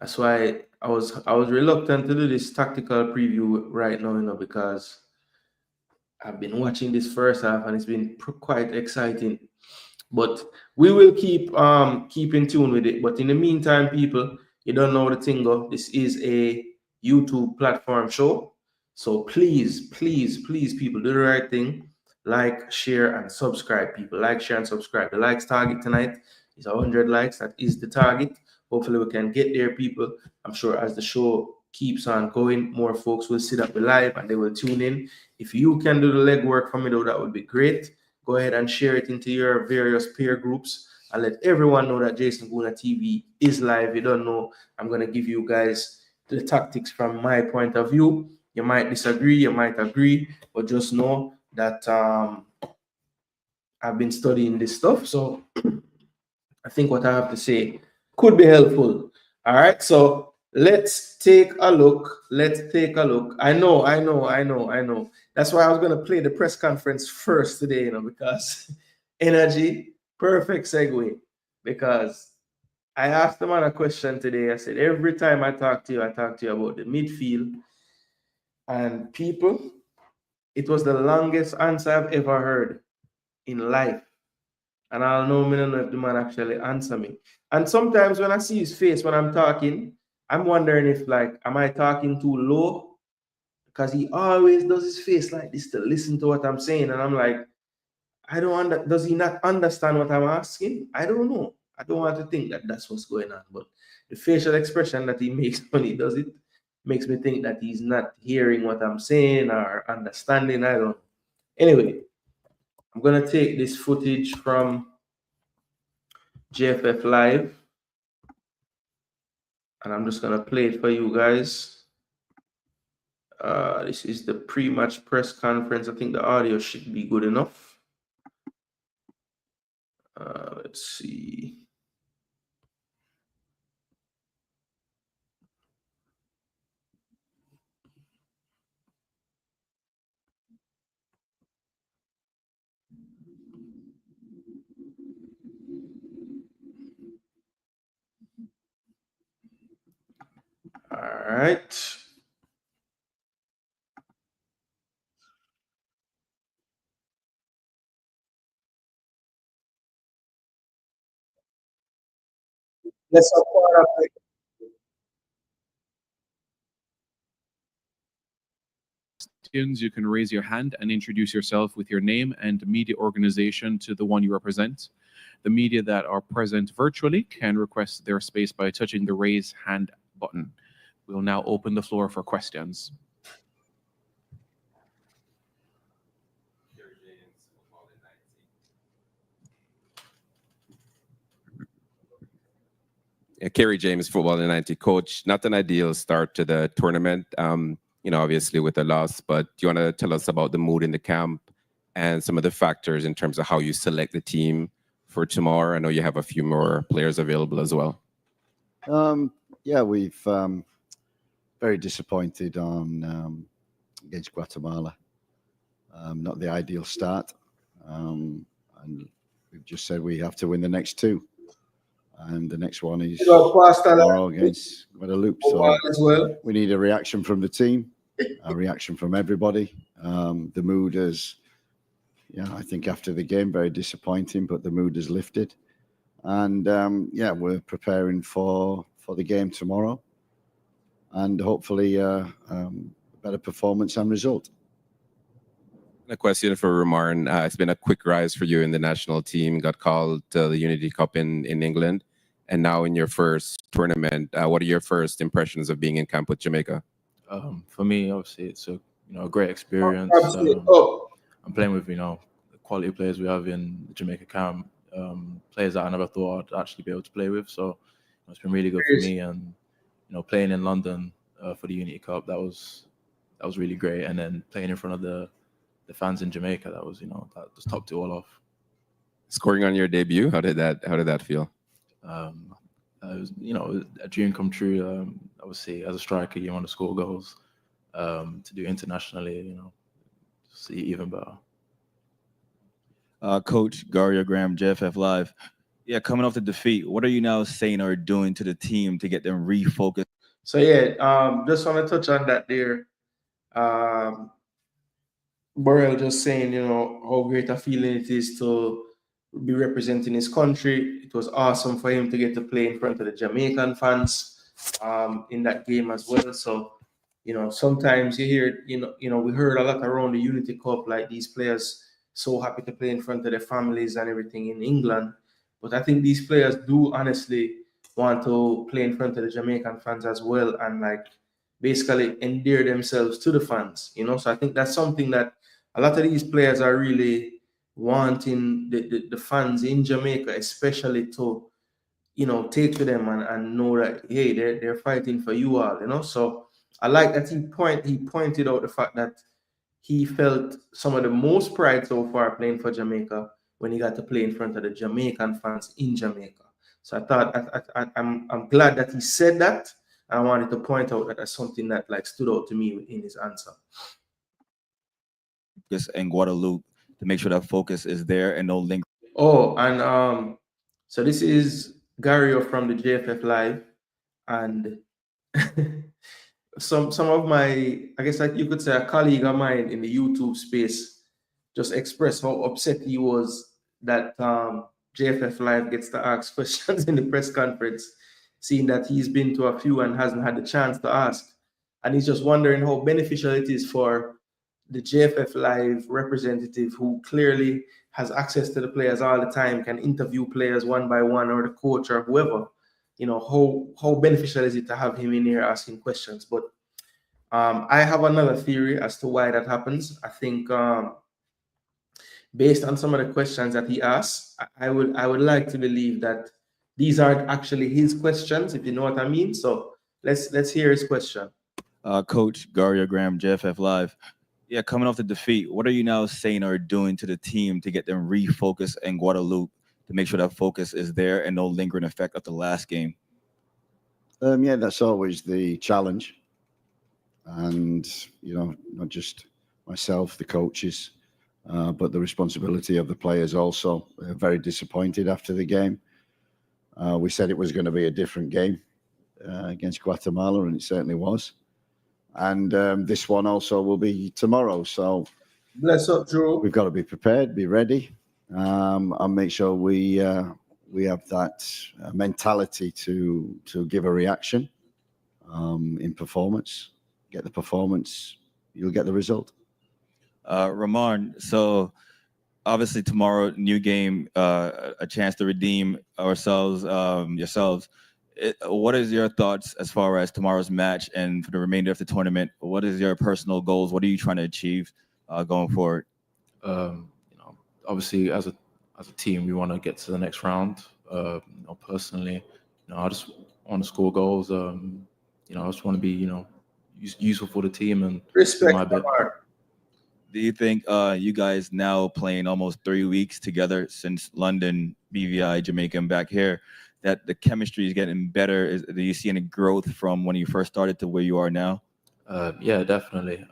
That's why I was reluctant to do this tactical preview right now, because I've been watching this first half and it's been quite exciting. But we will keep in tune with it. But in the meantime, people, you don't know the thing go. This is a YouTube platform show. So please, please, please, people, do the right thing. Like, share, and subscribe, people. Like, share, and subscribe. The likes target tonight is 100 likes. That is the target. Hopefully, we can get there, people. I'm sure as the show keeps on going, more folks will sit up live and they will tune in. If you can do the legwork for me, though, that would be great. Go ahead and share it into your various peer groups and let everyone know that Jason Gooner TV is live. You don't know, I'm going to give you guys the tactics from my point of view. You might disagree, you might agree, but just know that I've been studying this stuff. So I think what I have to say could be helpful. All right. So let's take a look. I know. That's why I was going to play the press conference first today, because energy, perfect segue. Because I asked the man a question today. I said, every time I talk to you about the midfield. And people, it was the longest answer I've ever heard in life. And I'll know, I don't know if the man actually answer me. And sometimes when I see his face when I'm talking, I'm wondering if, like, am I talking too low? Because he always does his face like this to listen to what I'm saying. And I'm like, does he not understand what I'm asking? I don't know. I don't want to think that that's what's going on. But the facial expression that he makes when he does it makes me think that he's not hearing what I'm saying or understanding. I don't know. Anyway, I'm going to take this footage from JFF Live, and I'm just gonna play it for you guys. This is the pre-match press conference. I think the audio should be good enough. Let's see. All right. Let's You can raise your hand and introduce yourself with your name and media organization to the one you represent. The media that are present virtually can request their space by touching the raise hand button. We'll now open the floor for questions. Kerry James, Football in 90 coach. Not an ideal start to the tournament, obviously with a loss, but do you want to tell us about the mood in the camp and some of the factors in terms of how you select the team for tomorrow? I know you have a few more players available as well. Yeah, we've very disappointed on against Guatemala. Not the ideal start. And we've just said we have to win the next two. And the next one is tomorrow against Guadeloupe. So we need a reaction from the team, a reaction from everybody. The mood is, I think after the game, very disappointing, but the mood has lifted. And we're preparing for the game tomorrow. And hopefully a better performance and result. A question for Romain. It's been a quick rise for you in the national team. Got called to the Unity Cup in England, and now in your first tournament. What are your first impressions of being in camp with Jamaica? For me, obviously, it's a great experience. I'm playing with the quality players we have in the Jamaica camp, players that I never thought I'd actually be able to play with. So it's been really good for me, and playing in London for the Unity Cup, that was really great, and then playing in front of the fans in Jamaica, that was that just topped it all off. Scoring on your debut, how did that feel? It was a dream come true. Obviously, as a striker, you want to score goals. To do internationally, see even better. Coach Gario Graham, JFF Live. Yeah, coming off the defeat, what are you now saying or doing to the team to get them refocused? So yeah, just want to touch on that there. Burrell just saying, how great a feeling it is to be representing his country. It was awesome for him to get to play in front of the Jamaican fans in that game as well. So, sometimes you hear, we heard a lot around the Unity Cup, like these players so happy to play in front of their families and everything in England. But I think these players do honestly want to play in front of the Jamaican fans as well and basically endear themselves to the fans, So I think that's something that a lot of these players are really wanting the fans in Jamaica, especially to, take to them and know that, hey, they're fighting for you all, So I like that he pointed out the fact that he felt some of the most pride so far playing for Jamaica when he got to play in front of the Jamaican fans in Jamaica. So I thought I'm glad that he said that. I wanted to point out that that's something that stood out to me in his answer. In Guadeloupe to make sure that focus is there and no link. Oh, and so this is Gario from the JFF Live, and some of my, I guess you could say a colleague of mine in the YouTube space just expressed how upset he was that JFF Live gets to ask questions in the press conference, seeing that he's been to a few and hasn't had the chance to ask. And he's just wondering how beneficial it is for the JFF Live representative, who clearly has access to the players all the time, can interview players one by one, or the coach or whoever. How beneficial is it to have him in here asking questions? But I have another theory as to why that happens. I think based on some of the questions that he asked, I would like to believe that these aren't actually his questions, if you know what I mean. So let's hear his question. Coach Gario Graham, JFF Live. Yeah, coming off the defeat, what are you now saying or doing to the team to get them refocused in Guadeloupe to make sure that focus is there and no lingering effect of the last game? Yeah, that's always the challenge. And, not just myself, the coaches, but the responsibility of the players also. Very disappointed after the game. We said it was going to be a different game against Guatemala, and it certainly was. And this one also will be tomorrow. So bless up, Drew. We've got to be prepared, be ready, and make sure we have that mentality to give a reaction in performance. Get the performance, you'll get the result. Ramon, so obviously tomorrow, new game, a chance to redeem ourselves, yourselves. What is your thoughts as far as tomorrow's match and for the remainder of the tournament? What is your personal goals? What are you trying to achieve going forward? Obviously as a team, we want to get to the next round. Personally, I just want to score goals. I just want to be, useful for the team and respect my bit. Do you think you guys now playing almost 3 weeks together since London, BVI, Jamaica, and back here, that the chemistry is getting better? Do you see any growth from when you first started to where you are now? Yeah, definitely.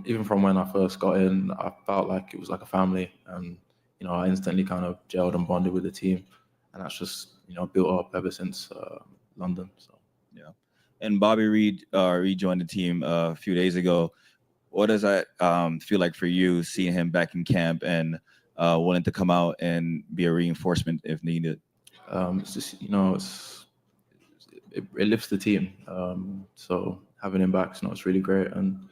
Even from when I first got in, I felt like it was like a family, and I instantly kind of gelled and bonded with the team, and that's just built up ever since London. So yeah. And Bobby Reed rejoined the team a few days ago. What does that feel like for you, seeing him back in camp and willing to come out and be a reinforcement if needed? It's just it lifts the team. So having him back, it's really great, and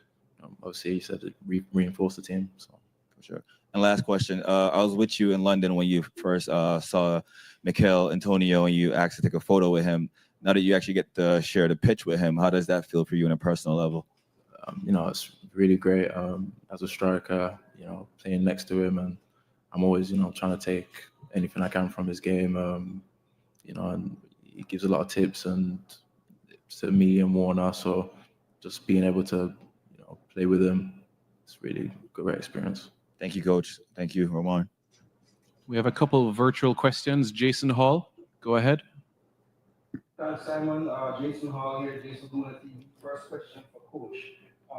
obviously he said it reinforced the team. So for sure. And last question, I was with you in London when you first saw Mikel Antonio and you asked to take a photo with him. Now that you actually get to share the pitch with him, how does that feel for you on a personal level? It's really great as a striker, playing next to him, and I'm always, trying to take anything I can from his game, and he gives a lot of tips and to me and Warner, so just being able to, play with him, it's really a great experience. Thank you, Coach. Thank you, Ramon. We have a couple of virtual questions. Jason Hall, go ahead. Thanks, Simon. Jason Hall here, Jason Gooner TV. First question for Coach.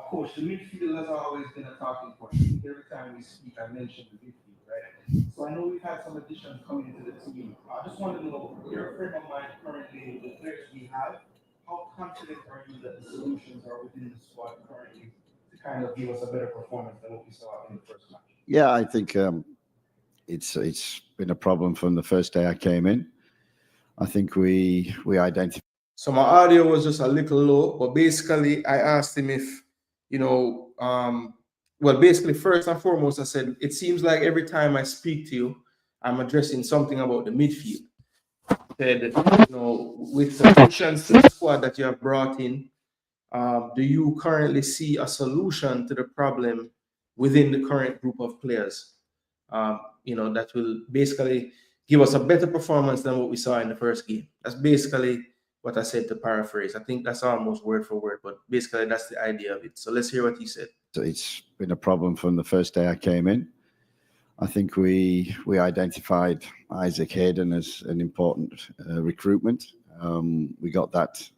Coach, the midfield has always been a talking point. Every time we speak, I mention the midfield, right? So I I know we've had some additions coming into the team. I just want to know your frame of mind currently with the players we have. How confident are you that the solutions are within the squad currently to kind of give us a better performance than what we saw in the first match? Yeah, I think it's been a problem from the first day I came in. I think we identified. So my audio was just a little low, but basically I asked him if, you know, well, basically first and foremost, I said, it seems like every time I speak to you, I'm addressing something about the midfield. Said, you know, with the additions to the squad that you have brought in, do you currently see a solution to the problem within the current group of players? You know, that will basically give us a better performance than what we saw in the first game. That's basically what I said, to paraphrase. I think that's almost word for word, but basically that's the idea of it. So let's hear what he said. So it's been a problem from the first day I came in. I think we identified Isaac Hayden as an important recruitment. We got that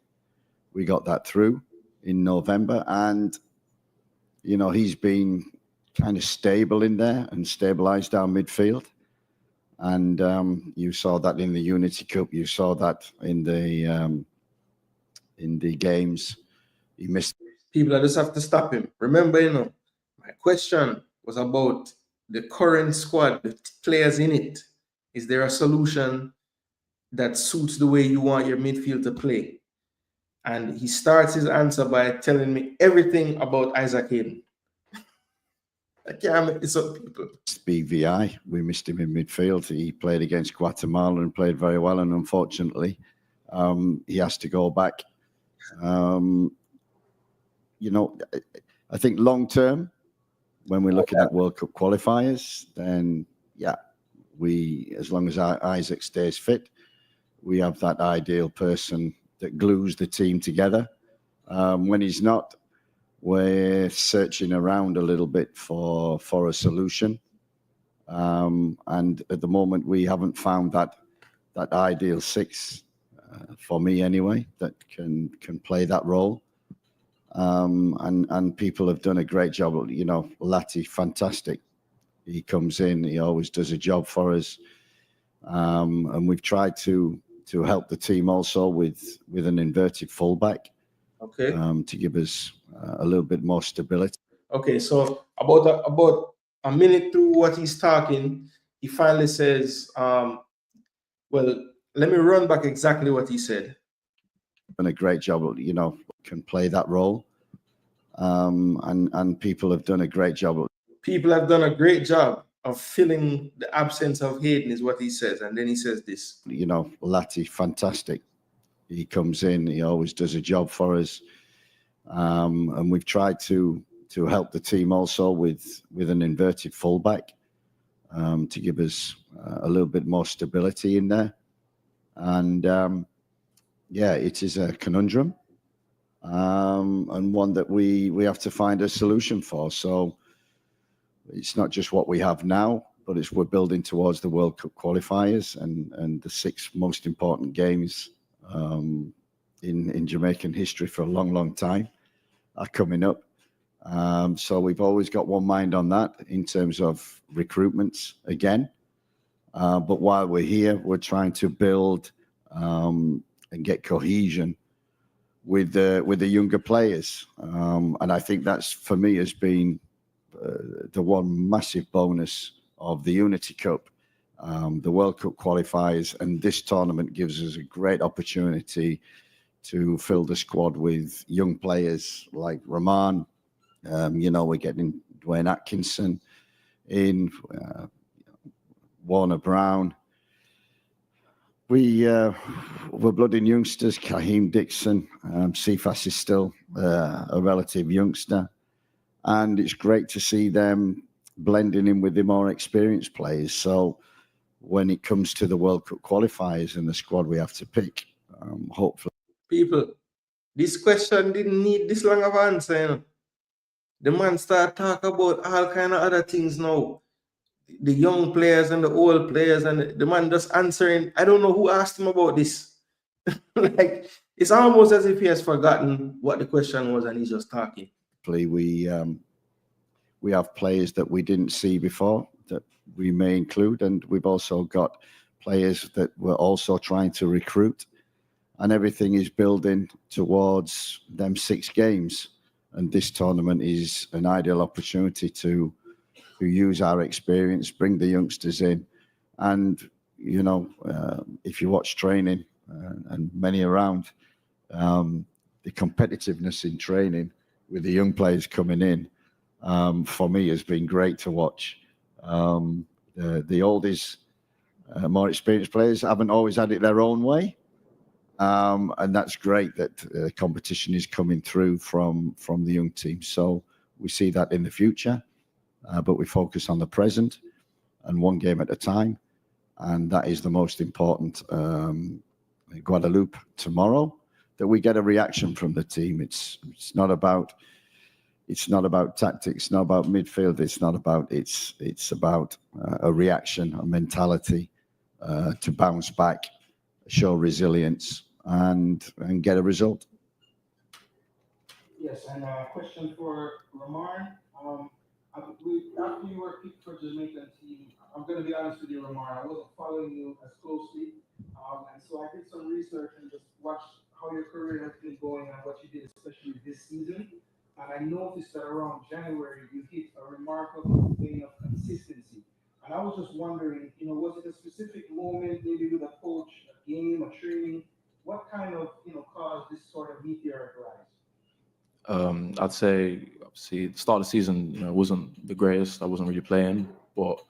through in November, and you know, he's been kind of stable in there and stabilized our midfield. And you saw that in the Unity Cup. You saw that in the games. He missed. People, I just have to stop him. Remember, you know, my question was about the current squad, the players in it. Is there a solution that suits the way you want your midfield to play? And he starts his answer by telling me everything about Isaac Hayden. I can't make this up, people. BVI, we missed him in midfield. He played against Guatemala and played very well, and unfortunately, he has to go back. You know, I think long term, when we're looking at World Cup qualifiers, then yeah, as long as Isaac stays fit, we have that ideal person that glues the team together. When he's not, we're searching around a little bit for a solution. And at the moment, we haven't found that ideal six, for me anyway, that can play that role. And people have done a great job. You know, Lati, fantastic. He comes in, he always does a job for us. And we've tried to help the team also with an inverted fullback. Okay. To give us a little bit more stability. Okay, so about a minute through what he's talking, he finally says, well, let me run back exactly what he said. Done a great job, you know, can play that role. And people have done a great job. People have done a great job of filling the absence of Hayden, is what he says. And then he says this. You know, Lati, fantastic. He comes in, he always does a job for us. And we've tried to help the team also with an inverted fullback, to give us a little bit more stability in there. And yeah, it is a conundrum, and one that we have to find a solution for. So it's not just what we have now, but we're building towards the World Cup qualifiers and the 6 most important games in Jamaican history for a long, long time are coming up. So we've always got one mind on that in terms of recruitments again. But while we're here, we're trying to build and get cohesion with the younger players. And I think that's, for me, has been the one massive bonus of the Unity Cup. The World Cup qualifiers, and this tournament gives us a great opportunity to fill the squad with young players like Rahman. You know, we're getting Dwayne Atkinson in, Warner Brown. We're blooding youngsters. Kaheem Dixon, Cephas is still a relative youngster, and it's great to see them blending in with the more experienced players. So when it comes to the World Cup qualifiers and the squad we have to pick, hopefully. People, this question didn't need this long of an answer, you know. The man start talk about all kind of other things now. The young players and the old players, and the man just answering. I don't know who asked him about this. Like, it's almost as if he has forgotten what the question was and he's just talking. We have players that we didn't see before that we may include, and we've also got players that we're also trying to recruit, and everything is building towards them 6 games. And this tournament is an ideal opportunity to use our experience, bring the youngsters in, and if you watch training and many around, the competitiveness in training with the young players coming in, for me, has been great to watch. The oldies, more experienced players haven't always had it their own way, and that's great that competition is coming through from the young team. So we see that in the future, but we focus on the present and one game at a time, and that is the most important. Guadeloupe tomorrow, that we get a reaction from the team. It's not about tactics, not about midfield. It's about a reaction, a mentality to bounce back, show resilience, and get a result. Yes, and a question for Ramar. After you were picked for Jamaican team, I'm going to be honest with you, Ramar, I wasn't following you as closely, and so I did some research and just watched how your career has been going and what you did, especially this season. And I noticed that around January you hit a remarkable vein of consistency. And I was just wondering, was it a specific moment, maybe with a coach, a game, a training? What kind of, caused this sort of meteoric rise? I'd say, obviously, the start of the season, it wasn't the greatest. I wasn't really playing, but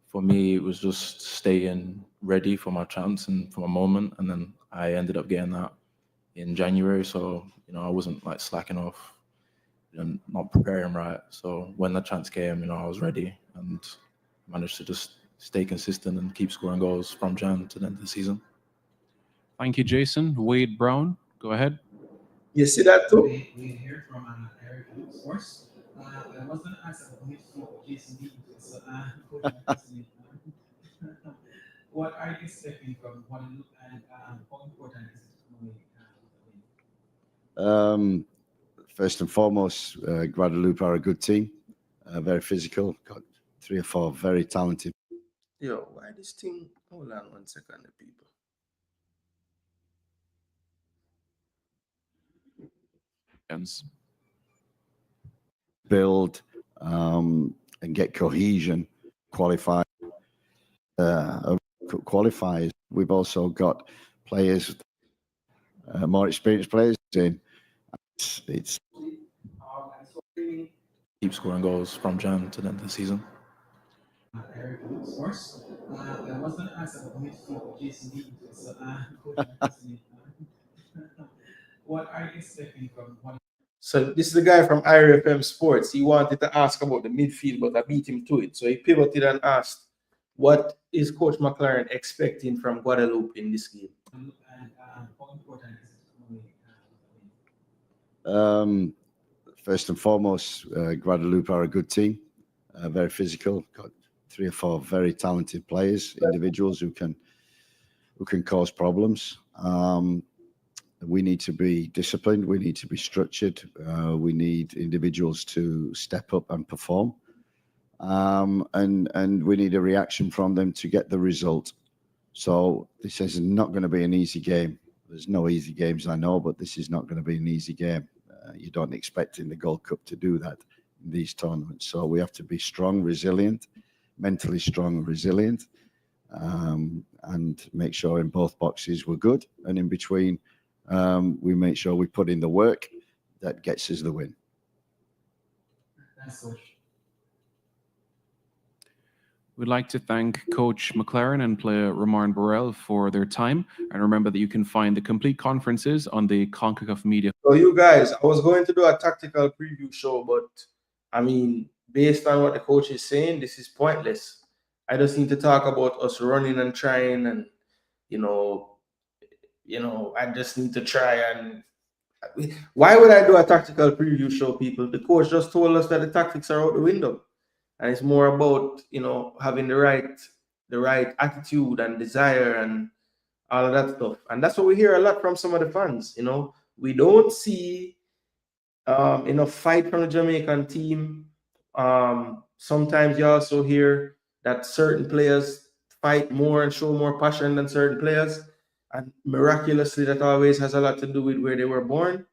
for me, it was just staying ready for my chance and for my moment. And then I ended up getting that in January. So, I wasn't like slacking off and not preparing right. So when the chance came, I was ready and managed to just stay consistent and keep scoring goals from Jan to the end of the season. Thank you, Jason. Wade Brown, go ahead. You see that too? We hear from Eric, of course. I was going to ask about Jason Gooner. So, what are you expecting from Guadeloupe, and how important is it to win? First and foremost, Guadeloupe are a good team, very physical, got 3 or 4 very talented. Yo, why this thing? Hold on 1 second, people. Build and get cohesion, qualifiers. We've also got players, more experienced players in. It's keep scoring goals from Jan to the end of the season. Eric, of course. I was going to ask about midfield, Jason Gooner. So, what are you expecting from one? So this is the guy from IRFM Sports. He wanted to ask about the midfield, but I beat him to it. So he pivoted and asked, what is Coach McClaren expecting from Guadeloupe in this game? And how important is it to win? First and foremost, Guadeloupe are a good team, very physical, got 3 or 4 very talented players, individuals who can cause problems. We need to be disciplined. We need to be structured. We need individuals to step up and perform. And we need a reaction from them to get the result. So this is not going to be an easy game. There's no easy games, I know, but this is not going to be an easy game. You don't expect in the Gold Cup to do that in these tournaments. So we have to be strong, resilient, mentally strong and resilient, and make sure in both boxes we're good. And in between, we make sure we put in the work that gets us the win. Thanks, Coach. We'd like to thank Coach McClaren and player Ramon Burrell for their time. And remember that you can find the complete conferences on the CONCACAF Media. So you guys, I was going to do a tactical preview show, but I mean, based on what the coach is saying, this is pointless. I just need to talk about us running and trying, and I just need to try. And why would I do a tactical preview show, people? The coach just told us that the tactics are out the window. And it's more about, having the right attitude and desire and all of that stuff. And that's what we hear a lot from some of the fans. We don't see enough fight from the Jamaican team. Sometimes you also hear, that certain players fight more and show more passion than certain players, and miraculously that always has a lot to do with where they were born,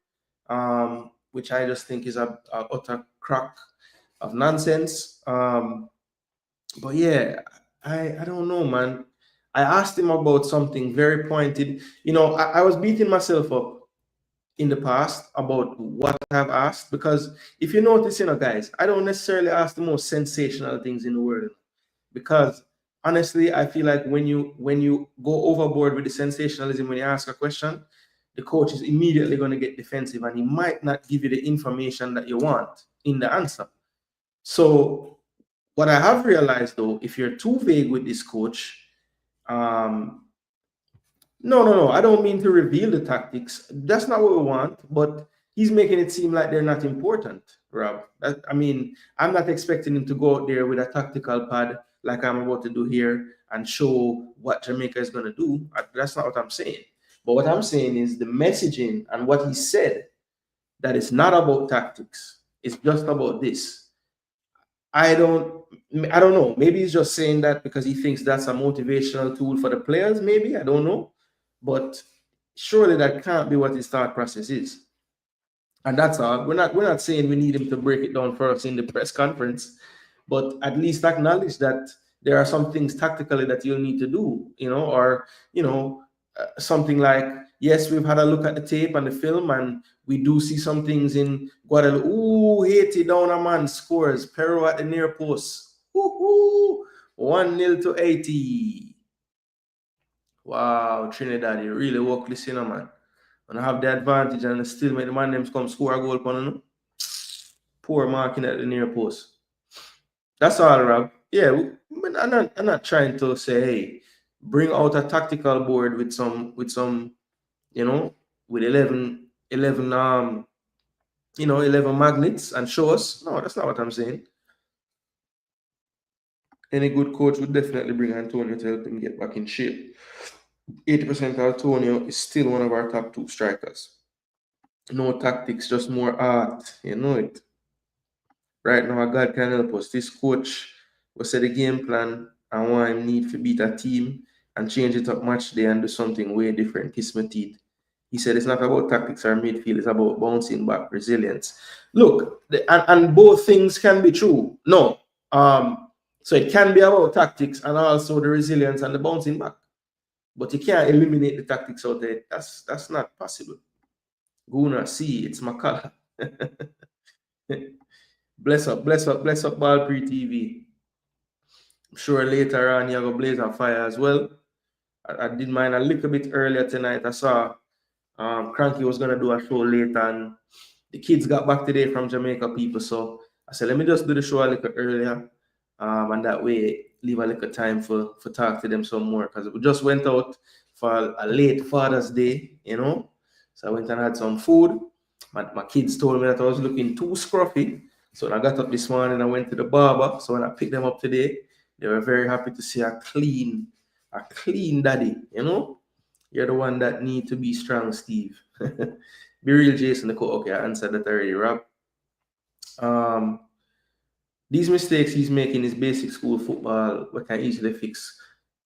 which I just think is a utter crock of nonsense. But yeah, I don't know, man. I asked him about something very pointed. You know, I was beating myself up in the past about what I've asked, because if you notice, you know, guys, I don't necessarily ask the most sensational things in the world, because honestly, I feel like when you go overboard with the sensationalism when you ask a question, the coach is immediately going to get defensive and he might not give you the information that you want in the answer. So what I have realized, though, if you're too vague with this coach, no, I don't mean to reveal the tactics. That's not what we want, but he's making it seem like they're not important, Rob. I mean, I'm not expecting him to go out there with a tactical pad like I'm about to do here and show what Jamaica is going to do. That's not what I'm saying. But what I'm saying is the messaging and what he said, that it's not about tactics. It's just about this. I don't know. Maybe he's just saying that because he thinks that's a motivational tool for the players. Maybe, I don't know. But surely that can't be what his thought process is. And that's all. We're not saying we need him to break it down for us in the press conference, but at least acknowledge that there are some things tactically that you'll need to do, or something like, yes, we've had a look at the tape and the film, and we do see some things in Guadeloupe. Ooh, Haiti down a man scores. Peru at the near post. 1-0 to 80. Wow, Trinidad, you really work this, man. And I have the advantage and still make the man them come score a goal upon them. Poor marking at the near post. That's all, Rob. Yeah, I'm not trying to say, hey, bring out a tactical board with some, with 11 magnets and show us. No, that's not what I'm saying. Any good coach would definitely bring Antonio to help him get back in shape. 80% Antonio is still one of our top 2 strikers. No tactics, just more art. You know it. Right now, God can help us. This coach will set a game plan and why him need to beat a team and change it up match day and do something way different. Kiss my teeth. He said it's not about tactics or midfield, it's about bouncing back, resilience. Look, and both things can be true. No. So it can be about tactics and also the resilience and the bouncing back. But you can't eliminate the tactics out there. That's not possible. Gooner, see, it's McClaren. Bless up, Ball Pre TV. I'm sure later on you're going to blaze a fire as well. I did mine a little bit earlier tonight. I saw Cranky was going to do a show later, and the kids got back today from Jamaica, people. So I said, let me just do the show a little earlier. And that way, leave a little time for talk to them some more, because we just went out for a late Father's Day, So I went and had some food. My kids told me that I was looking too scruffy. So when I got up this morning, I went to the barber. So when I picked them up today, they were very happy to see a clean daddy, You're the one that need to be strong, Steve. Be real, Jason. Okay, I answered that already, Rob. These mistakes he's making is basic school football, we can easily fix.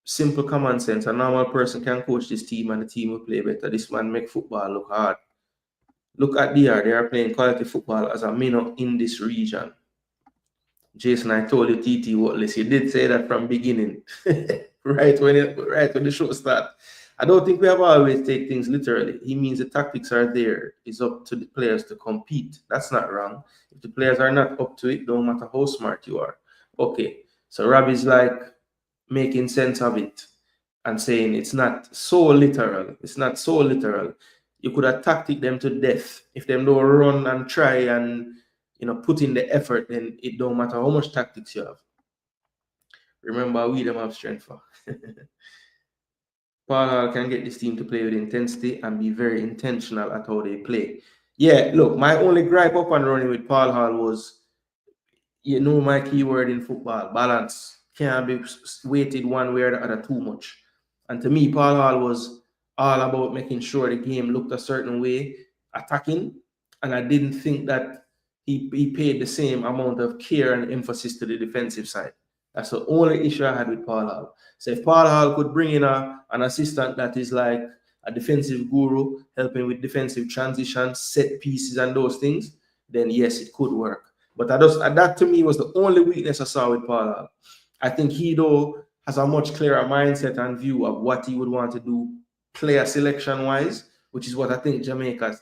Simple common sense. A normal person can coach this team and the team will play better. This man make football look hard. Look at DR. They are playing quality football as a minnow in this region. Jason, I told you TT Watless. You did say that from beginning. right when the show started. I don't think we have always take things literally. He means the tactics are there. It's up to the players to compete. That's not wrong. If the players are not up to it, don't matter how smart you are. Okay, so Rob is like making sense of it and saying it's not so literal. It's not so literal. You could have tactic them to death. If them don't run and try and put in the effort, then it don't matter how much tactics you have. Remember, we them have strength for. Paul Hall can get this team to play with intensity and be very intentional at how they play. Yeah, look, my only gripe up and running with Paul Hall was, my keyword in football, balance. Can't be weighted one way or the other too much. And to me, Paul Hall was all about making sure the game looked a certain way, attacking. And I didn't think that he paid the same amount of care and emphasis to the defensive side. That's the only issue I had with Paul Hall. So if Paul Hall could bring in an assistant that is like a defensive guru, helping with defensive transitions, set pieces, and those things, then yes, it could work. But that to me was the only weakness I saw with Paul Hall. I think he though has a much clearer mindset and view of what he would want to do player selection wise, which is what I think Jamaica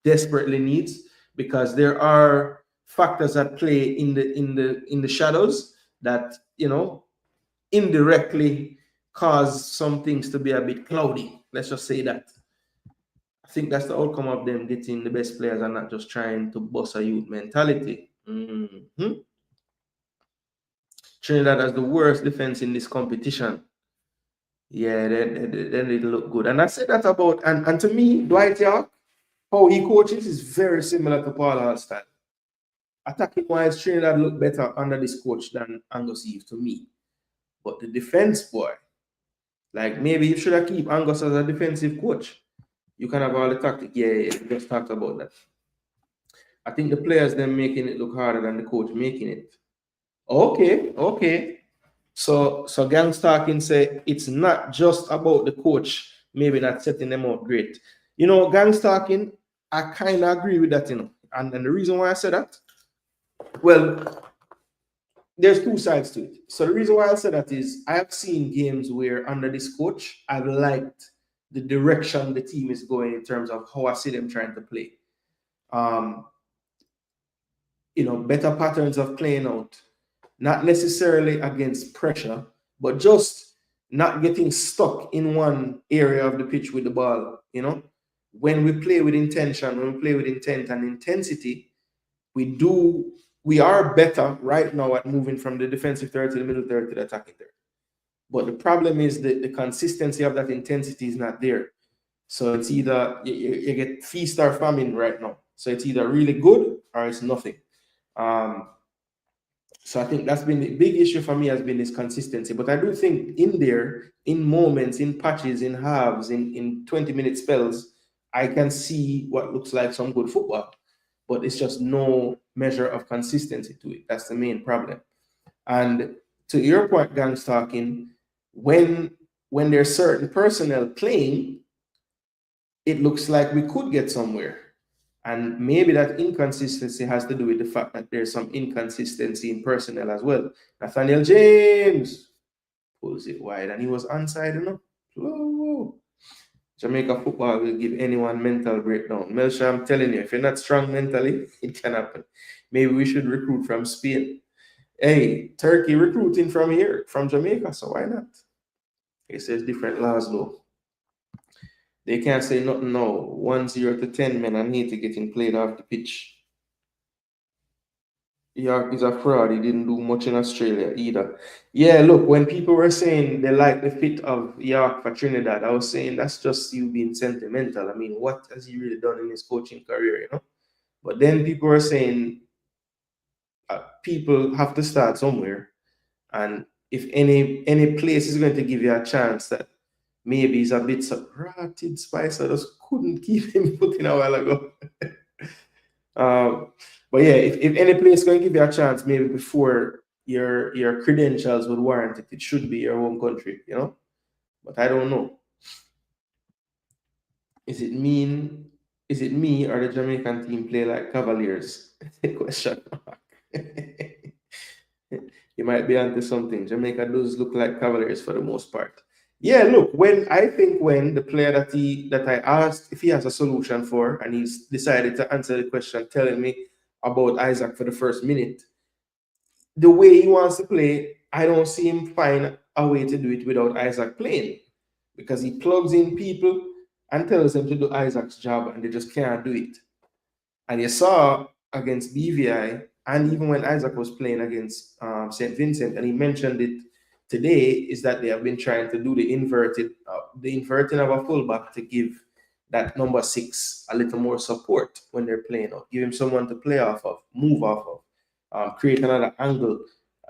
desperately needs, because there are factors at play in the shadows that, you know, indirectly cause some things to be a bit cloudy. Let's just say that. I think that's the outcome of them getting the best players and not just trying to bust a youth mentality. Trinidad has the worst defense in this competition. Yeah, then it'll look good. And I said that about, and to me, Dwight York, how he coaches is very similar to Paul Hall's style. Attacking wise, Trinidad look better under this coach than Angus Eve to me. But the defense, boy, like maybe you should have keep Angus as a defensive coach. You can have all the tactics. Yeah, we just talked about that. I think the players then making it look harder than the coach making it. Okay. So Gang Starkin say it's not just about the coach maybe not setting them up great. You know, Gang Starkin, I kind of agree with that, you know. And the reason why I said that, well, there's two sides to it. So the reason why I said that is I have seen games where under this coach, I've liked the direction the team is going in terms of how I see them trying to play. You know, better patterns of playing out, not necessarily against pressure, but just not getting stuck in one area of the pitch with the ball. You know, when we play with intention, when we play with intent and intensity, we are better right now at moving from the defensive third to the middle third to the attacking third. But the problem is that the consistency of that intensity is not there. So it's either you get feast or famine right now. So it's either really good or it's nothing. So I think that's been the big issue for me, has been this consistency. But I do think in there, in moments, in patches, in halves, in 20-minute spells, I can see what looks like some good football. But it's just no measure of consistency to it. That's the main problem. And to your point, Gang Starkin, when there's certain personnel playing, it looks like we could get somewhere. And maybe that inconsistency has to do with the fact that there's some inconsistency in personnel as well. Nathaniel James pulls it wide, and he was onside enough. Whoa. Jamaica football will give anyone mental breakdown. Melcha, I'm telling you, if you're not strong mentally, it can happen. Maybe we should recruit from Spain. Hey, Turkey recruiting from here, from Jamaica, so why not? It says different laws though. They can't say nothing now. 1-0 to 10 men and need to get him played off the pitch. York is a fraud. He didn't do much in Australia either. Yeah, look, when people were saying they like the fit of York for Trinidad, I was saying that's just you being sentimental. I mean, what has he really done in his coaching career, you know? But then people were saying people have to start somewhere. And if any place is going to give you a chance that maybe he's a bit rotted spice, I just couldn't keep him put in a while ago. But yeah, if any place is going to give you a chance, maybe before your credentials would warrant it, it should be your home country, you know? But I don't know. Is it me or the Jamaican team play like Cavaliers? Question mark. You might be onto something. Jamaica does look like Cavaliers for the most part. Yeah, look, when the player that I asked if he has a solution for, and he's decided to answer the question telling me about Isaac for the first minute, the way he wants to play, I don't see him find a way to do it without Isaac playing, because he plugs in people and tells them to do Isaac's job, and they just can't do it. And you saw against BVI, and even when Isaac was playing against St. Vincent, and he mentioned it today, is that they have been trying to do the inverting of a fullback to give that number 6 a little more support when they're playing out. Give him someone to play off of, move off of, create another angle,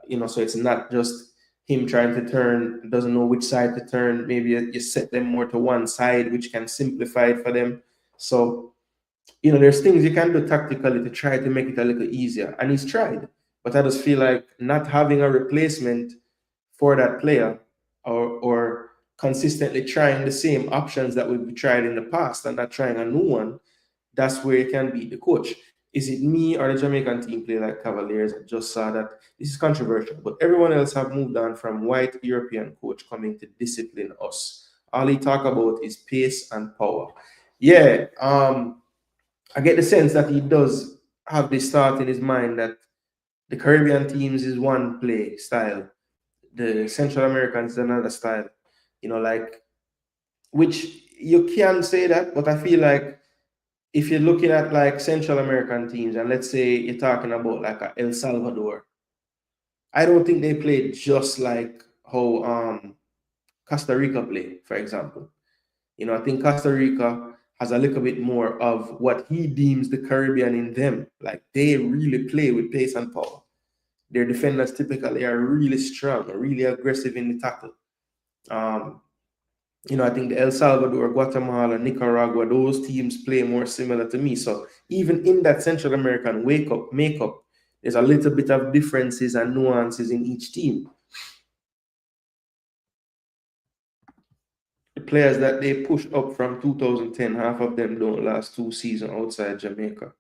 you know, so it's not just him trying to turn, doesn't know which side to turn. Maybe you set them more to one side, which can simplify it for them. So, you know, there's things you can do tactically to try to make it a little easier. And he's tried. But I just feel like not having a replacement for that player, or consistently trying the same options that we've tried in the past and not trying a new one, that's where you can beat the coach. Is it me or the Jamaican team play like Cavaliers? I just saw that. This is controversial, but everyone else have moved on from white European coach coming to discipline us. All he talk about is pace and power. Yeah, I get the sense that he does have this thought in his mind that the Caribbean teams is one play style, the Central Americans is another style. You know, like, which you can say that, but I feel like if you're looking at like Central American teams, and let's say you're talking about like a El Salvador, I don't think they play just like how Costa Rica play, for example. You know, I think Costa Rica has a little bit more of what he deems the Caribbean in them. Like, they really play with pace and power. Their defenders typically are really strong, really aggressive in the tackle. You know, I think the El Salvador, Guatemala, Nicaragua, those teams play more similar to me. So even in that Central American makeup, there's a little bit of differences and nuances in each team. The players that they pushed up from 2010, half of them don't last 2 seasons outside Jamaica.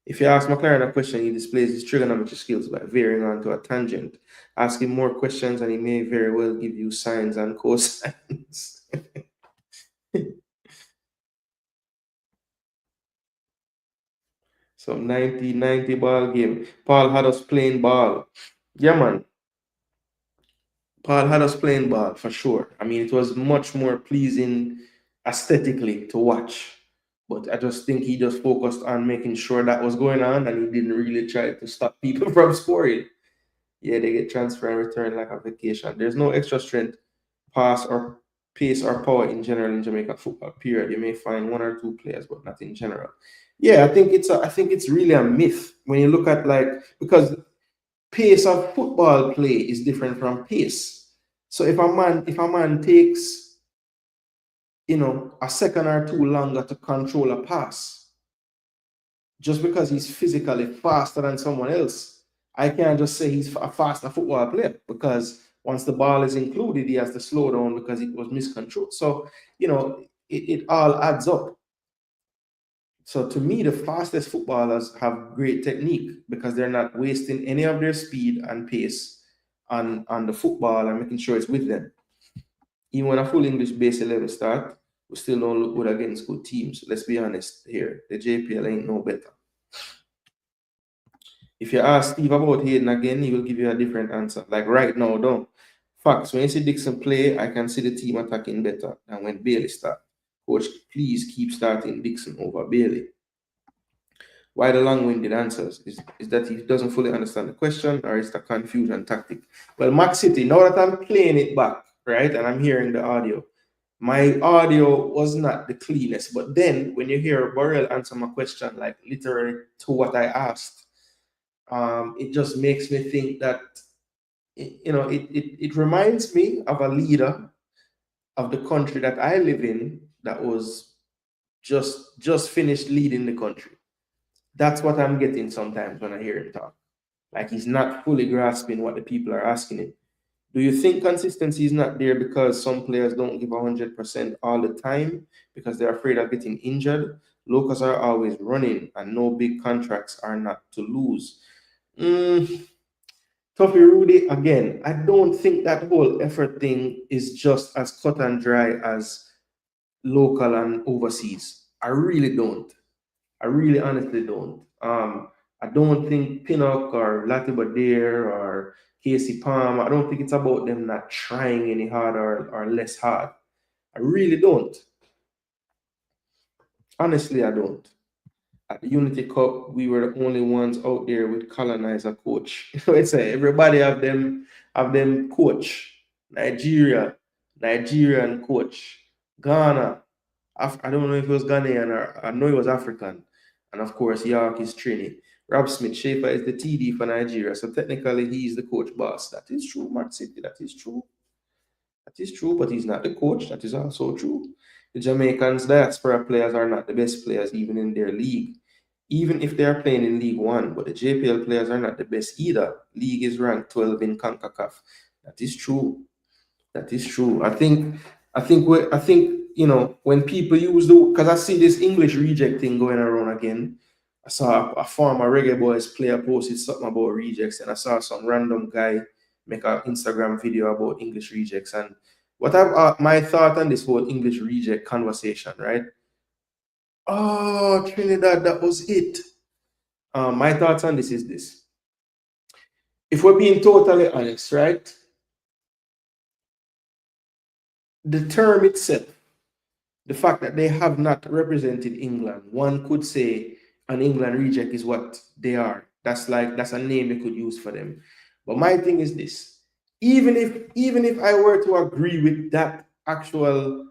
If you ask McClaren a question, he displays his trigonometry skills by veering onto a tangent. Ask him more questions and he may very well give you sines and cosines. So 90 ball game. Paul had us playing ball. Yeah, man. Paul had us playing ball for sure. I mean, it was much more pleasing aesthetically to watch. But I just think he just focused on making sure that was going on, and he didn't really try to stop people from scoring. Yeah, they get transfer and return like a vacation. There's no extra strength, pass, or pace or power in general in Jamaican football, period. You may find 1 or 2 players, but not in general. Yeah, I think it's really a myth when you look at, like, because pace of football play is different from pace. So if a man takes, you know, a second or 2 longer to control a pass, just because he's physically faster than someone else, I can't just say he's a faster football player, because once the ball is included, he has to slow down because it was miscontrolled. So, you know, it all adds up. So to me, the fastest footballers have great technique because they're not wasting any of their speed and pace on the football and making sure it's with them. Even when a full English base 11 start, we still don't look good against good teams. Let's be honest here. The JPL ain't no better. If you ask Steve about Hayden again, he will give you a different answer. Like right now, don't. Facts, when you see Dixon play, I can see the team attacking better than when Bailey start. Coach, please keep starting Dixon over Bailey. Why the long-winded answers? Is that he doesn't fully understand the question, or is the confusion tactic? Well, Max City, now that I'm playing it back, right, and I'm hearing the audio, my audio was not the cleanest. But then when you hear Burrell answer my question, like literally to what I asked, it just makes me think that, you know, it reminds me of a leader of the country that I live in that was just finished leading the country. That's what I'm getting sometimes when I hear him talk. Like, he's not fully grasping what the people are asking him. Do you think consistency is not there because some players don't give 100% all the time because they're afraid of getting injured? Locals are always running and no big contracts are not to lose. Tuffy Rudy, again, I don't think that whole effort thing is just as cut and dry as local and overseas. I really don't. I really honestly don't. I don't think Pinnock or Latibadir or Casey Palm, I don't think it's about them not trying any harder or less hard. I really don't. Honestly, I don't. At the Unity Cup, we were the only ones out there with colonizer coach. It's everybody have them coach. Nigerian coach. Ghana. I don't know if it was Ghanaian or I know he was African. And of course, York is Trini. Rob Smith Schaefer is the TD for Nigeria. So technically, he's the coach boss. That is true, Matt City. That is true. That is true, but he's not the coach. That is also true. The Jamaicans diaspora players are not the best players even in their league. even if they are playing in League One, but the JPL players are not the best either. League is ranked 12 in CONCACAF. That is true. That is true. I think you know, when people use because I see this English reject thing going around again. I saw a former Reggae Boyz player posted something about rejects, and I saw some random guy make an Instagram video about English rejects. And what my thought on this whole English reject conversation, right? Oh, Trinidad, that was it. My thoughts on this is this. If we're being totally honest, right? The term itself, the fact that they have not represented England, one could say an England reject is what they are. That's a name you could use for them. But my thing is this: even if I were to agree with that actual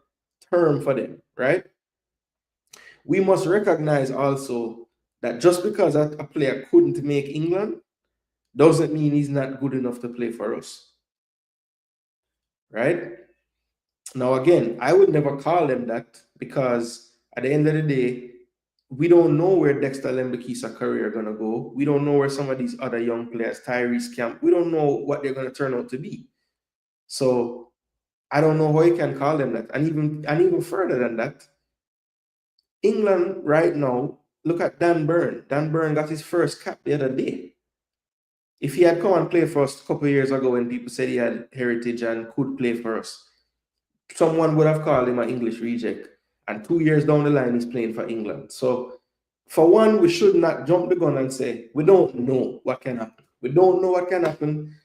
term for them, right? We must recognize also that just because a player couldn't make England doesn't mean he's not good enough to play for us, right? Now, again, I would never call them that because at the end of the day, we don't know where Dexter Lembekisa's career is going to go. We don't know where some of these other young players, Tyrese Camp, we don't know what they're going to turn out to be. So I don't know how you can call them that. And even further than that, England right now, look at Dan Burn. Dan Burn got his first cap the other day. If he had come and played for us a couple of years ago when people said he had heritage and could play for us, someone would have called him an English reject. And 2 years down the line, he's playing for England. So, for one, we should not jump the gun and say, we don't know what can happen. We don't know what can happen.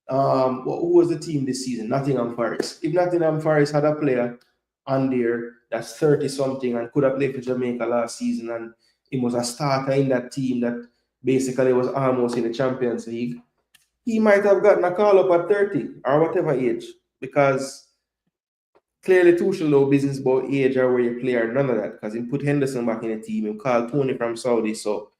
Who was the team this season? Nottingham Forest. If Nottingham Forest had a player on there that's 30-something and could have played for Jamaica last season, and he was a starter in that team that basically was almost in the Champions League, he might have gotten a call up at 30 or whatever age, because clearly Tuchel no business about age or where you play or none of that, because he put Henderson back in the team, he called Tony from Saudi, so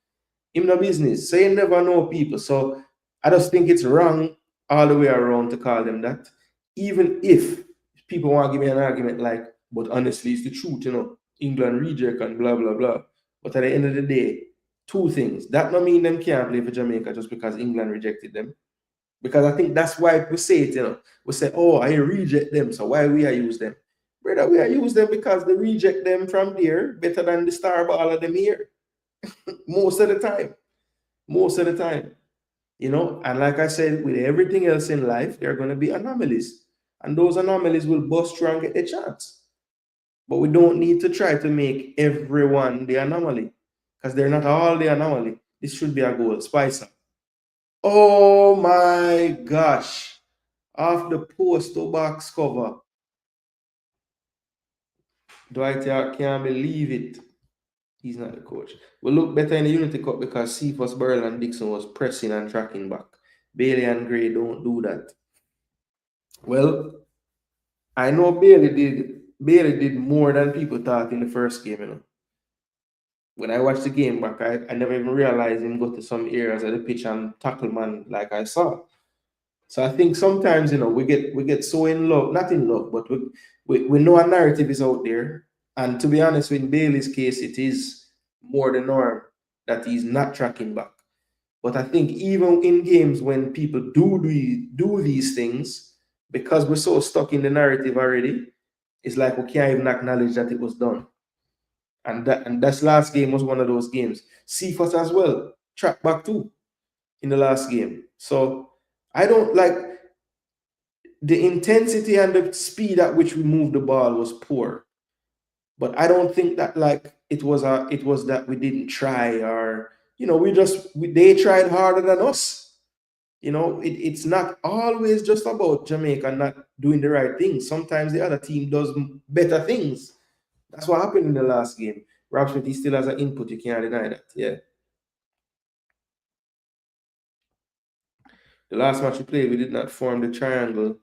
him no business. So you never know people. So I just think it's wrong all the way around to call them that. Even if people want to give me an argument like, but honestly, it's the truth, you know, England reject and blah, blah, blah. But at the end of the day, two things. That don't mean them can't play for Jamaica just because England rejected them. Because I think that's why we say it, you know. We say, oh, I reject them, so why we are use them? Brother, we are use them because they reject them from there better than the star ball of them here. Most of the time. Most of the time. You know, and like I said, with everything else in life, there are going to be anomalies. And those anomalies will bust through and get a chance. But we don't need to try to make everyone the anomaly, because they're not all the anomaly. This should be a goal. Spicer. Oh my gosh. Off the poster box cover. Dwight can't believe it. He's not the coach. We look better in the Unity Cup because Cephas, Burrell, and Dixon was pressing and tracking back. Bailey and Gray don't do that. Well, I know Bailey did more than people thought in the first game, you know. When I watched the game back, I never even realized him go to some areas of the pitch and tackle man like I saw. So I think sometimes, you know, we get so in love, not in love, but we know a narrative is out there. And to be honest, in Bailey's case, it is more the norm that he's not tracking back. But I think even in games when people do these things, because we're so stuck in the narrative already, it's like we can't even acknowledge that it was done. And that last game was one of those games. Cephas as well, track back too in the last game. So I don't like the intensity and the speed at which we moved the ball was poor. But I don't think that like it was that we didn't try, or you know, they tried harder than us. You know, it's not always just about Jamaica not doing the right thing. Sometimes the other team does better things. That's what happened in the last game. Rob Smith, he still has an input. You can't deny that. Yeah. The last match we played, we did not form the triangle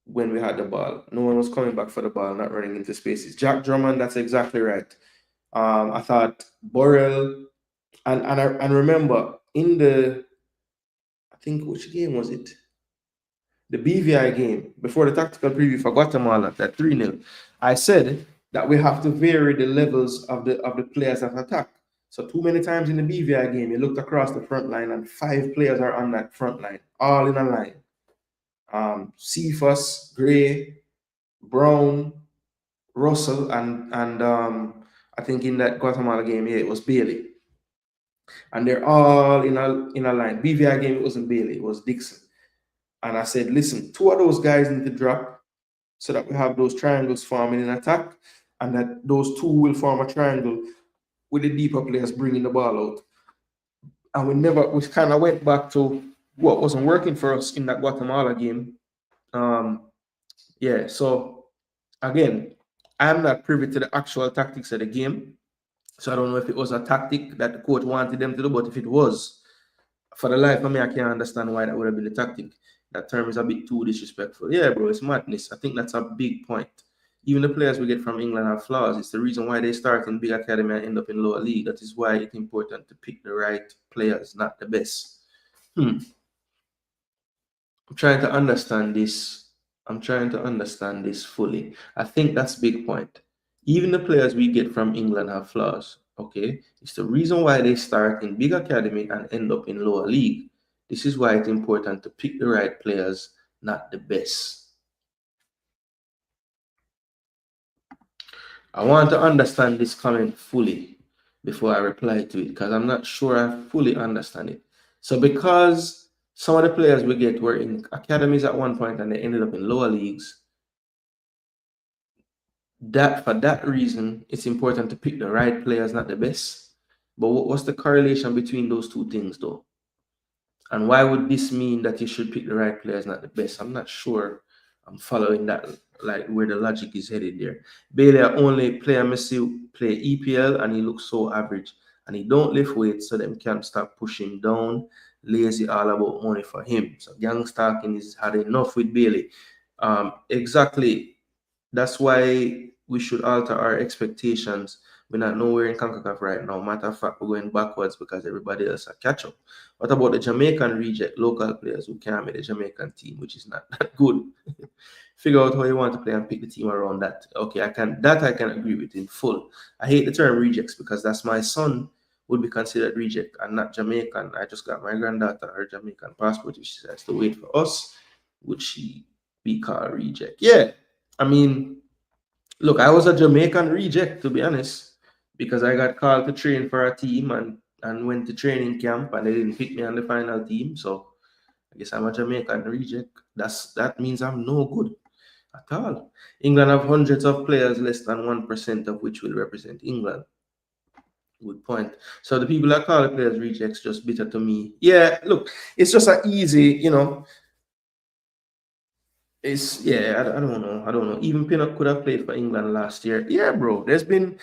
when we had the ball. No one was coming back for the ball, not running into spaces. Jack Drummond, that's exactly right. I thought Burrell, and remember in the, I think which game was it? The BVI game before the tactical preview for Guatemala, that 3-0. I said that we have to vary the levels of the players that attack. So too many times in the BVI game, you looked across the front line and 5 players are on that front line, all in a line. Cephas, Gray, Brown, Russell, and I think in that Guatemala game, yeah, it was Bailey. And they're all in a line. BVI game, it wasn't Bailey, it was Dixon. And I said, listen, 2 of those guys need to drop so that we have those triangles forming in attack, and that those 2 will form a triangle with the deeper players bringing the ball out. And we kind of went back to what wasn't working for us in that Guatemala game. Yeah, so again, I'm not privy to the actual tactics of the game. So I don't know if it was a tactic that the coach wanted them to do, but if it was, for the life of me, I can't understand why that would have been the tactic. That term is a bit too disrespectful. Yeah, bro, it's madness. I think that's a big point. Even the players we get from England have flaws. It's the reason why they start in big academy and end up in lower league. That is why it's important to pick the right players, not the best. I'm trying to understand this. I'm trying to understand this fully. I think that's a big point. Even the players we get from England have flaws. Okay, it's the reason why they start in big academy and end up in lower league. This is why it's important to pick the right players, not the best. I want to understand this comment fully before I reply to it, because I'm not sure I fully understand it. So because some of the players we get were in academies at one point and they ended up in lower leagues, for that reason, it's important to pick the right players, not the best. But what's the correlation between those 2 things, though? And why would this mean that you should pick the right players, not the best? I'm not sure I'm following that, like where the logic is headed there. Bailey, only player I see play EPL, and he looks so average. And he don't lift weights, so them can't stop pushing down. Lazy, all about money for him. So gang stalking is had enough with Bailey. Exactly. That's why we should alter our expectations. We're not nowhere in CONCACAF right now. Matter of fact, we're going backwards because everybody else are catch up. What about the Jamaican reject local players who can't make the Jamaican team, which is not that good? Figure out how you want to play and pick the team around that. Okay, I can agree with in full. I hate the term rejects because that's my son would be considered reject and not Jamaican. I just got my granddaughter her Jamaican passport, which she has to wait for us, which she be called reject. Yeah, I mean, look, I was a Jamaican reject, to be honest, because I got called to train for a team and went to training camp and they didn't pick me on the final team. So I guess I'm a Jamaican reject. That means I'm no good at all. England have hundreds of players, less than 1% of which will represent England. Good point. So the people that call the players rejects just bitter to me. Yeah, look, it's just an easy, it's I don't know. Even Pinnock could have played for England last year. Yeah, bro. There's been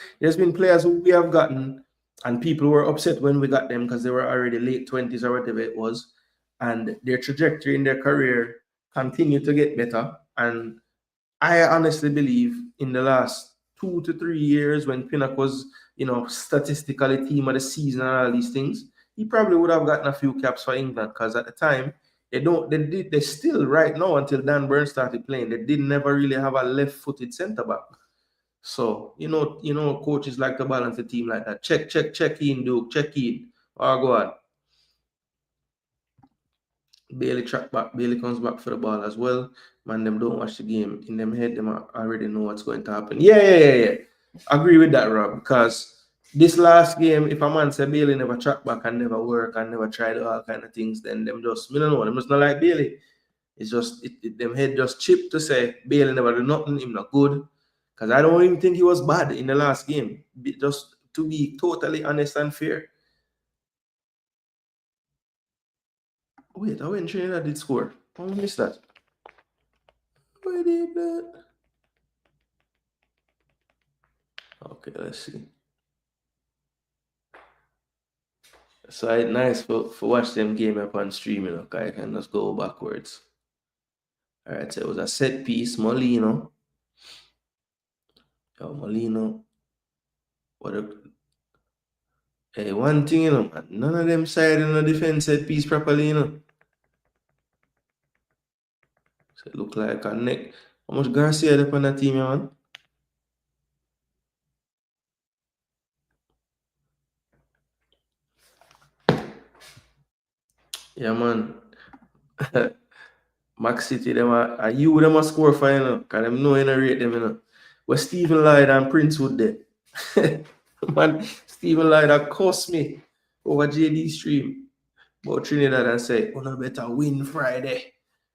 players who we have gotten, and people were upset when we got them because they were already late 20s or whatever it was, and their trajectory in their career continued to get better. And I honestly believe in the last 2 to 3 years when Pinnock was, statistically team of the season and all these things, he probably would have gotten a few caps for England because at the time they still right now until Dan Burns started playing, they did never really have a left-footed centre back. So coaches like to balance the team like that. Check in, Duke, check in. Or go on. Bailey track back. Bailey comes back for the ball as well. Man, them don't watch the game. In them head, them already know what's going to happen. Yeah. Agree with that, Rob. Because this last game, if a man say Bailey never track back and never work and never tried all kind of things, then them just, me don't know, them just not like Bailey. It's just, them head just chip to say Bailey never do nothing, him not good. Because I don't even think he was bad in the last game. Just to be totally honest and fair. Wait, I went Trinidad did score. How did I miss that? Where did that? Okay, let's see. So it's nice for watch them game up on streaming. Okay, I can just go backwards. All right, so it was a set piece, Molino. Molino. Hey, one thing, man. None of them side in the defense set piece properly, So it look like a neck. How much Garcia up on that team, man? Yeah, man. Max City, them are you them a score for, you know, because them know you know rate them, you know. Where Stephen Lloyd and Prince Wood there. Man, Stephen Lloyd had cost me over JD stream. But Trinidad and say, "Una better win Friday."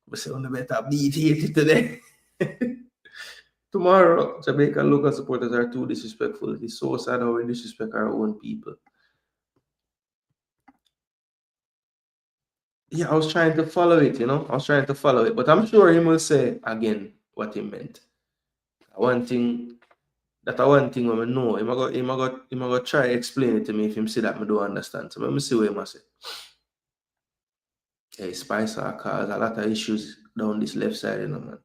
We say, "Una better beat Haiti today." Tomorrow, Jamaica local supporters are too disrespectful. It's so sad how we disrespect our own people. Yeah, I was trying to follow it, you know. I was trying to follow it, but I'm sure he will say again what he meant. One thing that I one thing when I know, he might go try explain it to me if him see that I don't understand. So let me see what he must say. Hey, Spicer cause a lot of issues down this left side, you know, man.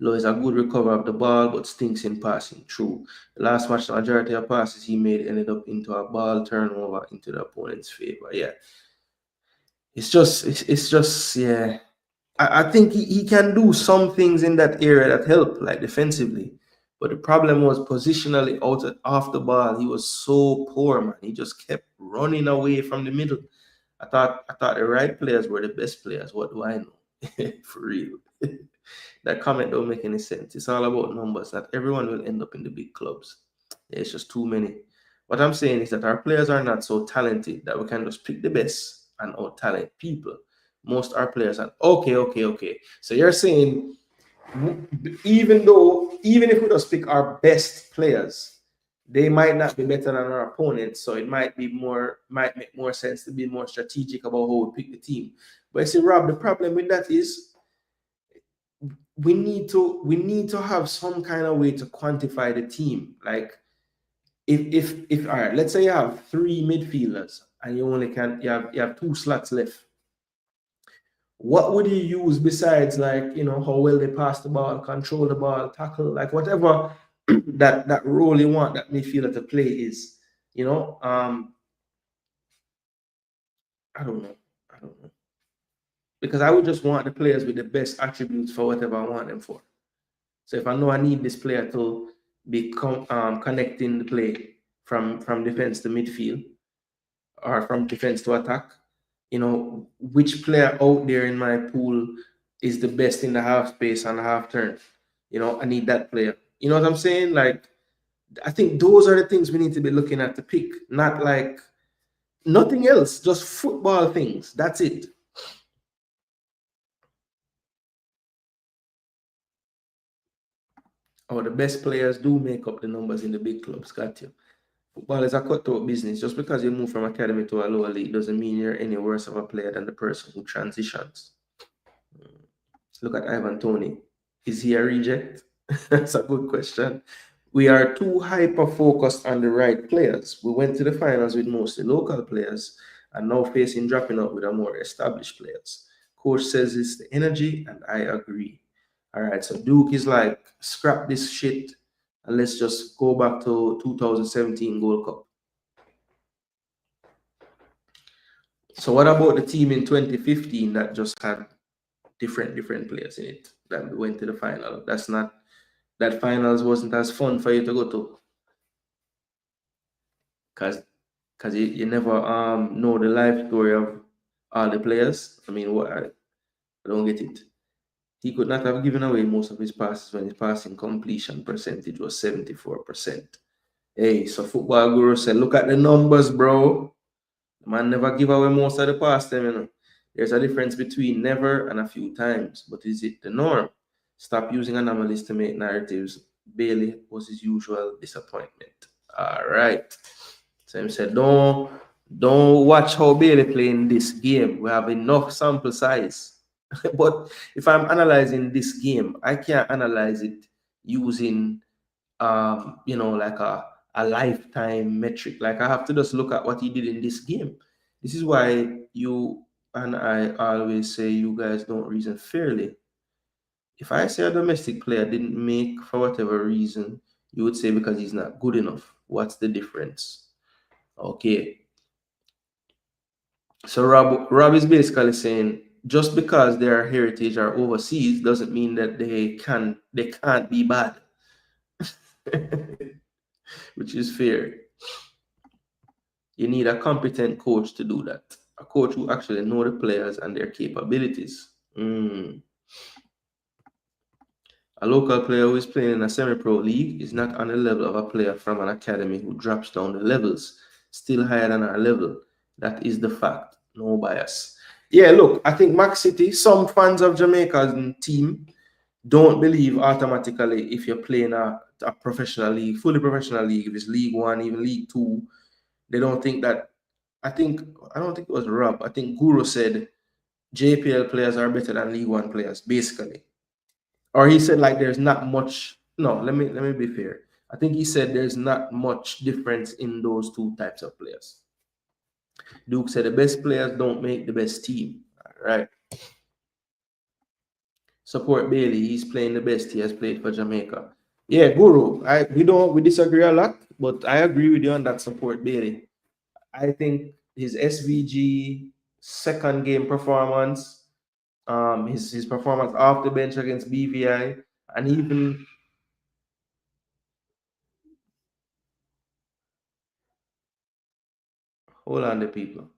Low is a good recover of the ball, but stinks in passing. True. The last match, the majority of passes he made ended up into a ball turnover into the opponent's favor. Yeah. It's just, yeah. I think he can do some things in that area that help, like defensively. But the problem was positionally off the ball. He was so poor, man. He just kept running away from the middle. I thought the right players were the best players. What do I know? For real. That comment don't make any sense. It's all about numbers. Not everyone will end up in the big clubs. It's just too many. What I'm saying is that our players are not so talented that we can just pick the best and out talent people. Most our players are okay. So you're saying even if we just pick our best players, they might not be better than our opponents. So it might make more sense to be more strategic about how we pick the team. But you see, Rob, the problem with that is we need to have some kind of way to quantify the team. Like if all right, let's say you have 3 midfielders and you have 2 slots left. What would you use besides, like, you know, how well they pass the ball, control the ball, tackle, like whatever that role you want that midfielder to play is, you know? I don't know. Because I would just want the players with the best attributes for whatever I want them for. So if I know I need this player to be connecting the play from defense to midfield or from defense to attack, you know, which player out there in my pool is the best in the half space and the half turn? You know, I need that player. You know what I'm saying? Like, I think those are the things we need to be looking at to pick, not like nothing else, just football things. That's it. Oh, the best players do make up the numbers in the big clubs. Got you. Football is a cutthroat business. Just because you move from academy to a lower league doesn't mean you're any worse of a player than the person who transitions. Look at Ivan Toney. Is he a reject? That's a good question. We are too hyper-focused on the right players. We went to the finals with mostly local players and now facing dropping out with a more established players. Coach says it's the energy, and I agree. All right, so Duke is like, scrap this shit and let's just go back to 2017 Gold Cup. So what about the team in 2015 that just had different players in it that went to the final? That finals wasn't as fun for you to go to. Cause you never know the life story of all the players. I mean, what I don't get it. He could not have given away most of his passes when his passing completion percentage was 74%. Hey, so Football Guru said, look at the numbers, bro. The man never give away most of the pass them, you know. There's a difference between never and a few times, but is it the norm? Stop using anomalies to make narratives. Bailey was his usual disappointment. All right. So he said, don't watch how Bailey play in this game. We have enough sample size. But if I'm analyzing this game, I can't analyze it using you know, like a lifetime metric. Like, I have to just look at what he did in this game. This is why you and I always say you guys don't reason fairly. If I say a domestic player didn't make for whatever reason, you would say because he's not good enough. What's the difference? Okay. So Rob is basically saying just because their heritage are overseas doesn't mean that they can't be bad. Which is fair. You need a competent coach to do that. A coach who actually know the players and their capabilities. A local player who is playing in a semi-pro league is not on the level of a player from an academy who drops down the levels, still higher than our level. That is the fact. No bias. Yeah, look, I think Mac City, some fans of Jamaica's team don't believe automatically if you're playing a professional league, fully professional league, if it's League One, even League Two, they don't think that. I don't think it was Rob. I think Guru said JPL players are better than League One players, basically. Or he said like there's not much. No, let me be fair. I think he said there's not much difference in those two types of players. Duke said the best players don't make the best team. All right. Support Bailey. He's playing the best he has played for Jamaica. Yeah, Guru. We disagree a lot, but I agree with you on that. Support Bailey. I think his SVG second game performance, his performance off the bench against BVI, and even hold on, the people.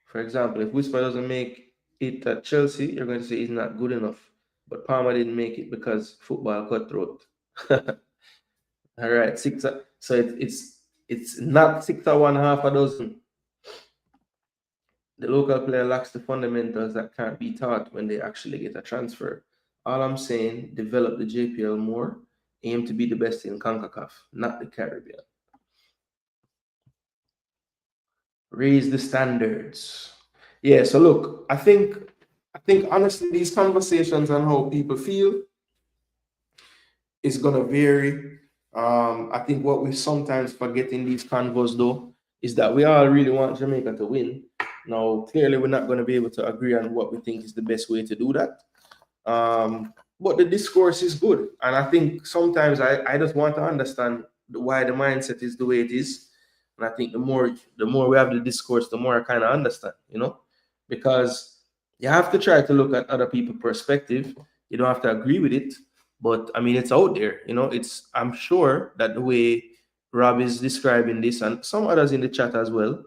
For example, if Whisper doesn't make it at Chelsea, you're going to say he's not good enough. But Palmer didn't make it because football cutthroat. All right, so it's not 6.5 a dozen. The local player lacks the fundamentals that can't be taught when they actually get a transfer. All I'm saying, develop the JPL more, aim to be the best in CONCACAF, not the Caribbean. Raise the standards. Yeah, so look, I think honestly these conversations on how people feel is gonna vary. I think what we sometimes forget in these convos though is that we all really want Jamaica to win. Now, clearly we're not going to be able to agree on what we think is the best way to do that. But the discourse is good. And I think sometimes I just want to understand why the mindset is the way it is. And I think the more we have the discourse, the more I kind of understand, because you have to try to look at other people's perspective. You don't have to agree with it, but I mean, it's out there, I'm sure that the way Rob is describing this and some others in the chat as well,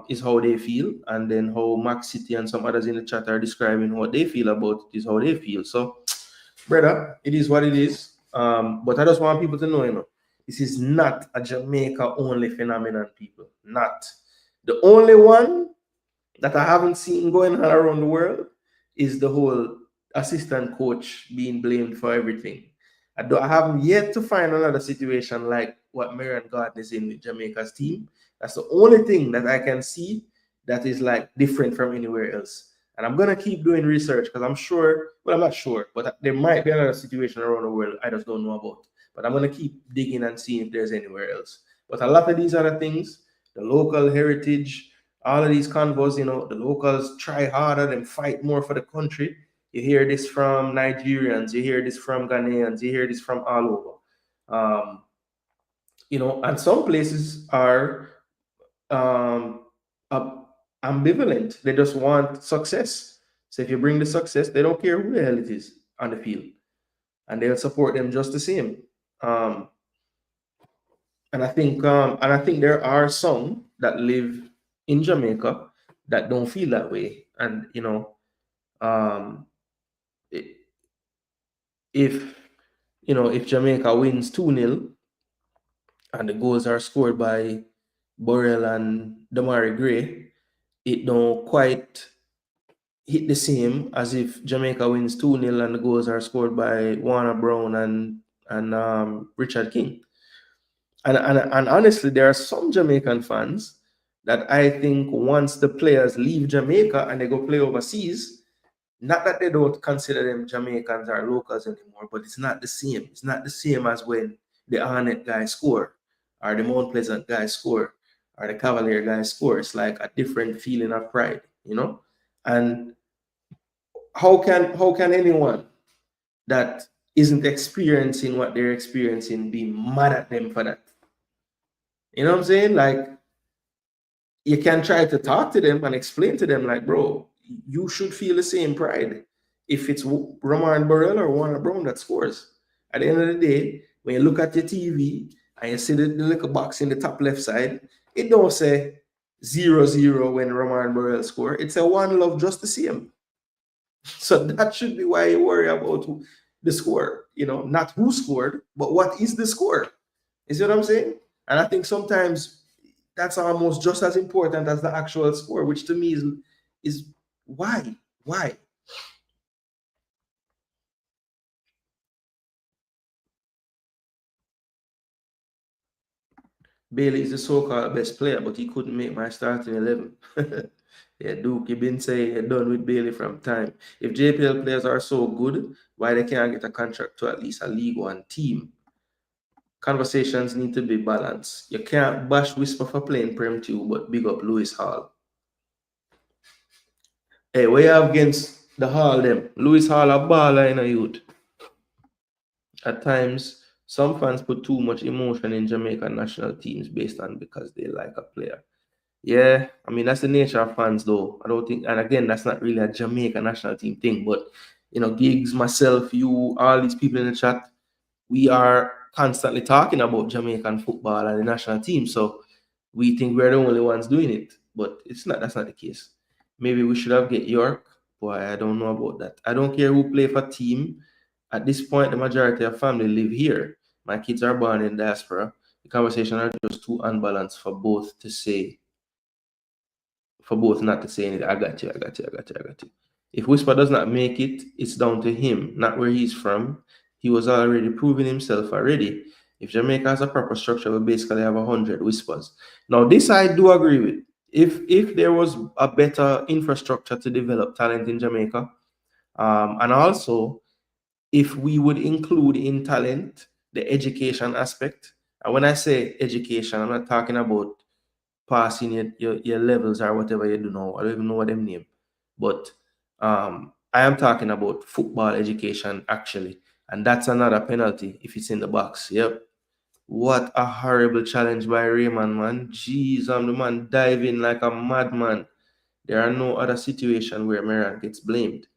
is how they feel, and then how Mac City and some others in the chat are describing what they feel about it is how they feel. So, brother, it is what it is. But I just want people to know, this is not a Jamaica only phenomenon, people. Not. The only one that I haven't seen going on around the world is the whole assistant coach being blamed for everything. I haven't yet to find another situation like what Marion Garden is in with Jamaica's team. That's the only thing that I can see that is like different from anywhere else. And I'm going to keep doing research because I'm sure, well, I'm not sure, but there might be another situation around the world I just don't know about. But I'm going to keep digging and seeing if there's anywhere else. But a lot of these other things, the local heritage, all of these convos, the locals try harder and fight more for the country. You hear this from Nigerians, you hear this from Ghanaians, you hear this from all over. And some places are ambivalent. They just want success. So if you bring the success, they don't care who the hell it is on the field, and they'll support them just the same. And I think there are some that live in Jamaica that don't feel that way. And if Jamaica wins 2-0 and the goals are scored by Burrell and Damari Gray, it don't quite hit the same as if Jamaica wins 2-0 and the goals are scored by Warner Brown and Richard King. And honestly, there are some Jamaican fans that I think once the players leave Jamaica and they go play overseas, not that they don't consider them Jamaicans or locals anymore, but it's not the same. It's not the same as when the Arnett guys score, or the Mount Pleasant guys score, or the Cavalier guys score. It's like a different feeling of pride, And how can anyone that isn't experiencing what they're experiencing be mad at them for that? You know what I'm saying? Like, you can try to talk to them and explain to them, like, bro, you should feel the same pride if it's Roman Burrell or Warner Brown that scores. At the end of the day, when you look at your TV and you see the little box in the top left side, it don't say 0-0 when Roman Burrell score. It's a 1-love just the same. So that should be why you worry about the score. You know, not who scored, but what is the score. You see what I'm saying? And I think sometimes that's almost just as important as the actual score, which to me is why? Why? Bailey is the so-called best player, but he couldn't make my starting 11. Yeah, Duke, you've been saying you're done with Bailey from time. If JPL players are so good, why they can't get a contract to at least a League One team? Conversations need to be balanced. You can't bash Whisper for playing Prem 2, but big up Lewis Hall. Hey, what you have against the Hall them? Lewis Hall a baller in a youth. At times, some fans put too much emotion in Jamaican national teams based on because they like a player. Yeah, I mean, that's the nature of fans, though. I don't think, and again, that's not really a Jamaica national team thing, but, you know, Gigs, myself, you, all these people in the chat, we are constantly talking about Jamaican football and the national team. So we think we're the only ones doing it, but it's not, that's not the case. Maybe we should have get York. Boy, I don't know about that. I don't care who play for team. At this point, the majority of family live here. My kids are born in diaspora. The conversation are just too unbalanced for both to say, for both not to say anything. I got you. If Whisper does not make it, it's down to him, not where he's from. He was already proving himself already. If Jamaica has a proper structure, we basically have 100 Whispers. Now, this I do agree with. If there was a better infrastructure to develop talent in Jamaica, and also if we would include in talent the education aspect, and when I say education, I'm not talking about passing your levels or whatever you do now. I don't even know what them name. But I am talking about football education, actually. And that's another penalty if it's in the box. Yep. What a horrible challenge by Raymond, man. Jeez, the man diving like a madman. There are no other situation where Meran gets blamed.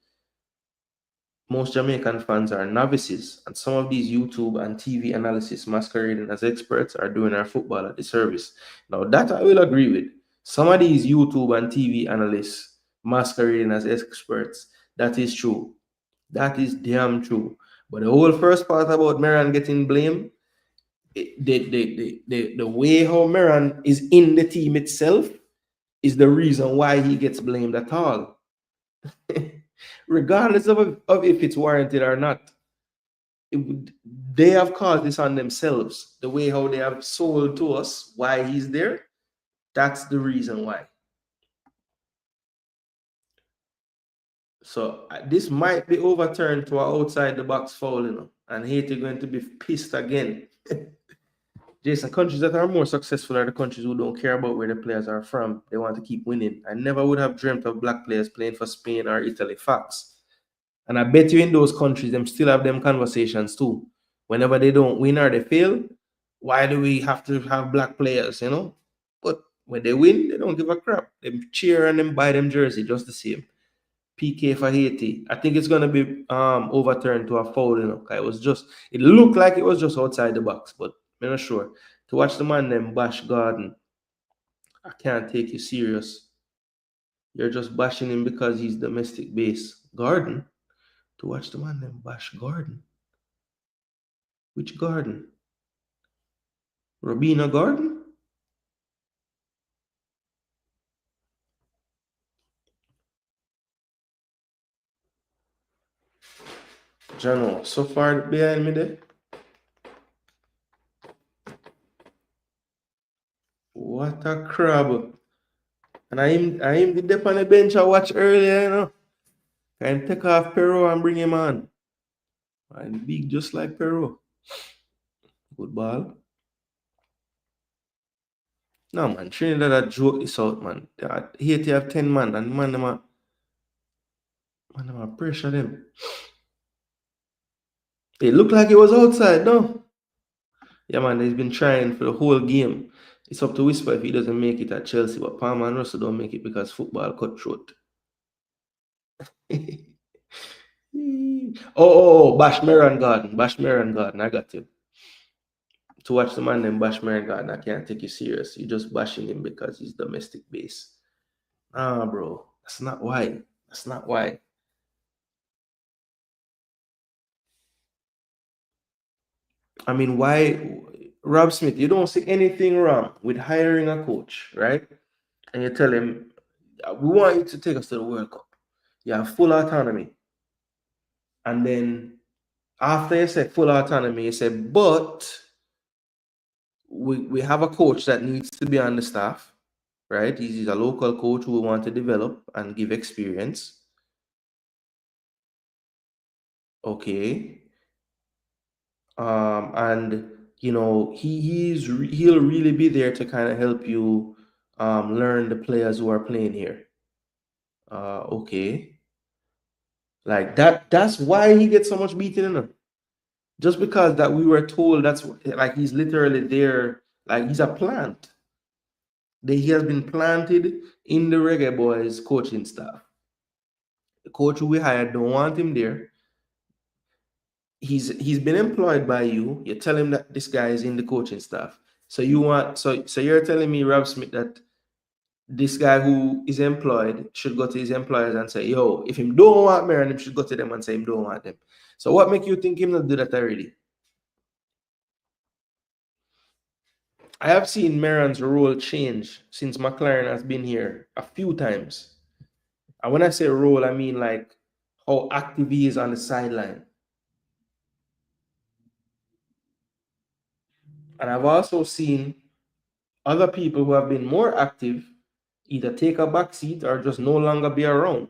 Most Jamaican fans are novices, and some of these YouTube and TV analysis masquerading as experts are doing our football a disservice. Now, that I will agree with. Some of these YouTube and TV analysts masquerading as experts, that is true. That is damn true. But the whole first part about Meran getting blamed, the way how Meran is in the team itself is the reason why he gets blamed at all. Regardless of if it's warranted or not, they have caused this on themselves. The way how they have sold to us why he's there, that's the reason why. So this might be overturned to an outside the box foul, you know, and Haiti going to be pissed again. Jason, countries that are more successful are the countries who don't care about where the players are from. They want to keep winning. I never would have dreamt of black players playing for Spain or Italy. Facts. And I bet you in those countries, them still have them conversations too. Whenever they don't win or they fail, why do we have to have black players, you know? But when they win, they don't give a crap. They cheer and them buy them jersey just the same. PK for Haiti. I think it's gonna be overturned to a foul, you know. It looked like it was just outside the box, but I'm not sure. To watch the man them bash Garden, I can't take you serious. You're just bashing him because he's domestic base. Garden? To watch the man them bash Garden. Which Garden? Robina Garden? Jano, so far behind me there. What a crab. And I am the dip on the bench I watched earlier, you know. Can take off Perot and bring him on. And big just like Perot. Good ball. No, man. Trinidad a joke this out, man. Haiti have 10 man and man them a pressure them. It looked like it was outside, no? Yeah, man, he's been trying for the whole game. It's up to Whisper if he doesn't make it at Chelsea, but Palmer and Russell don't make it because football cutthroat. Bash Meran Garden. Bash Meran Garden. I got you. To watch the man named Bash Meran Garden, I can't take you serious. You're just bashing him because he's domestic base. Ah, bro. That's not why. That's not why. I mean, why, Rob Smith, you don't see anything wrong with hiring a coach, right? And you tell him, we want you to take us to the World Cup. You have full autonomy. And then after you say full autonomy, you say, but we have a coach that needs to be on the staff, right? He's a local coach who we want to develop and give experience. Okay. And you know, he'll really be there to kind of help you learn the players who are playing here. Okay. Like that's why he gets so much beating in him. Just because that we were told that's like he's literally there, like he's a plant. He has been planted in the Reggae Boyz coaching staff. The coach who we hired don't want him there. He's been employed by you. You tell him that this guy is in the coaching staff. So you're telling me, Rob Smith, that this guy who is employed should go to his employers and say, yo, if him don't want Meran, him should go to them and say him don't want them. So what make you think him not do that already? I have seen Meran's role change since McClaren has been here a few times. And when I say role, I mean like how active he is on the sideline. And I've also seen other people who have been more active either take a back seat or just no longer be around.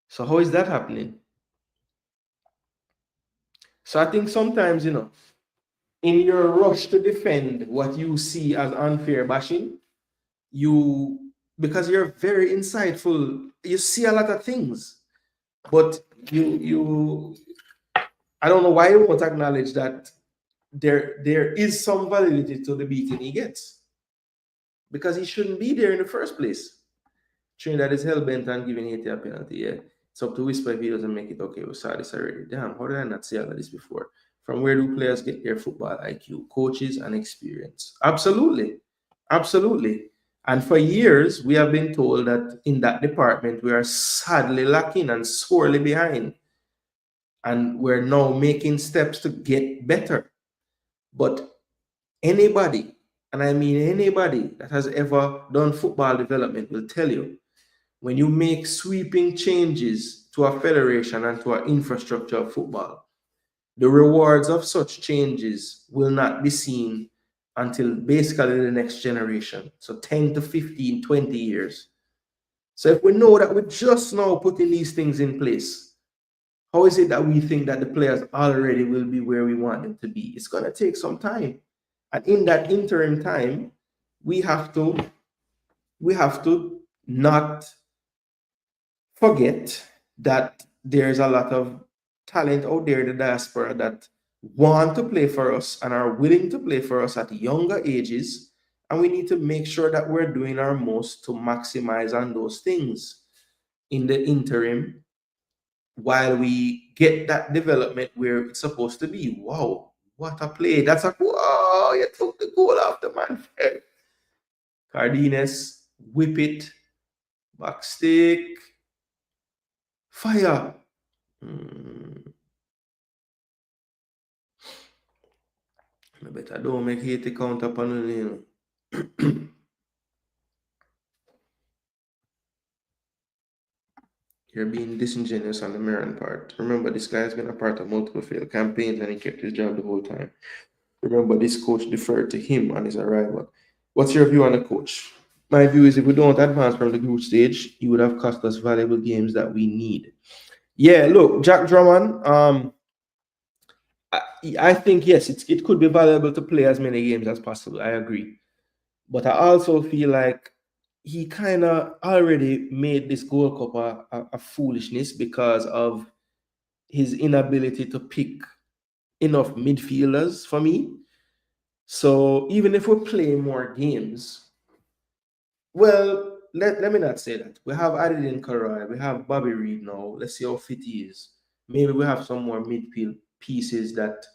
So how is that happening? So I think sometimes, you know, in your rush to defend what you see as unfair bashing, because you're very insightful, you see a lot of things, but I don't know why you won't acknowledge that there is some validity to the beating he gets, because he shouldn't be there in the first place. Trinidad is hell-bent on giving Haiti a penalty. Yeah, it's up to Whisper if he doesn't make it. Okay, we saw this already. Damn, how did I not see all of this before? From where do players get their football IQ? Coaches and experience. Absolutely. Absolutely. And for years, we have been told that in that department, we are sadly lacking and sorely behind. And we're now making steps to get better. But anybody, and I mean anybody that has ever done football development will tell you, when you make sweeping changes to a federation and to our infrastructure of football, the rewards of such changes will not be seen until basically the next generation. So 10 to 15, 20 years. So if we know that we're just now putting these things in place, how is it that we think that the players already will be where we want them to be? It's going to take some time. And in that interim time, we have to not forget that there's a lot of talent out there in the diaspora that want to play for us and are willing to play for us at younger ages. And we need to make sure that we're doing our most to maximize on those things in the interim while we get that development where it's supposed to be. Wow, what a play. That's a, wow, you took the goal off the man. Cardenas, whip it, back stick, fire. I bet I don't make Haiti count up on it, you know. You're being disingenuous on the Meran part. Remember, this guy has been a part of multiple failed campaigns and he kept his job the whole time. Remember, this coach deferred to him on his arrival. What's your view on the coach? My view is if we don't advance from the group stage, he would have cost us valuable games that we need. Yeah, look, Jack Drummond, I think, yes, it could be valuable to play as many games as possible. I agree. But I also feel like he kind of already made this Gold Cup a foolishness because of his inability to pick enough midfielders for me. So even if we play more games, well, let me not say that. We have Adedin Karai, we have Bobby Reed now. Let's see how fit he is. maybe we have some more midfield pieces that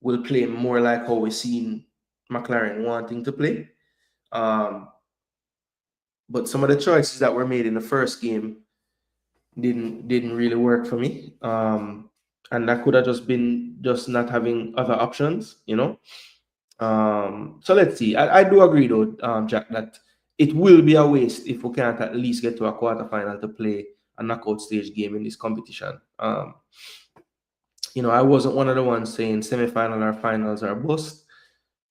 will play more like how we've seen McClaren wanting to play. But some of the choices that were made in the first game didn't really work for me. And that could have just been just not having other options, you know. So let's see. I do agree though, Jack, that it will be a waste if we can't at least get to a quarterfinal to play a knockout stage game in this competition. You know, I wasn't one of the ones saying semi-final or finals are bust.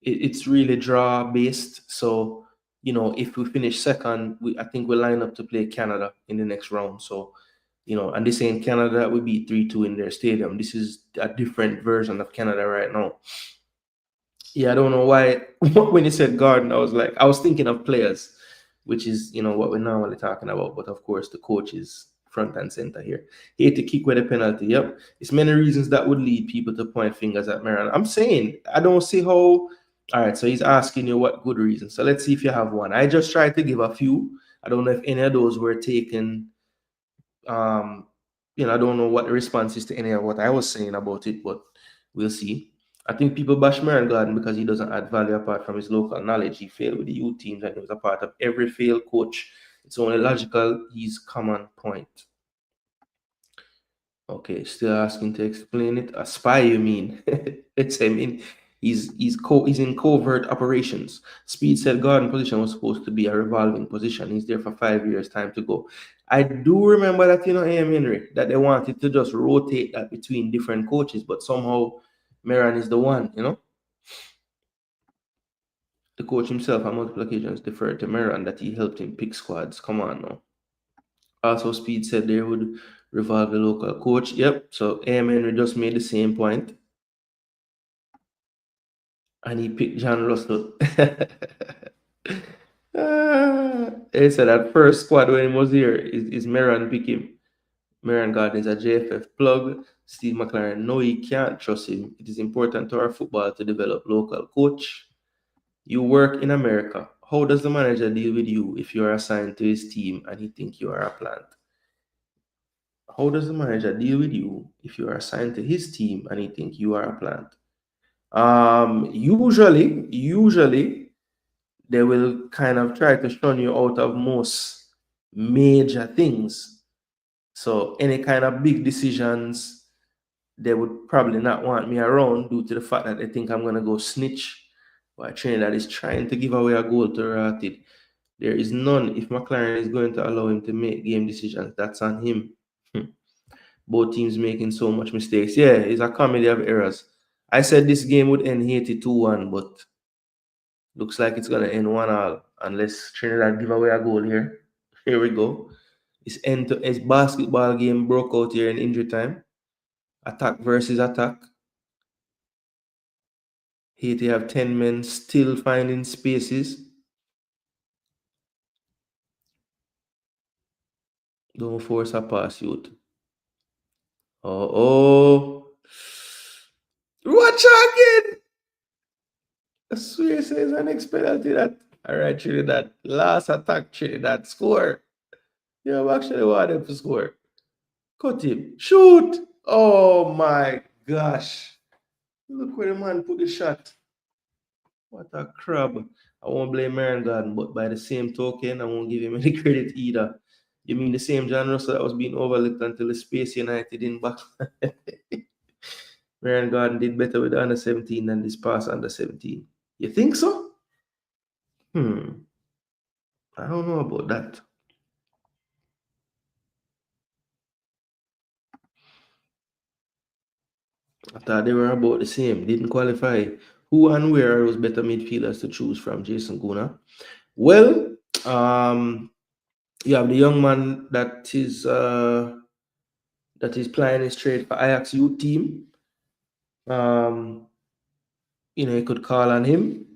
It's really draw based. So, you know, if we finish second, I think we'll line up to play Canada in the next round. So, you know, and this ain't Canada that we beat 3-2 in their stadium. This is a different version of Canada right now. Yeah, I don't know why. When you said Garden, I was thinking of players, which is, you know, what we're normally talking about. But of course, the coach is front and center here. He had to kick with a penalty. Yep. It's many reasons that would lead people to point fingers at Maryland. I'm saying, I don't see how. All right, so he's asking you what good reasons. So let's see if you have one. I just tried to give a few. I don't know if any of those were taken. You know, I don't know what the response is to any of what I was saying about it, but we'll see. I think people bash Maran Garden because he doesn't add value apart from his local knowledge. He failed with the youth teams and he was a part of every failed coach. It's only logical he's common point. Okay, still asking to explain it. A spy, you mean? It's, I mean, he's in covert operations. Speed said Garden position was supposed to be a revolving position. He's there for 5 years, time to go. I do remember that, you know, AM Henry, that they wanted to just rotate that between different coaches, but somehow Maran is the one, you know. The coach himself on multiple occasions deferred to Maran that he helped him pick squads. Come on now. Also, Speed said they would revolve the local coach. Yep. So AM Henry just made the same point. And he picked John Russell. He said that first squad when he was here is Maran pick him. Maran Garden is a JFF plug. Steve McClaren, no, he can't trust him. It is important to our football to develop local coach. You work in America. How does the manager deal with you if you are assigned to his team and he think you are a plant? How does the manager deal with you if you are assigned to his team and he think you are a plant? Usually they will kind of try to shun you out of most major things. So any kind of big decisions, they would probably not want me around due to the fact that they think I'm going to go snitch. Or a trainer that is trying to give away a goal to Ratted. There is none. If McClaren is going to allow him to make game decisions, that's on him. Both teams making so much mistakes. Yeah, it's a comedy of errors. I said this game would end 82-1, but looks like it's going to end 1-1 unless Trinidad give away a goal here. Here we go. It's basketball game broke out here in injury time. Attack versus attack. Haiti have 10 men still finding spaces. Don't force a pass, youth. Oh. Watch again. I swear it says an next penalty that. All right, Trinidad. Last attack, Trinidad. Score. You actually want them to score. Cut him. Shoot. Oh my gosh. Look where the man put the shot. What a crab. I won't blame Maran Garden, but by the same token, I won't give him any credit either. You mean the same John Russell that was being overlooked until the Space United in back? Maran Garden did better with the under 17 than this past under 17. You think so? I don't know about that. I thought they were about the same. Didn't qualify. Who and where are those better midfielders to choose from? Jason Gooner. Well, you have the young man that is playing his trade for Ajax youth team. You know, you could call on him.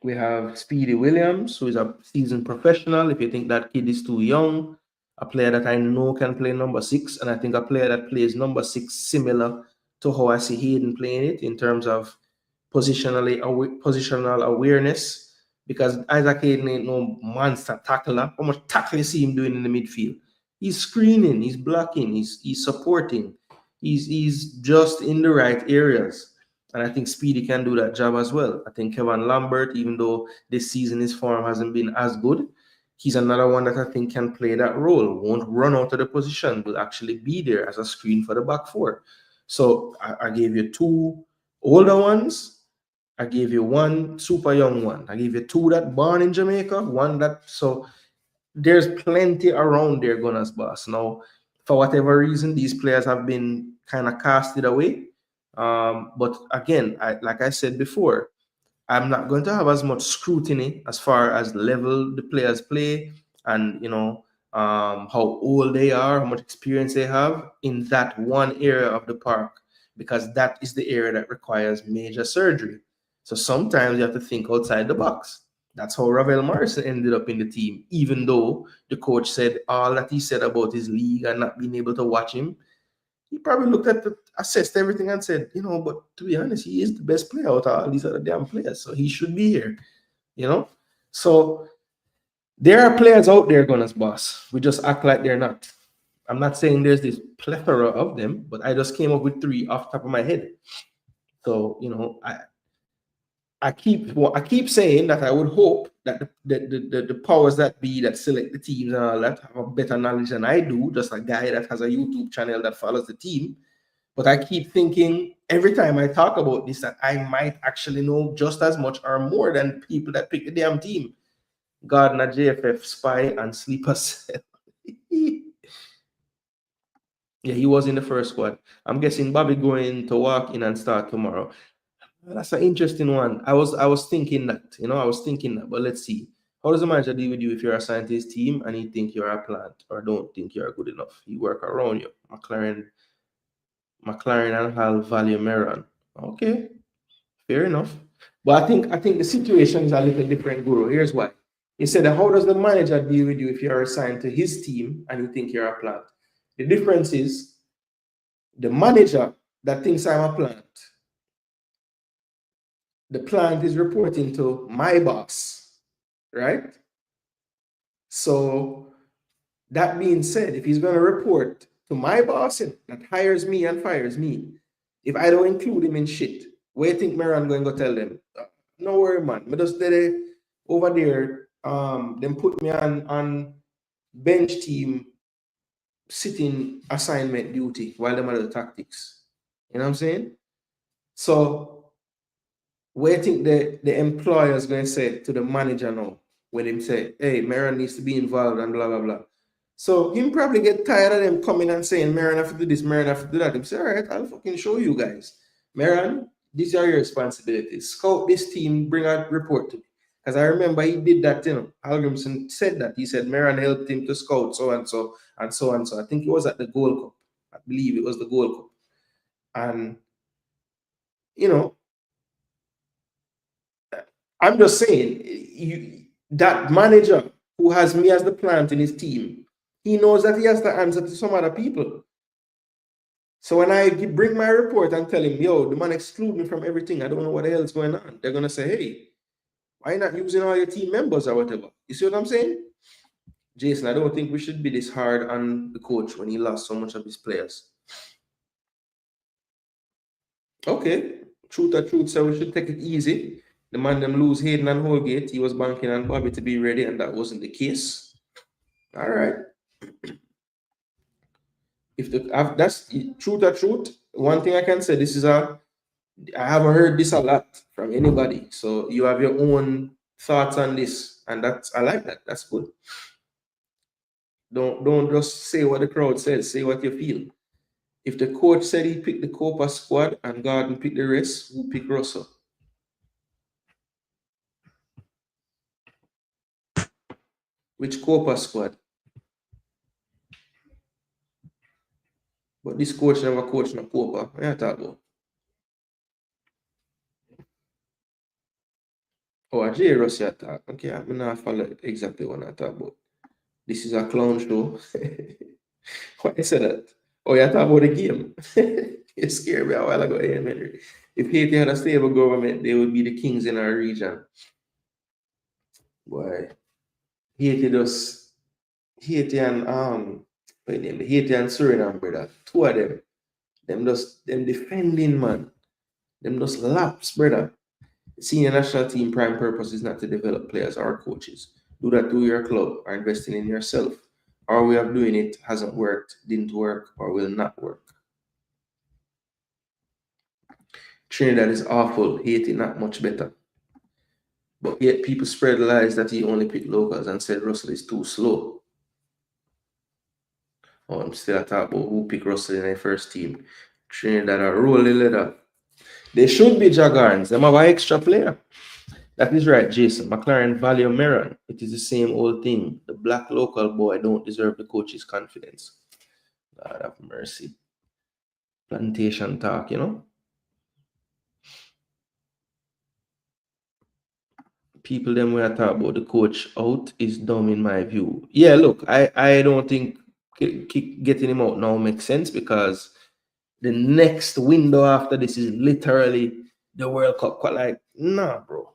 We have Speedy Williams, who is a seasoned professional. If you think that kid is too young, a player that I know can play number 6, and I think a player that plays number 6 similar to how I see Hayden playing it in terms of positional awareness. Because Isaac Hayden ain't no monster tackler. How much tackle you see him doing in the midfield? He's screening, he's blocking, he's supporting. He's just in the right areas. And I think Speedy can do that job as well. I think Kevin Lambert, even though this season his form hasn't been as good, he's another one that I think can play that role. Won't run out of the position, will actually be there as a screen for the back four. So I gave you 2 older ones. I gave you 1 super young one. I gave you 2 that born in Jamaica, 1 that, so there's plenty around there, Gunners boss. Now, for whatever reason, these players have been kind of casted away. But again, like I said before, I'm not going to have as much scrutiny as far as the level the players play and, how old they are, how much experience they have in that one area of the park, because that is the area that requires major surgery. So sometimes you have to think outside the box. That's how Ravel Morrison ended up in the team, even though the coach said all that he said about his league and not being able to watch him. He probably looked at assessed everything and said, but to be honest, he is the best player out of all these other damn players, so he should be here, So there are players out there, Gunners boss. We just act like they're not. I'm not saying there's this plethora of them, but I just came up with 3 off the top of my head. So, I keep saying that I would hope that the powers that be that select the teams and all that have a better knowledge than I do, just a guy that has a YouTube channel that follows the team. But I keep thinking every time I talk about this that I might actually know just as much or more than people that pick the damn team. Gardner, JFF, Spy, and Sleeper Cell. Yeah, he was in the first squad. I'm guessing Bobby going to walk in and start tomorrow. That's an interesting one. I was thinking that, but let's see. How does the manager deal with you if you're assigned to his team and he think you're a plant or don't think you're good enough? He work around you. McClaren and Hal value Meron. Okay, fair enough. But I think the situation is a little different, Guru. Here's why. He said, how does the manager deal with you if you're assigned to his team and you think you're a plant? The difference is the manager that thinks I'm a plant, the plant is reporting to my boss, right? So that being said, if he's going to report to my boss that hires me and fires me, if I don't include him in shit, where you think Meron going to tell them? No worry, man. Me just did it over there. Then put me on bench team sitting assignment duty while them are the tactics. You know what I'm saying? So where you think the employer is going to say to the manager now when him say, hey, Meron needs to be involved and blah, blah, blah. So him probably get tired of them coming and saying, Meron have to do this, Meron have to do that. Him say, all right, I'll fucking show you guys. Meron, these are your responsibilities. Scout this team, bring a report to me. Because I remember he did that, Algrimson said that. He said Meron helped him to scout so and so and so and so. I think it was at the Gold Cup. I believe it was the Gold Cup. And, I'm just saying, that manager who has me as the plant in his team, he knows that he has to answer to some other people. So when I bring my report and tell him, yo, the man exclude me from everything, I don't know what the hell is going on, they're going to say, hey, why not using all your team members or whatever? You see what I'm saying? Jason, I don't think we should be this hard on the coach when he lost so much of his players. Okay, truth, so we should take it easy. The man them lose Hayden and Holgate. He was banking on Bobby to be ready, and that wasn't the case. All right. If that's truth, one thing I can say, I haven't heard this a lot from anybody. So you have your own thoughts on this, and I like that. That's good. Don't just say what the crowd says. Say what you feel. If the coach said he picked the Copa squad and Gordon picked the rest, who picked Russell? Which Copa squad? But this coach never coached no Copa. What are you talking about? Oh, a J. Ross you talk. Okay, I'm not follow exactly what I talk about. This is a clown show. Why you say that? Oh, you talk about the game. You scared me a while ago, Henry. If Haiti had a stable government, they would be the kings in our region. Why? Haiti and Haiti and Suriname, brother. 2 of them. Them defending, man. Them just laps, brother. Senior national team prime purpose is not to develop players or coaches. Do that to your club or investing in yourself. Our way of doing it hasn't worked, didn't work, or will not work. Trinidad is awful. Haiti not much better. But yet people spread lies that he only picked locals and said Russell is too slow. Oh, I'm still talking about who picked Russell in their first team. Trinidad are rolling leather. They should be Jaguars. They have an extra player. That is right, Jason. McClaren value Meron. It is the same old thing. The black local boy don't deserve the coach's confidence. God have mercy. Plantation talk, you know? People them where I talk about the coach out is dumb in my view. Yeah, look, I don't think getting him out now makes sense because the next window after this is literally the World Cup. Like, nah, bro.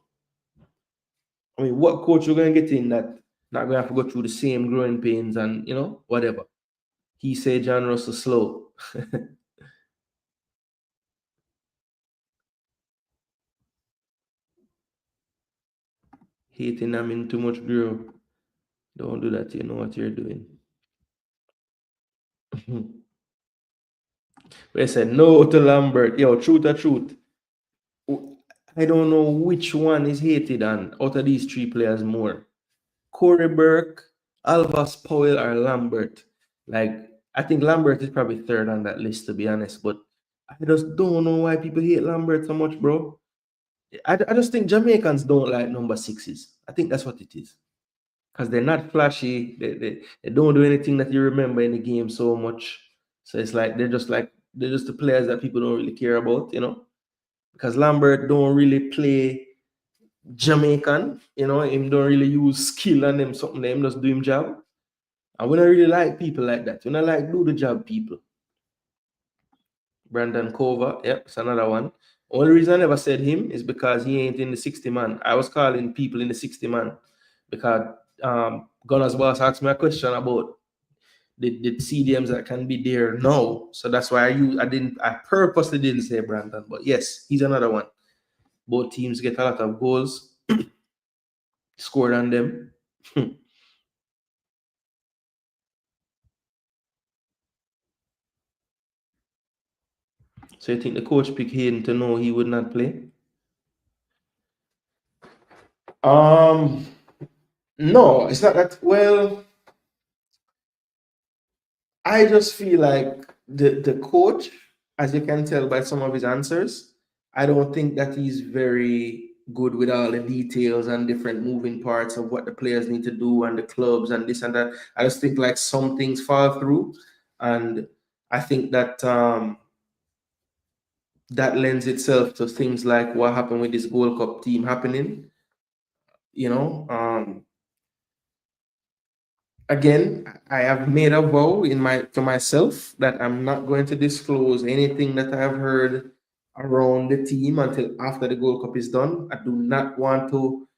I mean, what coach you're gonna get in that not gonna have to go through the same growing pains and you know, whatever. He said John Russell slow. Hating them in too much grow. Don't do that, you know what you're doing. They said no to Lambert. Yo, truth or truth. I don't know which one is hated on out of these three players more. Corey Burke, Alvas Powell, or Lambert. Like, I think Lambert is probably third on that list, to be honest. But I just don't know why people hate Lambert so much, bro. I just think Jamaicans don't like number sixes. I think that's what it is. Because they're not flashy. They don't do anything that you remember in the game so much. So it's like they're just the players that people don't really care about, you know. Because Lambert don't really play Jamaican, you know, him don't really use skill on them, something them just do him job. And we don't really like people like that. We don't like do the job people. Brandon Cover, yep, it's another one. Only reason I never said him is because he ain't in the 60 man. I was calling people in the 60 man because Gunner's boss asked me a question about the CDMs that can be there now. So that's why I purposely didn't say Brandon, but yes, he's another one. Both teams get a lot of goals scored on them. So you think the coach picked Hayden to know he would not play? No, it's not that. Well, I just feel like the coach, as you can tell by some of his answers, I don't think that he's very good with all the details and different moving parts of what the players need to do and the clubs and this and that. I just think like some things fall through, and I think that that lends itself to things like what happened with this Gold Cup team happening. You know, again, I have made a vow to myself that I'm not going to disclose anything that I have heard around the team until after the Gold Cup is done. I do not want to.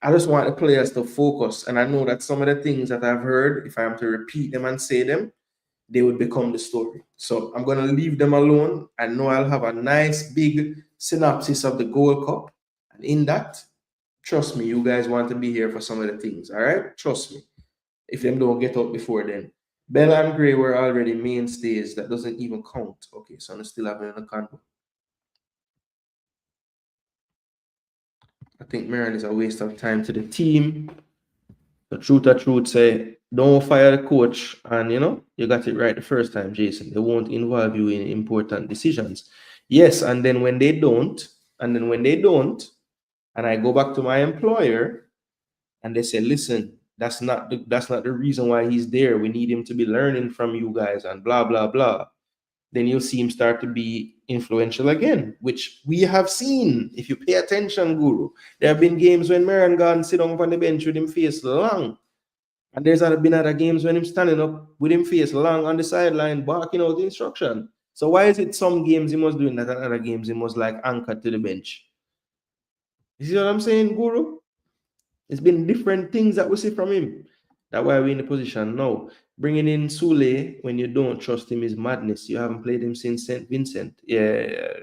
I just want the players to focus, and I know that some of the things that I've heard, if I am to repeat them and say them, they would become the story. So I'm going to leave them alone. I know I'll have a nice big synopsis of the Gold Cup, and in that, trust me, you guys want to be here for some of the things. All right, trust me. If them don't get up before then. Bella and Gray were already mainstays. That doesn't even count. Okay, so I'm still having a convo. I think Marin is a waste of time to the team. The truth say, don't fire the coach, and you know, you got it right the first time, Jason. They won't involve you in important decisions. Yes, and then when they don't, and I go back to my employer and they say, listen, that's not the reason why he's there. We need him to be learning from you guys and blah, blah, blah. Then you'll see him start to be influential again, which we have seen. If you pay attention, Guru, there have been games when Maran gone sit down on the bench with him face long. And there's been other games when him standing up with him face long on the sideline, barking out the instruction. So why is it some games he must do that and other games he must like anchored to the bench? You see what I'm saying, Guru? It's been different things that we see from him. That's why we're in the position now. Bringing in Sule when you don't trust him is madness. You haven't played him since St. Vincent. Yeah,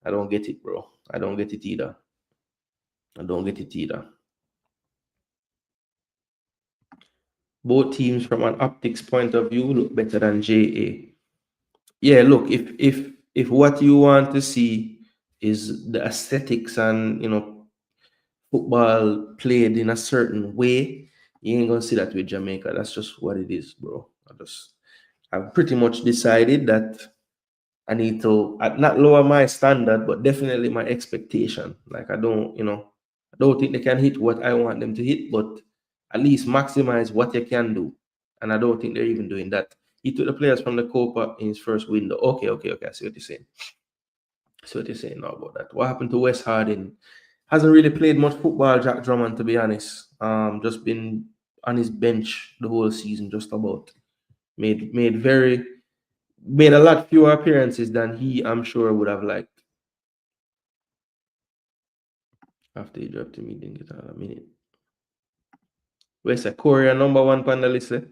I don't get it, bro. I don't get it either. Both teams, from an optics point of view, look better than JA. Yeah, look, if what you want to see is the aesthetics and football played in a certain way, you ain't gonna see that with Jamaica. That's just what it is, bro. I've pretty much decided that I need to not lower my standard, but definitely my expectation. Like I don't think they can hit what I want them to hit, but at least maximize what they can do. And I don't think they're even doing that. He took the players from the Copa in his first window. Okay. I see what you're saying. Now about that. What happened to West Harding? Hasn't really played much football, Jack Drummond, to be honest. Just been on his bench the whole season, just about. Made a lot fewer appearances than I'm sure, would have liked. After he dropped him, he didn't get a minute. Where's a Korea #1 panelist?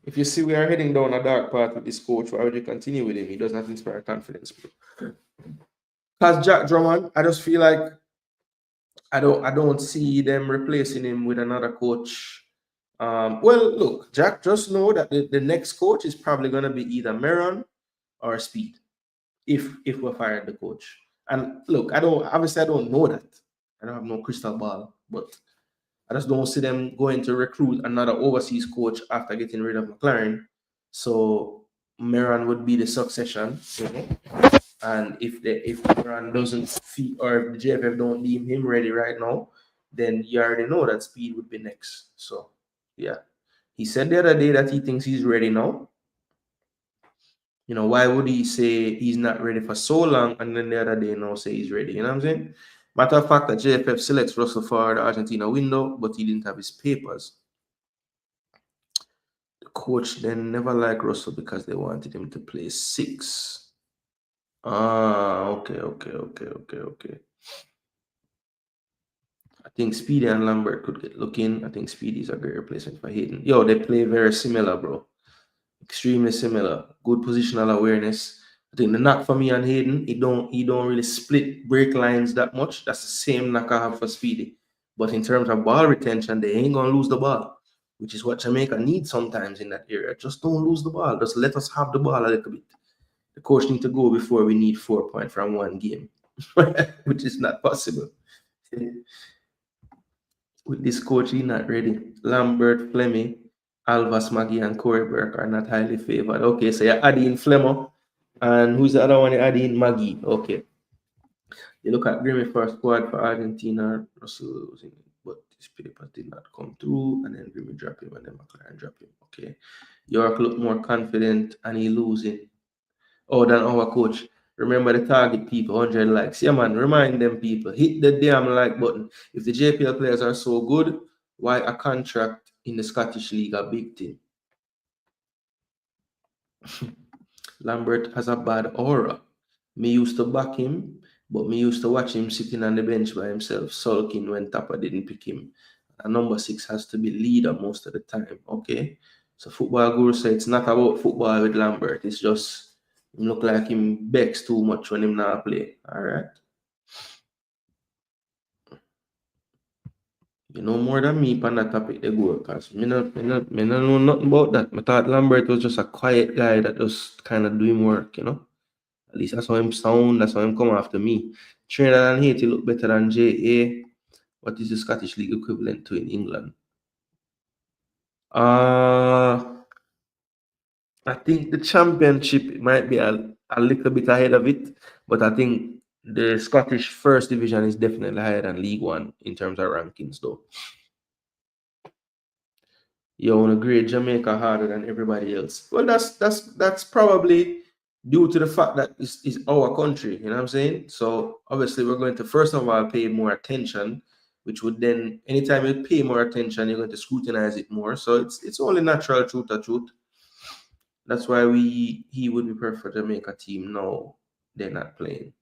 If you see we are heading down a dark path with this coach, why would you continue with him? He does not inspire confidence. Because Jack Drummond, I just feel like I don't see them replacing him with another coach. Well, look, Jack, just know that the next coach is probably going to be either Meron or Speed, if we fired the coach. And look, I don't know that. I don't have no crystal ball, but I just don't see them going to recruit another overseas coach after getting rid of McClaren. So Meron would be the succession, And if Meron doesn't feel, or if the JFF don't deem him ready right now, then you already know that Speed would be next. So yeah, he said the other day that he thinks he's ready now. Why would he say he's not ready for so long and then the other day now say he's ready? You know what I'm saying? Matter of fact, that JFF selects Russell for the Argentina window, but he didn't have his papers. The coach then never liked Russell because they wanted him to play 6. Okay. I think Speedy and Lambert could get looking. I think Speedy's a great replacement for Hayden. Yo, they play very similar, bro. Extremely similar. Good positional awareness. I think the knock for me on Hayden, he don't really split break lines that much. That's the same knock I have for Speedy. But in terms of ball retention, they ain't gonna lose the ball, which is what Jamaica needs sometimes in that area. Just don't lose the ball. Just let us have the ball a little bit. The coach needs to go before we need 4 points from one game, which is not possible. With this coach, he's not ready. Lambert, Fleming, Alvas, Maggie, and Corey Burke are not highly favored. Okay, so you're adding Fleming. And who's the other one you're adding? Maggie. Okay. You look at Grimmy for squad for Argentina. Russell losing, but this paper did not come through. And then Grimmy drop him and then McClaren drop him. Okay. York look more confident and he losing. Oh, than our coach. Remember the target people, 100 likes. Yeah, man, remind them people. Hit the damn like button. If the JPL players are so good, why a contract in the Scottish League a big thing? Lambert has a bad aura. Me used to back him, but me used to watch him sitting on the bench by himself, sulking when Tapper didn't pick him. A number 6 has to be leader most of the time. Okay. So football guru said it's not about football with Lambert. It's just him look like him begs too much when him not play. All right. You know more than me on that topic, they go, because me not know nothing about that. I thought Lambert was just a quiet guy that just kind of doing work, At least that's how him sound, that's how him come after me. Trinidad and Haiti look better than JA. What is the Scottish League equivalent to in England? I think the championship might be a little bit ahead of it, but I think the Scottish First Division is definitely higher than League One in terms of rankings, though. You want to grade Jamaica harder than everybody else. Well, that's probably due to the fact that it's our country, you know what I'm saying? So obviously we're going to first of all pay more attention, which would then, anytime you pay more attention, you're going to scrutinize it more. So it's only natural, truth. That's why he would be perfect for Jamaica team. No, they're not playing.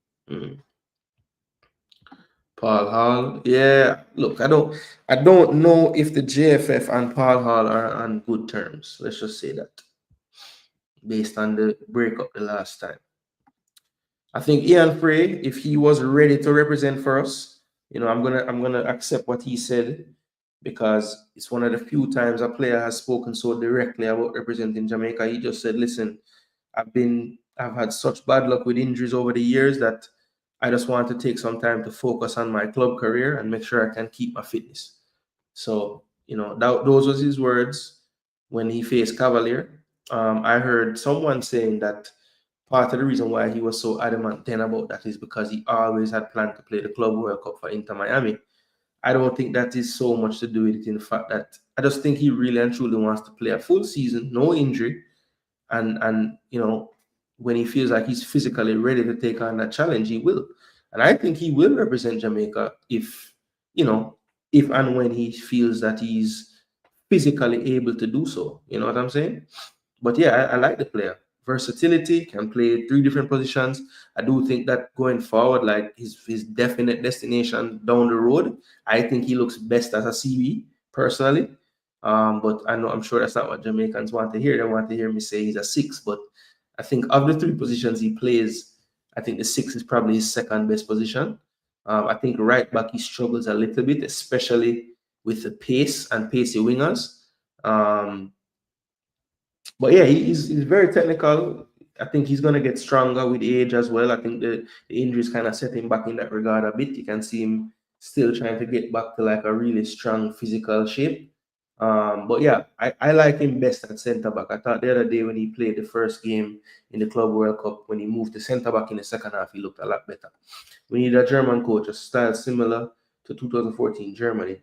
Paul Hall. Yeah, look, I don't know if the JFF and Paul Hall are on good terms. Let's just say that, based on the breakup the last time. I think Ian Frey, if he was ready to represent for us, I'm gonna accept what he said, because it's one of the few times a player has spoken so directly about representing Jamaica. He just said, "Listen, I've had such bad luck with injuries over the years that I just want to take some time to focus on my club career and make sure I can keep my fitness." So, those was his words when he faced Cavalier. I heard someone saying that part of the reason why he was so adamant then about that is because he always had planned to play the Club World Cup for Inter Miami. I don't think that is so much to do with it in the fact that I just think he really and truly wants to play a full season, no injury, and when he feels like he's physically ready to take on that challenge, he will. And I think he will represent Jamaica if and when he feels that he's physically able to do so. You know what I'm saying? But yeah, I like the player. Versatility, can play 3 different positions. I do think that going forward, like his definite destination down the road, I think he looks best as a CB personally. But I'm sure that's not what Jamaicans want to hear. They want to hear me say he's a 6. But I think of the 3 positions he plays, I think the 6 is probably his second best position. I think right back he struggles a little bit, especially with the pace and pacey wingers. But yeah, he's very technical. I think he's going to get stronger with age as well. I think the injuries kind of set him back in that regard a bit. You can see him still trying to get back to like a really strong physical shape. But yeah, I like him best at centre back. I thought the other day when he played the first game in the Club World Cup, when he moved to centre back in the second half, he looked a lot better. We need a German coach, a style similar to 2014 Germany,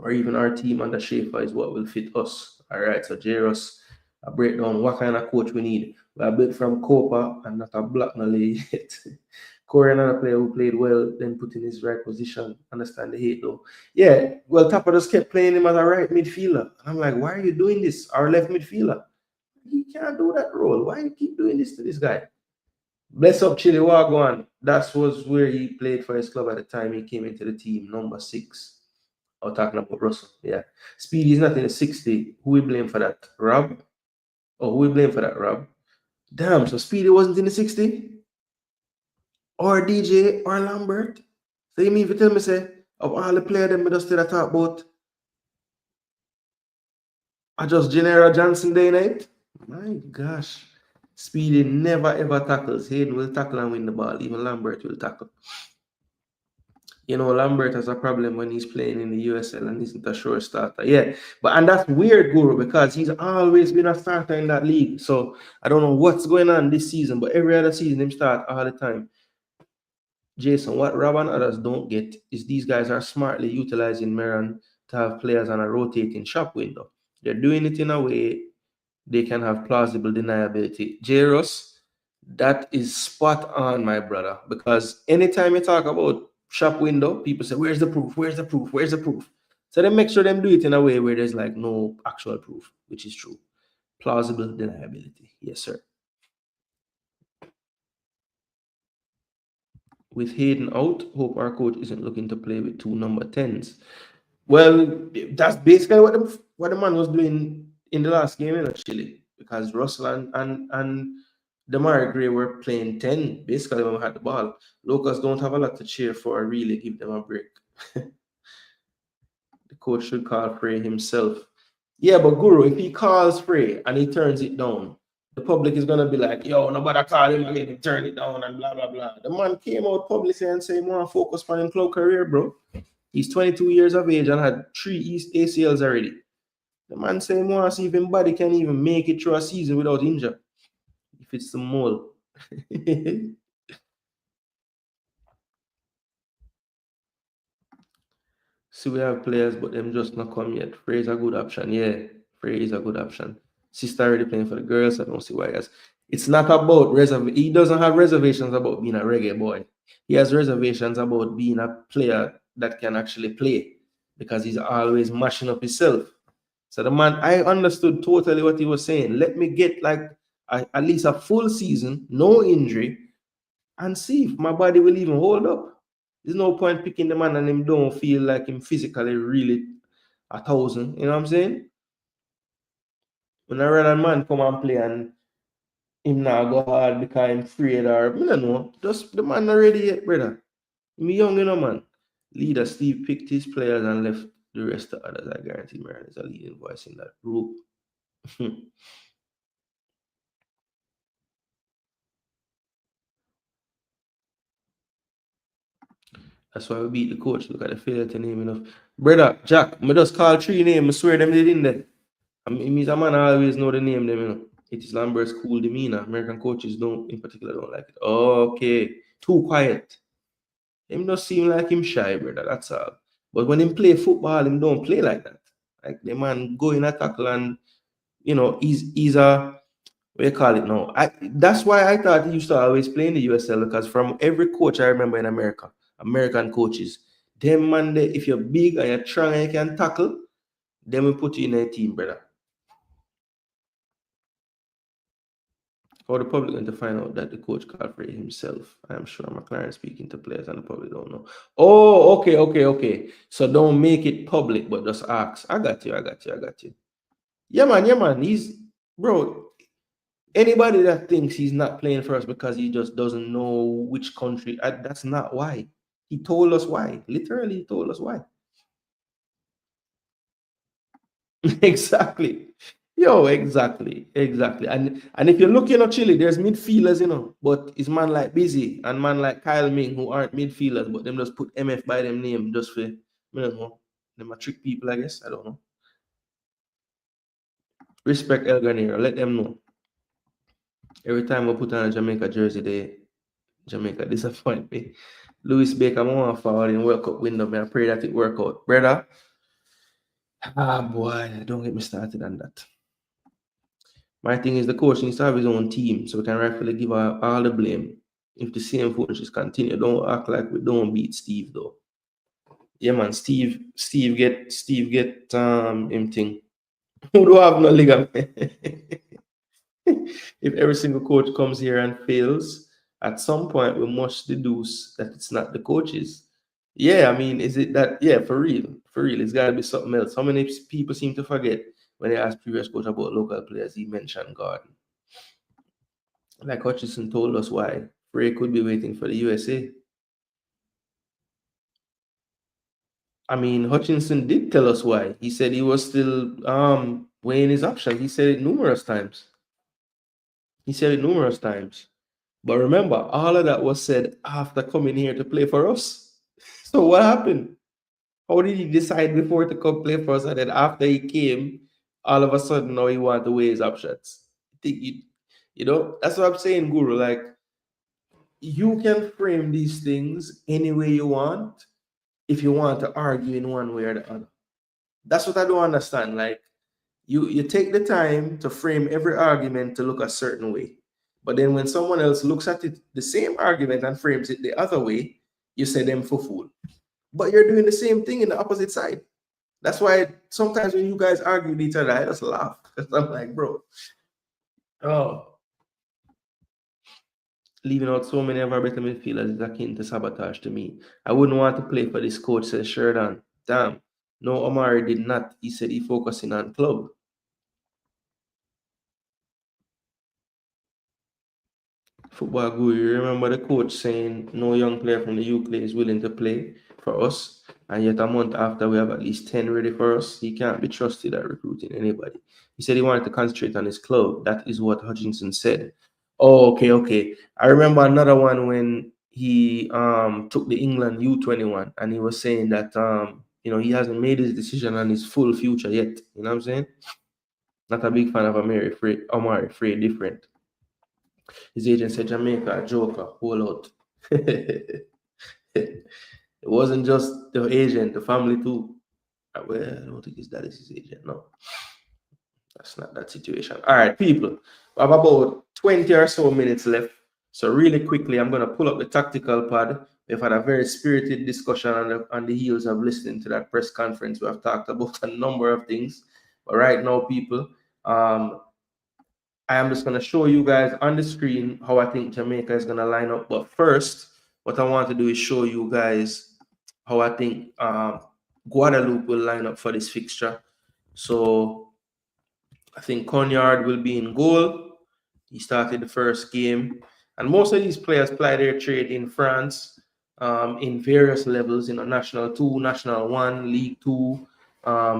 or even our team under Schaefer is what will fit us. All right, so Jairus, a breakdown what kind of coach we need. We're a bit from Copa and not a black Malay yet. Corey, another player who played well, then put in his right position. Understand the hate though. Yeah, well, Tapa just kept playing him as a right midfielder. And I'm like, why are you doing this? Our left midfielder. He can't do that role. Why you keep doing this to this guy? Bless up Chile Wagwan. That was where he played for his club at the time he came into the team, number 6. I'm talking about Russell. Yeah. Speedy's not in the 60. Who we blame for that? Rob? Oh, who we blame for that, Rob? Damn, so Speedy wasn't in the 60? Or DJ or Lambert? So you mean if you tell me, say, of all the players them just still talk about, I just General Johnson day night? My gosh. Speedy never ever tackles. Hayden will tackle and win the ball. Even Lambert will tackle. Lambert has a problem when he's playing in the USL and isn't a sure starter. Yeah, and that's weird, Guru, because he's always been a starter in that league. So I don't know what's going on this season, but every other season him start all the time. Jason, what Rob and others don't get is these guys are smartly utilizing Meran to have players on a rotating shop window. They're doing it in a way they can have plausible deniability. Jairus, that is spot on, my brother, because anytime you talk about shop window, people say, where's the proof? Where's the proof? Where's the proof? So they make sure them do it in a way where there's like no actual proof, which is true. Plausible deniability. Yes, sir. With Hayden out, hope our coach isn't looking to play with 2 number 10s. Well, that's basically what the man was doing in the last game in Chile, because Russell and Damari Gray were playing 10 basically when we had the ball. Locals don't have a lot to cheer for or really give them a break. The coach should call Frey himself. Yeah, but Guru, if he calls Frey and he turns it down, the public is going to be like, yo, nobody call him again, he turn it down and blah, blah, blah. The man came out publicly and said, more focus on his club career, bro. He's 22 years of age and had 3 ACLs already. The man said, more see if his body can even make it through a season without injury. If it's the mole. So we have players, but them just not come yet. Frey is a good option. Yeah, Frey is a good option. Sister already playing for the girls. I don't see why. It's not about he doesn't have reservations about being a reggae boy. He has reservations about being a player that can actually play, because he's always mashing up himself. So the man, I understood totally what he was saying. Let me get like at least a full season, no injury, and see if my body will even hold up. There's no point picking the man and him don't feel like him physically really 1,000. You know what I'm saying? When I rather man come and play and him now go hard because I'm afraid or I don't know. Just the man not ready yet, brother. Me young, you know, man. Leader Steve picked his players and left the rest of the others. I guarantee Marion is a leading voice in that group. That's why we beat the coach. Look at the failure to name enough. Brother, Jack, me just call 3 names. I swear them they didn't there. I mean, a man always know the name them, you know. It is Lambert's cool demeanor. American coaches don't, in particular, don't like it. Okay. Too quiet. Him don't seem like him shy, brother. That's all. But when him play football, him don't play like that. Like the man go in a tackle and you know, he's a what do you call it now? That's why I thought he used to always play in the USL because from every coach I remember in America, American coaches, them man, if you're big and you're strong and you can tackle, then we put you in a team, brother. For the public going to find out that the coach called for it himself. I'm sure McClaren speaking to players and the public don't know. Oh, okay. So don't make it public, but just ask. I got you. Yeah, man. He's bro. Anybody that thinks he's not playing for us because he just doesn't know which country, that's not why. He told us why. Literally, he told us why. Exactly. Exactly. And if you're looking at Chile, there's midfielders, you know, but it's man like Busy and man like Kyle Ming who aren't midfielders, but them just put MF by them name just for, I don't know, them a trick people, I guess. I don't know. Respect El Granero. Let them know. Every time we put on a Jamaica jersey, Jamaica disappoint me. Louis Baker, I want to forward in World Cup window. Man, I pray that it work out. Brother, boy, don't get me started on that. My thing is the coach needs to have his own team so we can rightfully give all the blame. If the same foolishness continue, don't act like we don't beat Steve though. Yeah, man, Steve get him thing. Who do have no ligament? If every single coach comes here and fails, at some point we must deduce that it's not the coaches. Yeah, I mean, is it that? Yeah, for real, it's got to be something else. How many people seem to forget when they ask previous coach about local players? He mentioned Gordon. Like Hutchinson told us why Frey could be waiting for the USA. I mean, Hutchinson did tell us why. He said he was still weighing his options. He said it numerous times. But remember, all of that was said after coming here to play for us. So what happened? How did he decide before to come play for us? And then after he came, all of a sudden now he wanted to weigh his options. I think you know, that's what I'm saying, Guru. Like, you can frame these things any way you want if you want to argue in one way or the other. That's what I don't understand. Like, you take the time to frame every argument to look a certain way. But then when someone else looks at it, the same argument and frames it the other way, you say them for fool. But you're doing the same thing in the opposite side. That's why sometimes when you guys argue with each other, I just laugh. Because I'm like, bro, leaving out so many of our better midfielders is akin to sabotage to me. I wouldn't want to play for this coach, says Sheridan. Damn. No, Omari did not. He said he focusing on club. Football guru, you remember the coach saying no young player from the UK is willing to play for us, and yet a month after we have at least 10 ready for us. He can't be trusted at recruiting anybody. He said he wanted to concentrate on his club. That is what Hutchinson said. Oh, okay. I remember another one when he took the England U21 and he was saying that he hasn't made his decision on his full future yet. You know what I'm saying? Not a big fan of Omari Frey, different. His agent said Jamaica, joker, whole out. It wasn't just the agent, the family too. Well, I don't think his dad is his agent. No, that's not that situation. All right, people, we have about 20 or so minutes left. So really quickly, I'm going to pull up the tactical pad. We've had a very spirited discussion on the heels of listening to that press conference. We have talked about a number of things. But right now, people, I am just going to show you guys on the screen how I think Jamaica is going to line up. But first, what I want to do is show you guys how I think Guadeloupe will line up for this fixture. So I think Conyard will be in goal. He started the first game. And most of these players ply their trade in France in various levels, National 2, National 1, League 2,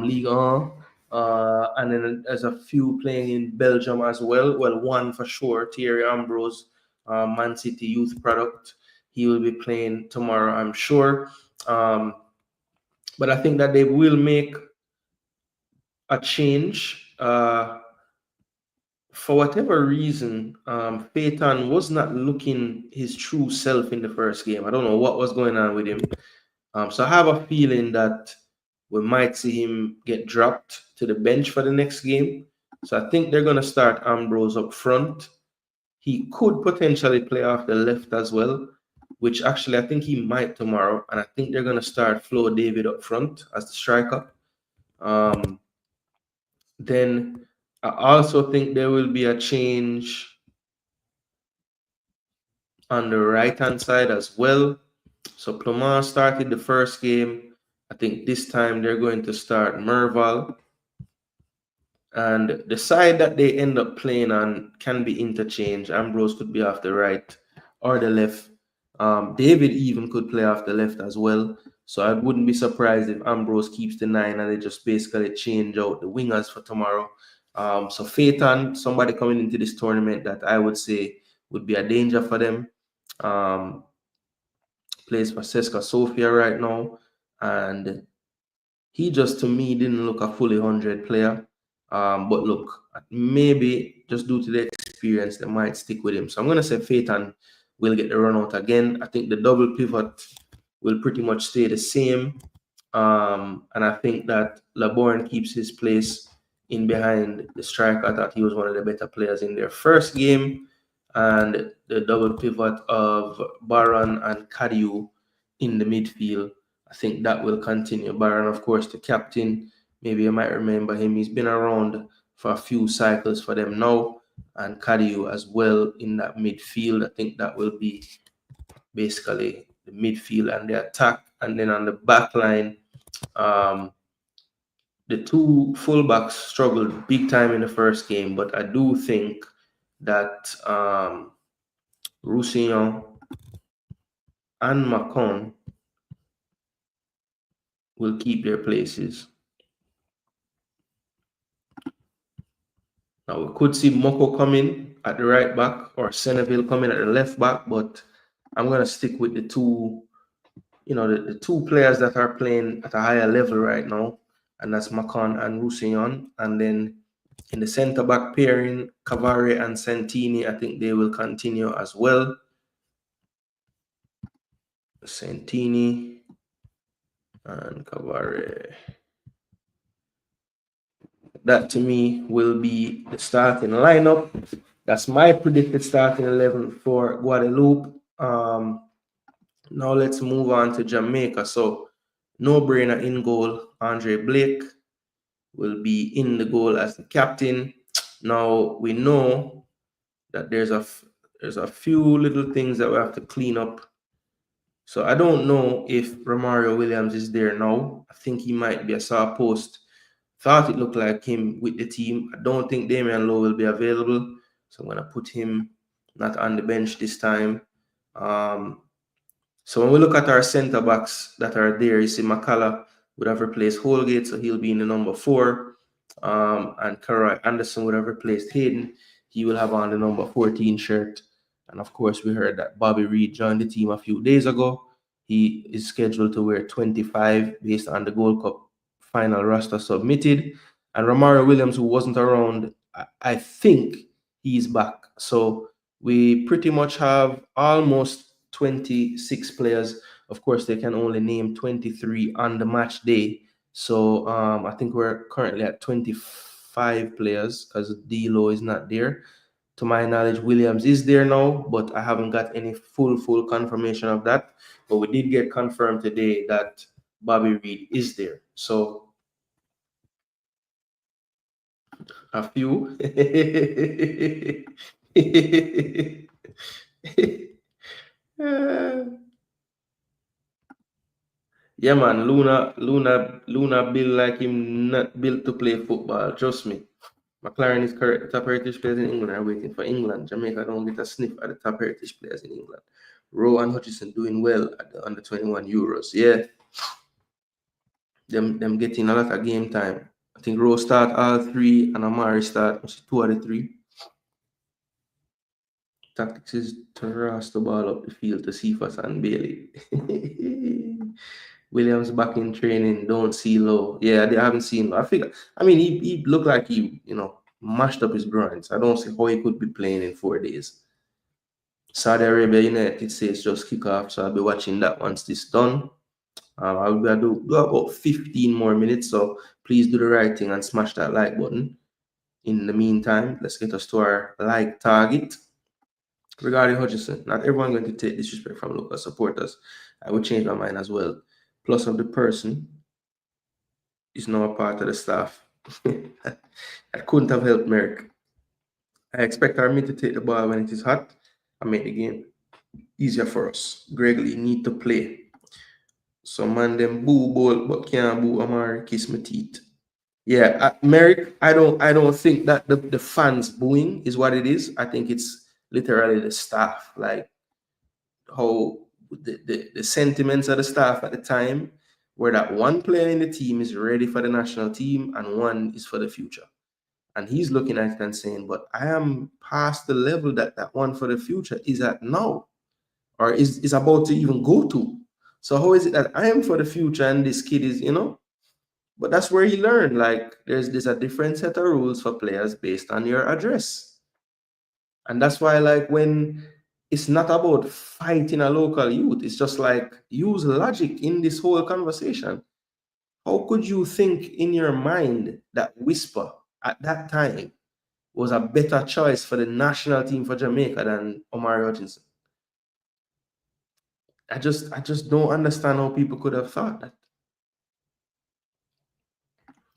League 1. And then there's a few playing in Belgium as well. Well, one for sure, Thierry Ambrose, Man City youth product. He will be playing tomorrow, I'm sure. But I think that they will make a change. For whatever reason, Peyton was not looking his true self in the first game. I don't know what was going on with him. So I have a feeling that we might see him get dropped to the bench for the next game. So I think they're going to start Ambrose up front. He could potentially play off the left as well, which actually I think he might tomorrow. And I think they're going to start Flo David up front as the striker. Then I also think there will be a change on the right-hand side as well. So Clement started the first game. I think this time they're going to start Merval. And the side that they end up playing on can be interchanged. Ambrose could be off the right or the left. David even could play off the left as well. So I wouldn't be surprised if Ambrose keeps the 9 and they just basically change out the wingers for tomorrow. So Phaeton, somebody coming into this tournament that I would say would be a danger for them. Plays for Cesca Sofia right now. And he just, to me, didn't look a fully 100 player. But look, maybe just due to the experience, they might stick with him. So I'm going to say Phaeton will get the run out again. I think the double pivot will pretty much stay the same. And I think that Laborn keeps his place in behind the striker. I thought he was one of the better players in their first game. And the double pivot of Baron and Kadiu in the midfield, I think that will continue. Baron, of course, the captain. Maybe you might remember him. He's been around for a few cycles for them now. And Kadiu as well in that midfield. I think that will be basically the midfield and the attack. And then on the back line, the two fullbacks struggled big time in the first game. But I do think that Roussillon and Macon will keep their places. Now we could see Moko coming at the right back or Seneville coming at the left back, but I'm gonna stick with the two, the two players that are playing at a higher level right now, and that's Macon and Roussillon. And then in the center back pairing, Cavare and Santini, I think they will continue as well. Santini and Cavare. That to me will be the starting lineup. That's my predicted starting 11 for Guadeloupe. Now let's move on to Jamaica. So no brainer in goal. Andre Blake will be in the goal as the captain. Now we know that there's a few little things that we have to clean up. So I don't know if Romario Williams is there now. I think he might be. I saw a post. Thought it looked like him with the team. I don't think Damian Lowe will be available. So I'm going to put him not on the bench this time. So when we look at our center backs that are there, you see McCullough would have replaced Holgate, so he'll be in the number 4. And Karoy Anderson would have replaced Hayden. He will have on the number 14 shirt. And of course, we heard that Bobby Reed joined the team a few days ago. He is scheduled to wear 25 based on the Gold Cup final roster submitted. And Romario Williams, who wasn't around, I think he's back. So we pretty much have almost 26 players. Of course, they can only name 23 on the match day. So I think we're currently at 25 players because D-Lo is not there. To my knowledge, Williams is there now, but I haven't got any full confirmation of that. But we did get confirmed today that Bobby Reed is there. So a few. Yeah, man. Luna built like him not built to play football. Trust me. McClaren is correct. The top heritage players in England are waiting for England. Jamaica don't get a sniff at the top heritage players in England. Rowe and Hutchison doing well at the under 21 Euros. Yeah. Them getting a lot of game time. I think Rowe start all three and Amari start 2 out of 3. Tactics is to rush the ball up the field to Cephas and Bailey. Williams back in training, don't see low. Yeah, I haven't seen low. I mean, he looked like he, mashed up his groins. I don't see how he could be playing in 4 days. Saudi Arabia United States just kick off, so I'll be watching that once this done. I'll do about 15 more minutes, so please do the right thing and smash that like button. In the meantime, let's get us to our like target. Regarding Hutchison, not everyone going to take disrespect from local supporters. I would change my mind as well. Plus of the person is now a part of the staff. I couldn't have helped Merrick. I expect our mid to take the ball when it is hot and make the game easier for us. Greg Lee need to play. Some man them boo ball but can't boo Amari kiss my teeth. Yeah, Merrick, I don't think that the fans booing is what it is. I think it's literally the staff, like how the sentiments of the staff at the time were that one player in the team is ready for the national team and one is for the future. And he's looking at it and saying, but I am past the level that one for the future is at now, or is about to even go to. So how is it that I am for the future and this kid is, But that's where he learned, like, there's a different set of rules for players based on your address. And that's why, like, when it's not about fighting a local youth, it's just like, use logic in this whole conversation. How could you think in your mind that Whisper at that time was a better choice for the national team for Jamaica than Omari Hutchinson? I just don't understand how people could have thought that.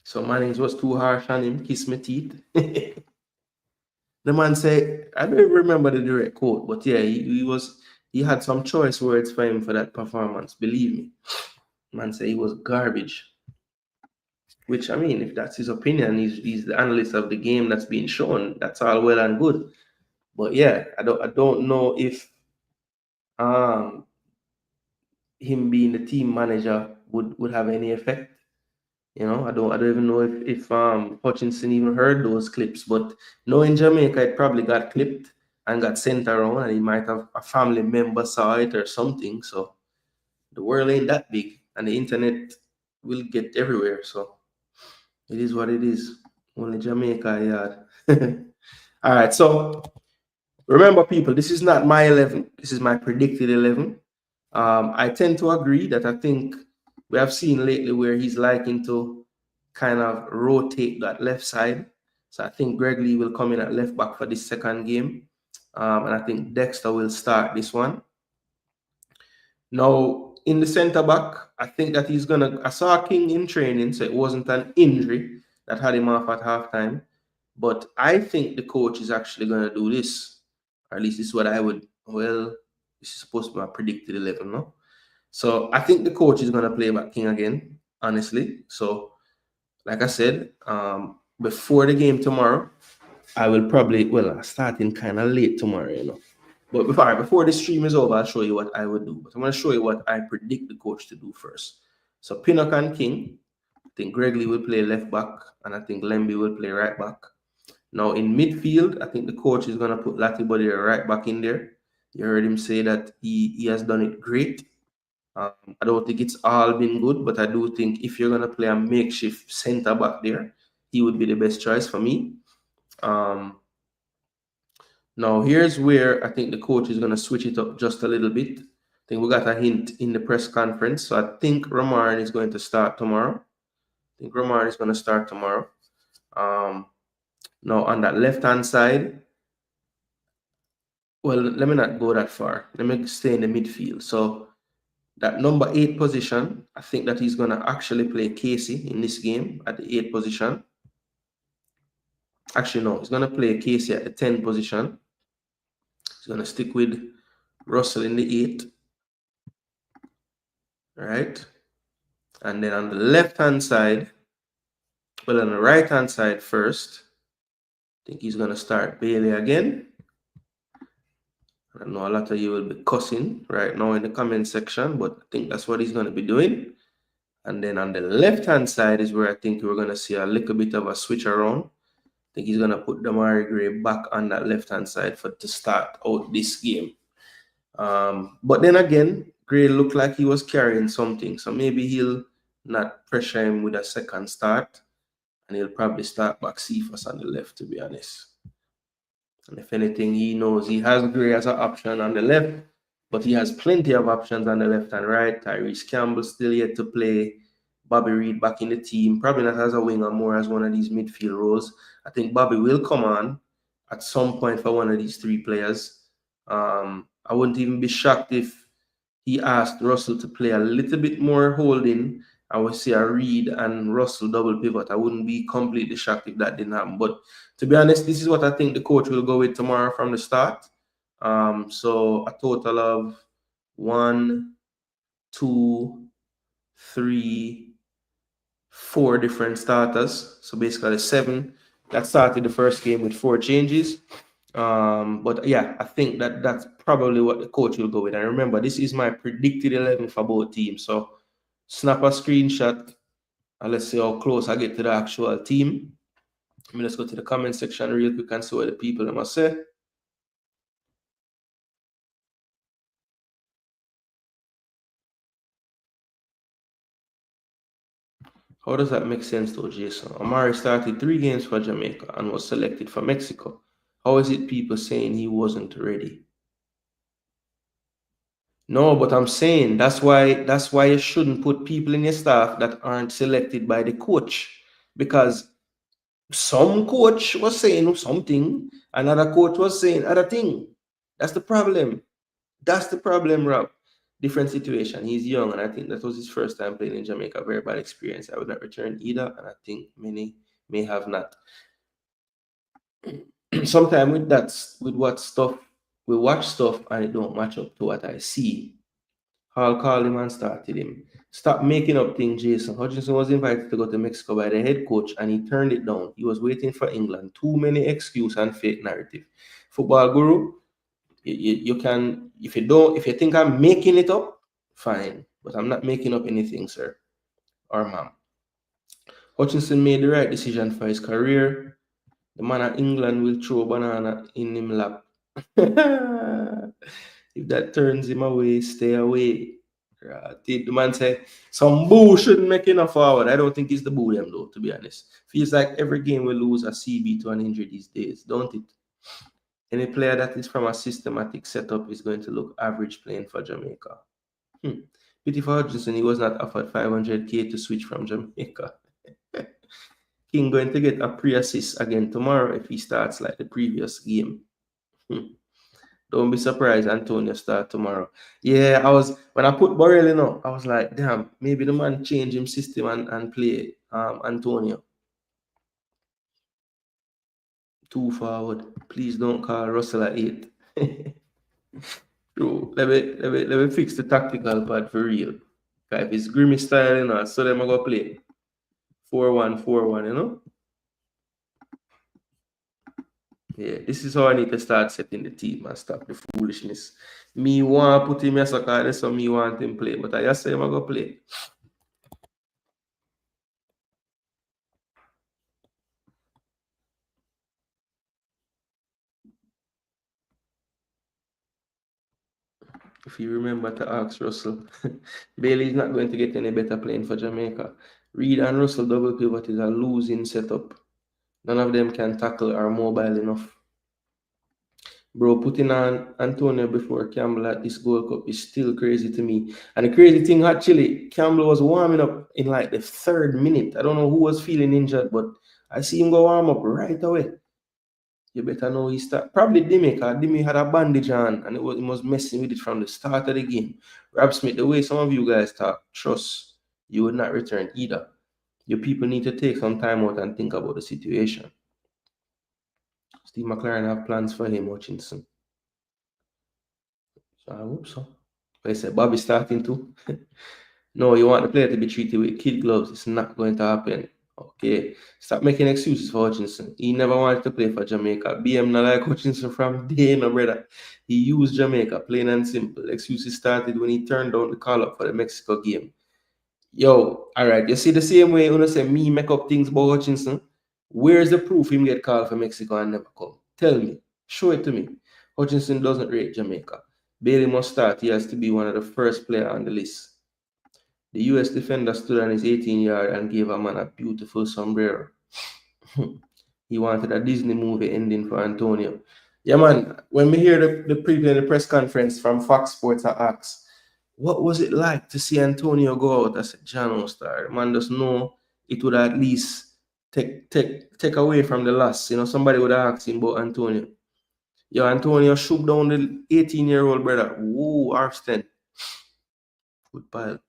So Mannings was too harsh on him, kiss my teeth. The man said, I don't remember the direct quote, but yeah, he had some choice words for him for that performance. Believe me. Man said he was garbage. Which, I mean, if that's his opinion, he's the analyst of the game that's being shown. That's all well and good. But yeah, I don't know if him being the team manager would have any effect. I don't even know if Hutchinson even heard those clips, but knowing Jamaica, it probably got clipped and got sent around, and he might have a family member saw it or something. So the world ain't that big, and the internet will get everywhere. So it is what it is. Only Jamaica yard. All right. So remember, people, this is not my 11. This is my predicted 11. I tend to agree that I think we have seen lately where he's liking to kind of rotate that left side. So I think Greg Lee will come in at left back for this second game. And I think Dexter will start this one. Now, in the center back, I think that I saw King in training, so it wasn't an injury that had him off at halftime. But I think the coach is actually going to do this. Or at least this is what I would, this is supposed to be my predicted 11, no? So I think the coach is going to play back King again, honestly. So, like I said, before the game tomorrow, I will probably, starting kind of late tomorrow, But before the stream is over, I'll show you what I would do. But I'm going to show you what I predict the coach to do first. So Pinnock and King, I think Greg Lee will play left back, and I think Lemby will play right back. Now in midfield, I think the coach is going to put Latibody right back in there. You heard him say that he has done it great. I don't think it's all been good, but I do think if you're going to play a makeshift center back there, he would be the best choice for me. Now, here's where I think the coach is going to switch it up just a little bit. I think we got a hint in the press conference. So I think Romarin is going to start tomorrow. Now, on that left-hand side, well, let me not go that far. Let me stay in the midfield. So that number 8 position, I think that he's going to actually play Casey in this game at the 8 position. Actually, no, he's going to play Casey at the 10 position. He's going to stick with Russell in the 8. All right. And then on the left-hand side, well, on the right-hand side first, I think he's going to start Bailey again. I know a lot of you will be cussing right now in the comment section, but I think that's what he's going to be doing. And then on the left-hand side is where I think we're going to see a little bit of a switch around. I think he's going to put Damari Gray back on that left-hand side to start out this game. But then again, Gray looked like he was carrying something. So maybe he'll not pressure him with a second start. And he'll probably start back Cephas on the left, to be honest. And if anything, he knows he has Gray as an option on the left, but he has plenty of options on the left and right. Tyrese Campbell still yet to play. Bobby Reed back in the team, probably not as a winger, more as one of these midfield roles. I think Bobby will come on at some point for one of these three players. I wouldn't even be shocked if he asked Russell to play a little bit more holding. I would see a Reed and Russell double pivot. I wouldn't be completely shocked if that didn't happen. But to be honest, this is what I think the coach will go with tomorrow from the start. So a total of 1, 2, 3, 4 different starters. So basically 7 that started the first game with 4 changes. But yeah, I think that's probably what the coach will go with. And remember, this is my predicted 11 for both teams. So snap a screenshot and let's see how close I get to the actual team. I mean, let's go to the comment section real quick and see what the people must say. How does that make sense though, Jason? Omari started 3 games for Jamaica and was selected for Mexico. How is it people saying he wasn't ready? No, but I'm saying that's why you shouldn't put people in your staff that aren't selected by the coach. Because some coach was saying something, another coach was saying other thing. That's the problem. That's the problem, Rob. Different situation. He's young, and I think that was his first time playing in Jamaica. Very bad experience. I would not return either, and I think many may have not. Sometimes with what stuff we watch stuff and it don't match up to what I see. I'll call him and started him. Stop making up things, Jason. Hutchinson was invited to go to Mexico by the head coach and he turned it down. He was waiting for England. Too many excuses and fake narrative. Football guru, you can, if you think I'm making it up, fine. But I'm not making up anything, sir or ma'am. Hutchinson made the right decision for his career. The man at England will throw a banana in him lap. If that turns him away, stay away. The man said, some boo shouldn't make enough forward. I don't think it's the boo them though, to be honest. Feels like every game we lose a CB to an injury these days, don't it? Any player that is from a systematic setup is going to look average playing for Jamaica. Pity for Hutchinson, he was not offered 500k to switch from Jamaica. King going to get a pre-assist again tomorrow if he starts like the previous game. Don't be surprised Antonio start tomorrow. Yeah, when I put Borrell in, I was like, damn, maybe the man change him system and play Antonio. Too forward. Please don't call Russell at 8. Bro, let me fix the tactical part for real. If it's Grimmy style, so them go play 4-1-4-1, you know? Yeah, this is how I need to start setting the team and stop the foolishness. Me want to put him as a card, so me want him play, but I just say I'm going to play. If you remember to ask Russell, Bailey's not going to get any better playing for Jamaica. Reed and Russell double pivot is a losing setup. None of them can tackle or mobile enough. Bro, putting on Antonio before Campbell at this Gold Cup is still crazy to me. And the crazy thing, actually, Campbell was warming up in like the 3rd minute. I don't know who was feeling injured, but I see him go warm up right away. You better know he start. Probably Dimi, because Dimi had a bandage on and he was messing with it from the start of the game. Rob Smith, the way some of you guys talk, trust, you would not return either. Your people need to take some time out and think about the situation. Steve McClaren have plans for him, Hutchinson. So I hope so. But I said Bobby starting too. No, you want the player to be treated with kid gloves. It's not going to happen. Okay. Stop making excuses for Hutchinson. He never wanted to play for Jamaica. BM not like Hutchinson from day, no brother. He used Jamaica, plain and simple. Excuses started when he turned down the call up for the Mexico game. Yo, all right. You see the same way you say me make up things about Hutchinson? Where's the proof him get called for Mexico and never come? Tell me. Show it to me. Hutchinson doesn't rate Jamaica. Bailey must start. He has to be one of the first players on the list. The US defender stood on his 18-yard and gave a man a beautiful sombrero. He wanted a Disney movie ending for Antonio. Yeah, man, when we hear the preview in the press conference from Fox Sports, I asked, what was it like to see Antonio go out as a John star? Man just know it would at least take away from the loss. You know, somebody would have asked him about Antonio. Yo, Antonio shook down the 18-year-old brother. Whoa, Arston. Good pile.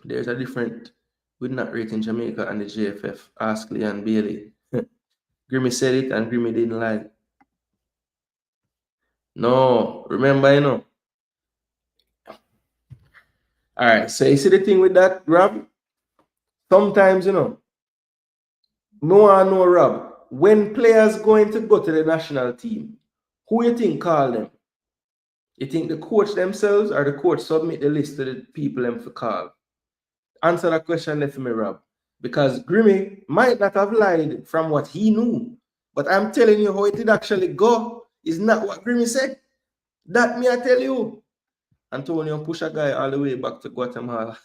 There's a different with not rating Jamaica and the JFF. Ask Lee and Bailey. Grimmy said it and Grimmy didn't lie. No, remember, you know. All right, so you see the thing with that, Rob? Sometimes, you know, no, Rob, when players going to go to the national team, who you think call them? You think the coach themselves or the coach submit the list to the people them for call? Answer that question there for me, Rob. Because Grimmy might not have lied from what he knew. But I'm telling you how it did actually go is not what Grimmy said. That me I tell you. Antonio push a guy all the way back to Guatemala.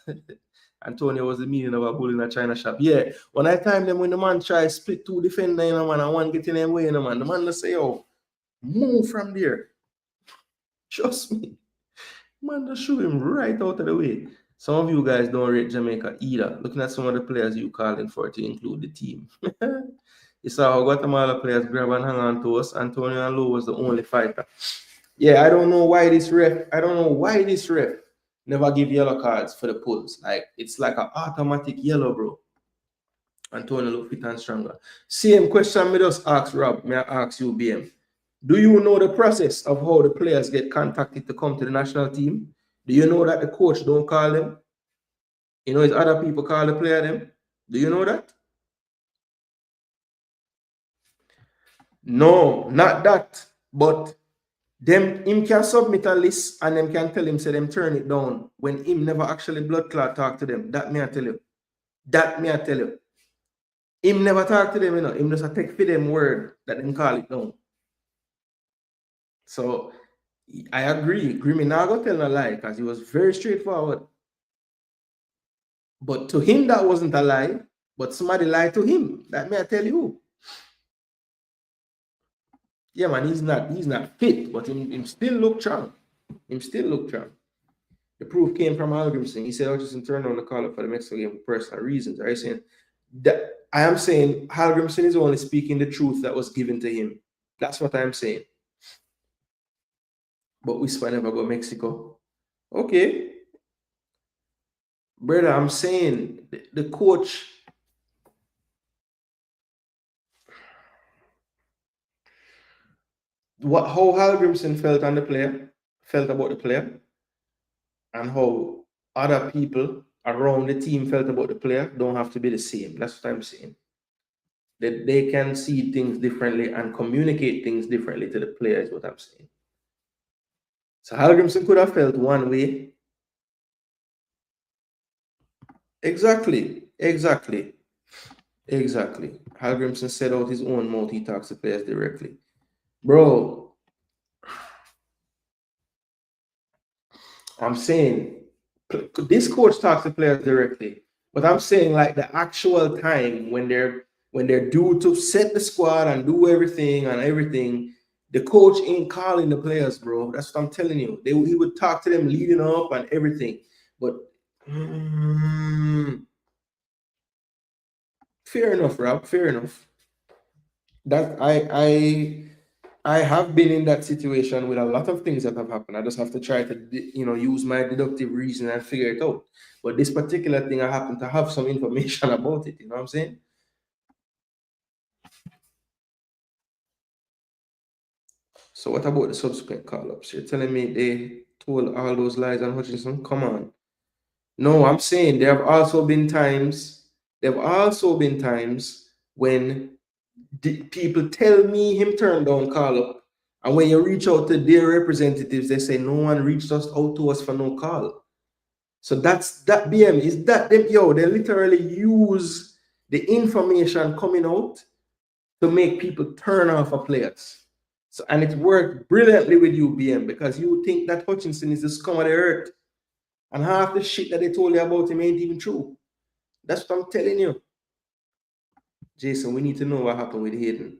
Antonio was the meaning of a bull in a China shop. Yeah, when I time them when the man try split two defender in a man and one get in them way in a man, the man just say, oh, move from there. Trust me. Man just shoot him right out of the way. Some of you guys don't rate Jamaica either. Looking at some of the players you calling for to include the team. You saw how Guatemala players grab and hang on to us. Antonio and Lou was the only fighter. Yeah, I don't know why this ref never give yellow cards for the pulls. Like, it's like an automatic yellow, bro. Antonio look fit and stronger. Same question me just ask Rob. May I ask you, BM? Do you know the process of how the players get contacted to come to the national team? Do you know that the coach don't call them? You know, it's other people call the player them? Do you know that? No, not that. But him can submit a list and them can tell him, say them turn it down when him never actually blood clot talk to them. That me I tell you. That me I tell you. Him never talk to them, you know. Him just a take for them word that them call it down. So I agree. Grimmy now go tell a lie because he was very straightforward. But to him that wasn't a lie, but somebody lied to him. That may I tell you. Yeah, man, he's not fit, but him still look strong. Him still look strong. The proof came from Halgrimson. He said Hutchinson turned on the call up for the Mexico game for personal reasons. Are you saying that? I am saying Halgrimson is only speaking the truth that was given to him. That's what I'm saying. But Whisper never go Mexico. Okay. Brother, I'm saying the coach. How Halgrimson felt on the player, felt about the player, and how other people around the team felt about the player don't have to be the same. That's what I'm saying. That they can see things differently and communicate things differently to the player is what I'm saying. So Halgrimson could have felt one way. Exactly. Halgrimson said out his own mouth, he talks to players directly. Bro, I'm saying this coach talks to players directly, but I'm saying like the actual time when they're due to set the squad and do everything, the coach ain't calling the players, bro. That's what I'm telling you. He would talk to them leading up and everything, but fair enough, Rob. Fair enough. That I have been in that situation with a lot of things that have happened. I just have to try to, use my deductive reason and figure it out. But this particular thing, I happen to have some information about it. You know what I'm saying? So what about the subsequent call-ups? You're telling me they told all those lies on Hutchinson? Come on. No, I'm saying there have also been times. There have also been times when people tell me him turn down call up, and when you reach out to their representatives, they say no one reached us out to us for no call. So that's that BM is that them yo. They literally use the information coming out to make people turn off of players. So and it worked brilliantly with you, BM, because you think that Hutchinson is the scum of the earth. And half the shit that they told you about him ain't even true. That's what I'm telling you. Jason, we need to know what happened with Hayden.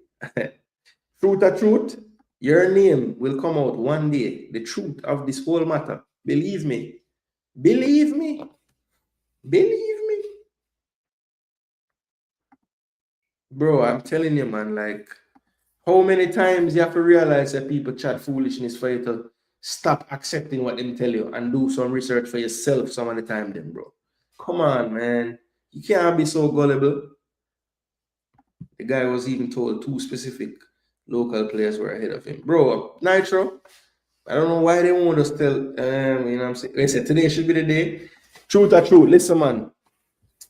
Truth or truth, your name will come out one day. The truth of this whole matter. Believe me. Believe me. Believe me. Bro, I'm telling you, man, like, how many times you have to realize that people chat foolishness for you to stop accepting what they tell you and do some research for yourself some of the time then, bro. Come on, man. You can't be so gullible. The guy was even told 2 specific local players were ahead of him. Bro, Nitro, I don't know why they want us tell, you know what I'm saying? They said today should be the day. Truth or truth. Listen, man.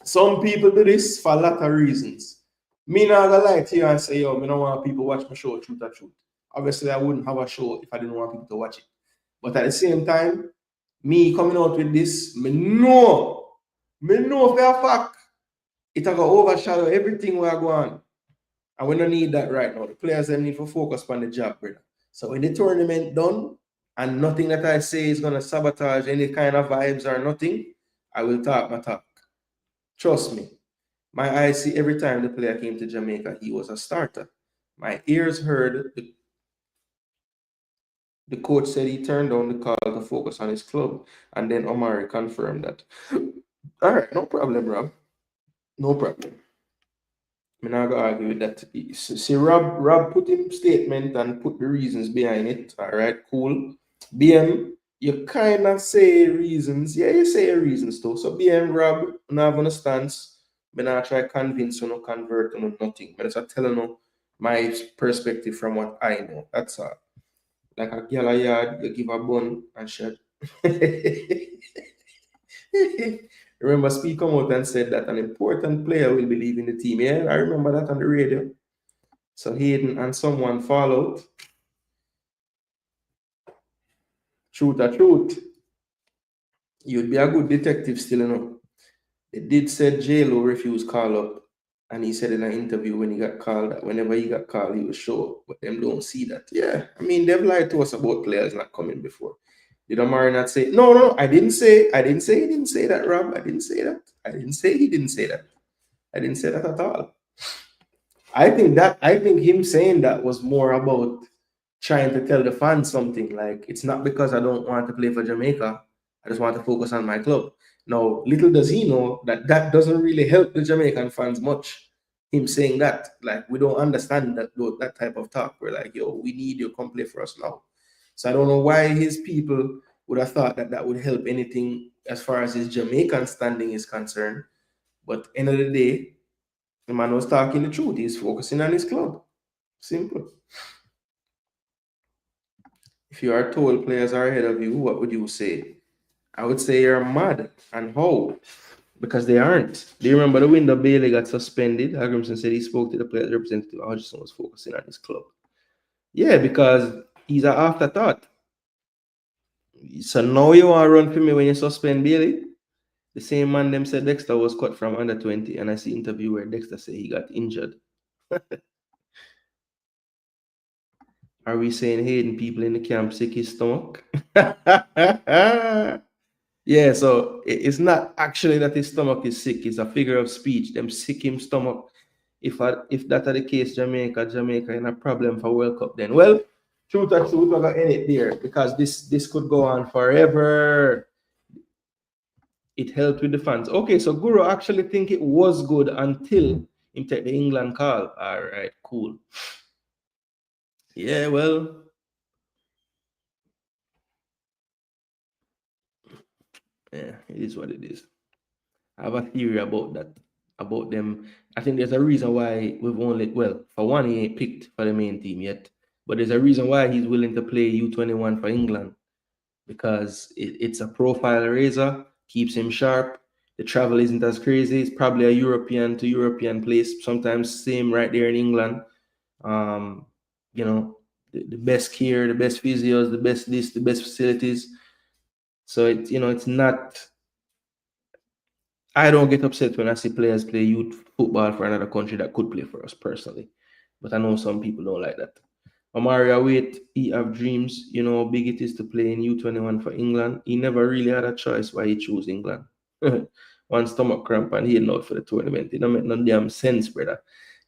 Some people do this for a lot of reasons. Me not gonna lie to you and say, yo, me don't want people watch my show, Truth or Truth. Obviously, I wouldn't have a show if I didn't want people to watch it. But at the same time, me coming out with this, me know for a fact, it's going to overshadow everything we are going. And we don't need that right now. The players them need to focus on the job, brother. So when the tournament done, and nothing that I say is going to sabotage any kind of vibes or nothing, I will talk my talk. Trust me. My eyes see every time the player came to Jamaica, he was a starter. My ears heard the coach said he turned down the call to focus on his club. And then Omari confirmed that. All right, no problem, Rob. No problem. I'm not gonna argue with that. See, Rob put in statement and put the reasons behind it. All right, cool. BM, you kind of say reasons. Yeah, you say reasons too. So BM, Rob, not have a stance. I'm not try convince you, no convert you, no nothing. But just telling you my perspective from what I know. That's all. Like a girl a yard, you give a bun and shit. Remember, Speed come out and said that an important player will be leaving the team. Yeah, I remember that on the radio. So Hayden and someone fall out. Truth or truth, you'd be a good detective still, you know. They did said J-Lo refused call up, and he said in an interview when he got called that whenever he got called, he was sure, but them don't see that. Yeah, I mean, they've lied to us about players not coming before. Did Omari not say, no, I didn't say he didn't say that, Rob. I didn't say that. I didn't say he didn't say that. I didn't say that at all. I think him saying that was more about trying to tell the fans something. Like, it's not because I don't want to play for Jamaica. I just want to focus on my club. Now, little does he know that that doesn't really help the Jamaican fans much. Him saying that, like, we don't understand that type of talk. We're like, yo, we need you to come play for us now. So I don't know why his people would have thought that that would help anything as far as his Jamaican standing is concerned. But end of the day, the man was talking the truth. He's focusing on his club. Simple. If you are told players are ahead of you, what would you say? I would say you're mad. And how? Because they aren't. Do you remember the window Bailey got suspended? Hagrimson said he spoke to the players representative. Hodgson was focusing on his club. Yeah, because he's an afterthought. So now you want to run for me when you suspend Bailey? The same man them said Dexter was cut from under 20, and I see interview where Dexter said he got injured. Are we saying Hayden people in the camp sick his stomach? Yeah, so it's not actually that his stomach is sick, it's a figure of speech. Them sick him stomach. If that are the case, Jamaica in a problem for World Cup then. Well, truth or truth, we're gonna end it there because this could go on forever. It helped with the fans. Okay, so Guru actually think it was good until he take the England call. All right, cool. Yeah, well, yeah, it is what it is. I have a theory about that, about them. I think there's a reason why we've only, well, for one, he ain't picked for the main team yet, but there's a reason why he's willing to play U21 for England because it's a profile raiser keeps him sharp. The travel isn't as crazy. It's probably a European to European place. Sometimes same right there in England. You know, the best care, the best physios, the best this, the best facilities. So it's, you know, it's not. I don't get upset when I see players play youth football for another country that could play for us personally, but I know some people don't like that. Omari Wait, he have dreams. You know how big it is to play in U21 for England. He never really had a choice why he chose England. One stomach cramp and he out for the tournament. It don't make no damn sense, brother.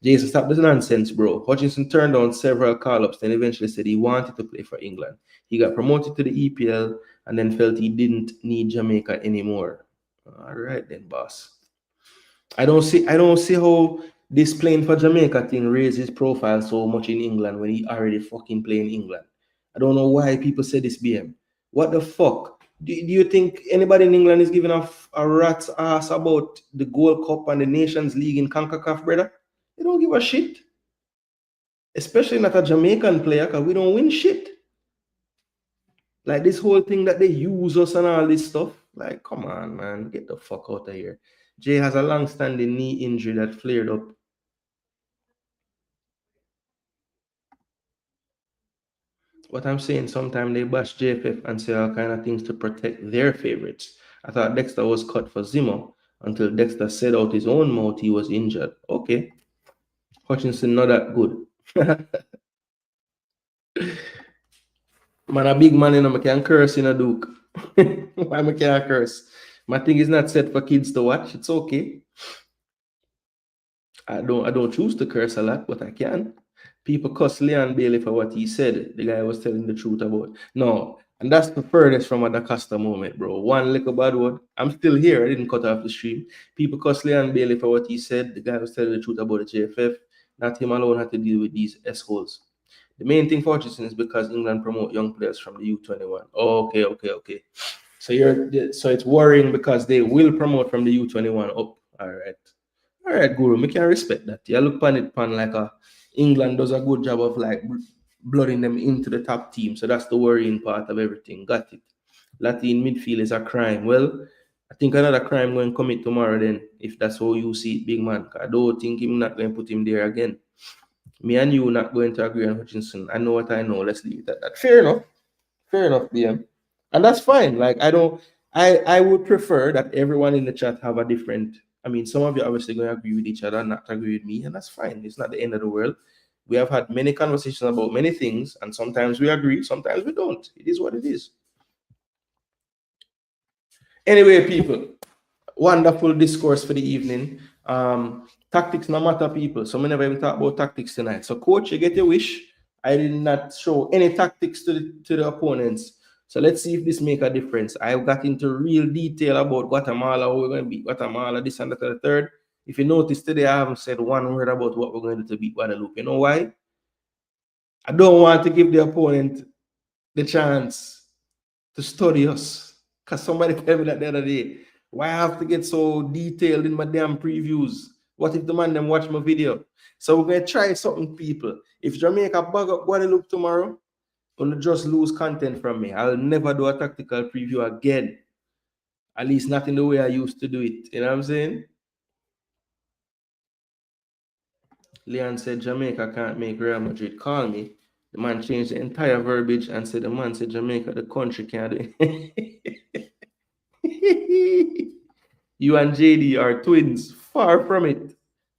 Jason, stop this nonsense, bro. Hutchinson turned down several call-ups, then eventually said he wanted to play for England. He got promoted to the EPL and then felt he didn't need Jamaica anymore. All right then, boss. I don't see how this playing for Jamaica thing raises profile so much in England when he already fucking playing England. I don't know why people say this BM. What the fuck? Do you think anybody in England is giving a rat's ass about the Gold Cup and the Nations League in CONCACAF, brother? They don't give a shit. Especially not a Jamaican player, because we don't win shit. Like this whole thing that they use us and all this stuff. Like, come on, man. Get the fuck out of here. Jay has a long-standing knee injury that flared up. What I'm saying, sometimes they bash JFF and say all kind of things to protect their favorites. I thought Dexter was cut for Zimmer until Dexter said out his own mouth he was injured. Okay. Hutchinson not that good. Man, a big man, you know, I can curse in a Duke. Why I can't curse? My thing is not set for kids to watch. It's okay. I don't choose to curse a lot, but I can. People cuss Leon Bailey for what he said. The guy was telling the truth about. No, and that's the furthest from a DaCosta moment, bro. One little bad word. I'm still here. I didn't cut off the stream. People cuss Leon Bailey for what he said. The guy was telling the truth about the JFF. Not him alone had to deal with these S-holes. The main thing for Hutchinson is because England promote young players from the U21. Oh, okay. So it's worrying because they will promote from the U21 up. All right, Guru. We can respect that. You look upon it like England does a good job of like blooding them into the top team. So that's the worrying part of everything. Got it. Latin midfield is a crime. Well, I think another crime going to commit tomorrow then, if that's how you see it, big man. I don't think I'm not going to put him there again. Me and you not going to agree on Hutchinson. I know what I know. Let's leave it at that. Fair enough, BM. And that's fine. Like, I would prefer that everyone in the chat have a different. I mean, some of you obviously going to agree with each other and not agree with me, and that's fine. It's not the end of the world. We have had many conversations about many things, and sometimes we agree, sometimes we don't. It is what it is. Anyway, people, wonderful discourse for the evening. Tactics no matter, people. So we never even talk about tactics tonight. So, coach, you get your wish. I did not show any tactics to the opponents. So let's see if this make a difference. I got into real detail about Guatemala, how we're going to beat Guatemala, this and that and the third. If you notice today, I haven't said one word about what we're going to do to beat Guadeloupe. You know why? I don't want to give the opponent the chance to study us. Because somebody told me that the other day. Why I have to get so detailed in my damn previews? What if the man them watch my video? So we're going to try something, people. If Jamaica bug up Guadeloupe tomorrow, gonna just lose content from me. I'll never do a tactical preview again. At least not in the way I used to do it. You know what I'm saying? Leon said Jamaica can't make Real Madrid call me. The man changed the entire verbiage and said the man said Jamaica, the country can't do it. You and JD are twins. Far from it.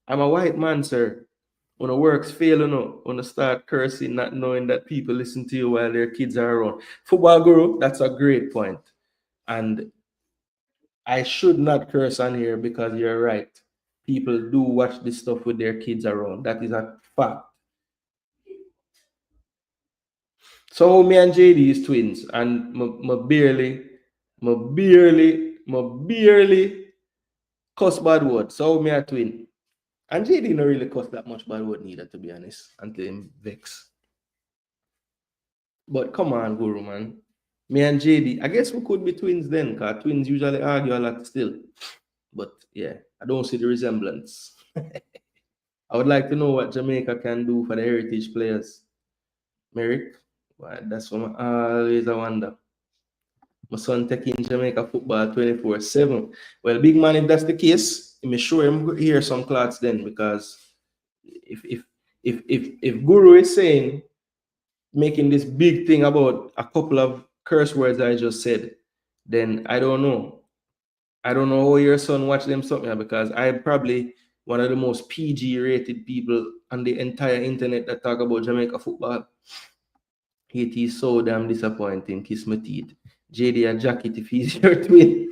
I'm a white man, sir. When the works fail, when you start cursing, not knowing that people listen to you while their kids are around. Football Guru, that's a great point. And I should not curse on here because you're right. People do watch this stuff with their kids around. That is a fact. So me and JD is twins, and I barely cuss bad word. So me a twin. And JD not really cuss that much bad word neither, to be honest, until him vex. But come on, Guru, man. Me and JD, I guess we could be twins then, because twins usually argue a lot still. But yeah, I don't see the resemblance. I would like to know what Jamaica can do for the heritage players. Merrick, well, that's what I always wonder. My son taking Jamaica football 24/7. Well, big man, if that's the case, I'm sure him hear some clots then, because if Guru is saying, making this big thing about a couple of curse words I just said, then I don't know. I don't know how your son watch them something, because I'm probably one of the most PG rated people on the entire internet that talk about Jamaica football. It is so damn disappointing. Kiss my teeth. JD a jacket if he's your twin.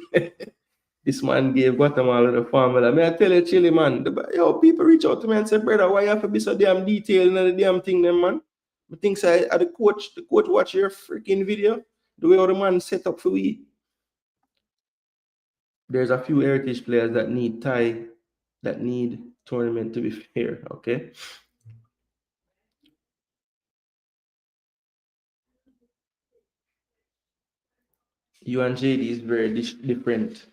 This man gave Guatemala the formula. May I tell you, Chile, man. Yo, people reach out to me and say, brother, why you have to be so damn detailed in the damn thing, then, man? I think say, the coach watch your freaking video. The way how the man set up for we. There's a few heritage players that need tournament to be fair, okay? You and JD is very different.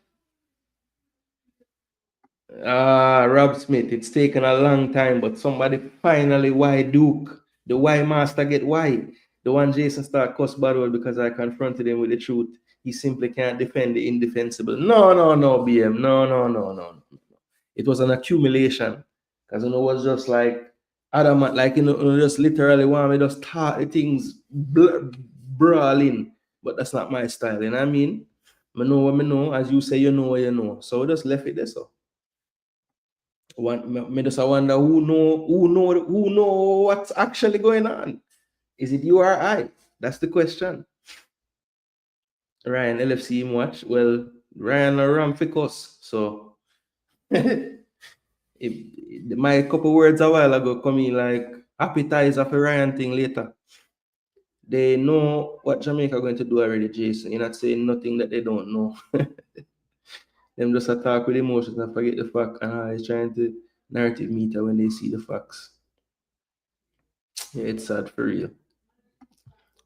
Rob Smith, it's taken a long time, but somebody finally, why Duke? The why master get why? The one Jason start cuss battle because I confronted him with the truth. He simply can't defend the indefensible. No, BM. No. It was an accumulation. Because it was just like adamant, like just literally want me just start the things brawling. But that's not my style, you know what I mean? I know what I know, as you say, you know what you know. So we just left it there. So me just wonder who know what's actually going on. Is it you or I? That's the question. Ryan, LFC him watch. Well, Ryan or Ram Ficus. So my couple words a while ago come in like appetizer for Ryan thing later. They know what Jamaica going to do already, Jason. You're not saying nothing that they don't know. Them just attack with emotions and forget the fact, and he's trying to narrative meter when they see the facts. Yeah, it's sad for real.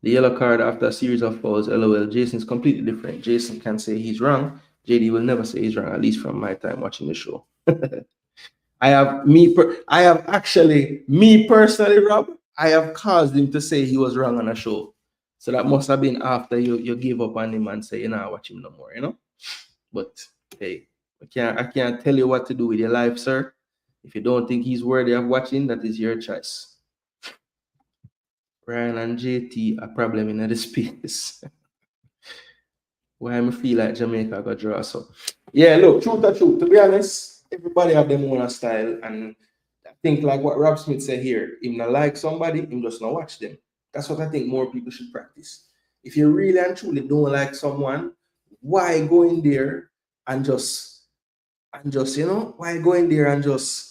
The yellow card after a series of fouls, LOL. Jason's completely different. Jason can say he's wrong. JD will never say he's wrong, at least from my time watching the show. Me personally, Rob, I have caused him to say he was wrong on a show. So that must have been after you give up on him and say, you're not watching him no more, you know? But hey, I can't tell you what to do with your life, sir. If you don't think he's worthy of watching, that is your choice. Ryan and JT a problem in the space. Why I feel like Jamaica got draw so. Yeah, look, truth. To be honest, everybody have their own style, and I think like what Rob Smith said here, him not like somebody, him just not watch them. That's what I think more people should practice. If you really and truly don't like someone, why go in there and just why go in there and just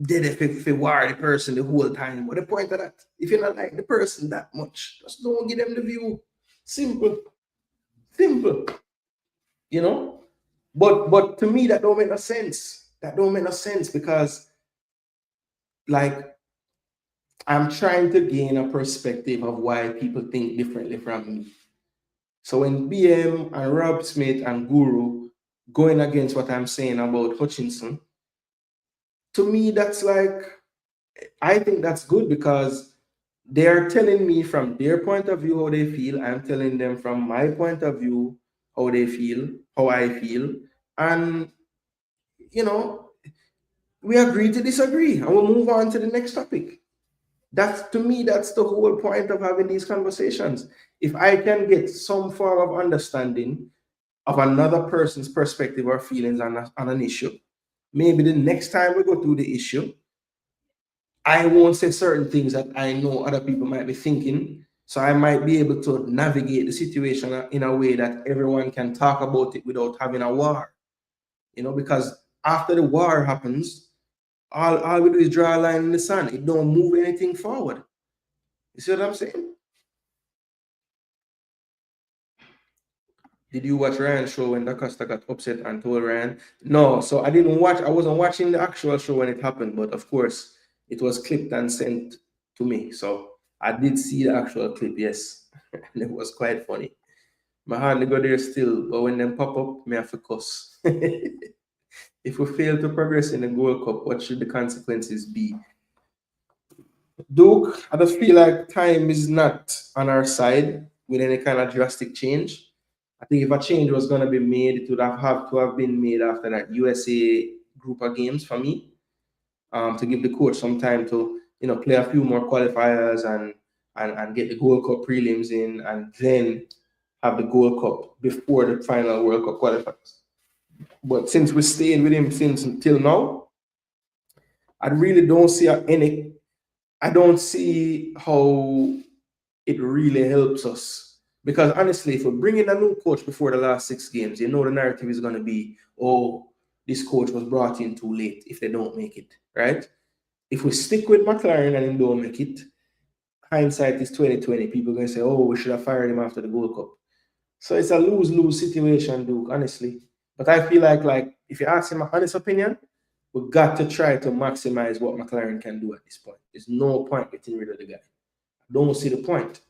did if war the person the whole time? What the point of that? If you not like the person that much, just don't give them the view. Simple. You know? But to me that don't make no sense. That don't make no sense because like I'm trying to gain a perspective of why people think differently from me. So when BM and Rob Smith and Guru going against what I'm saying about Hutchinson, to me, that's like, I think that's good because they are telling me from their point of view how they feel. I'm telling them from my point of view how they feel, how I feel. And, you know, we agree to disagree and we'll move on to the next topic. That's, to me, that's the whole point of having these conversations. If I can get some form of understanding of another person's perspective or feelings on an issue, maybe the next time we go through the issue, I won't say certain things that I know other people might be thinking. So I might be able to navigate the situation in a way that everyone can talk about it without having a war. You know, because after the war happens, all we do is draw a line in the sand. It don't move anything forward. You see what I'm saying? Did you watch Ryan's show when DaCosta got upset and told Ryan? No, so I wasn't watching the actual show when it happened, but of course it was clipped and sent to me. So I did see the actual clip, yes. And it was quite funny. My hardly go there still, but when them pop up, me have to cuss. If we fail to progress in the Gold Cup, what should the consequences be? Duke, I just feel like time is not on our side with any kind of drastic change. I think if a change was going to be made, it would have to have been made after that USA group of games for me, to give the coach some time to, play a few more qualifiers and get the Gold Cup prelims in, and then have the Gold Cup before the final World Cup qualifiers. But since we're staying with him since until now, I really don't see I don't see how it really helps us. Because honestly, if we bring in a new coach before the last 6 games, the narrative is going to be, oh, this coach was brought in too late if they don't make it, right? If we stick with McClaren and him don't make it, hindsight is 2020. People are going to say, oh, we should have fired him after the Gold Cup. So it's a lose-lose situation, Duke, honestly. But I feel like if you ask him my honest opinion, we've got to try to maximize what McClaren can do at this point. There's no point getting rid of the guy. I don't see the point.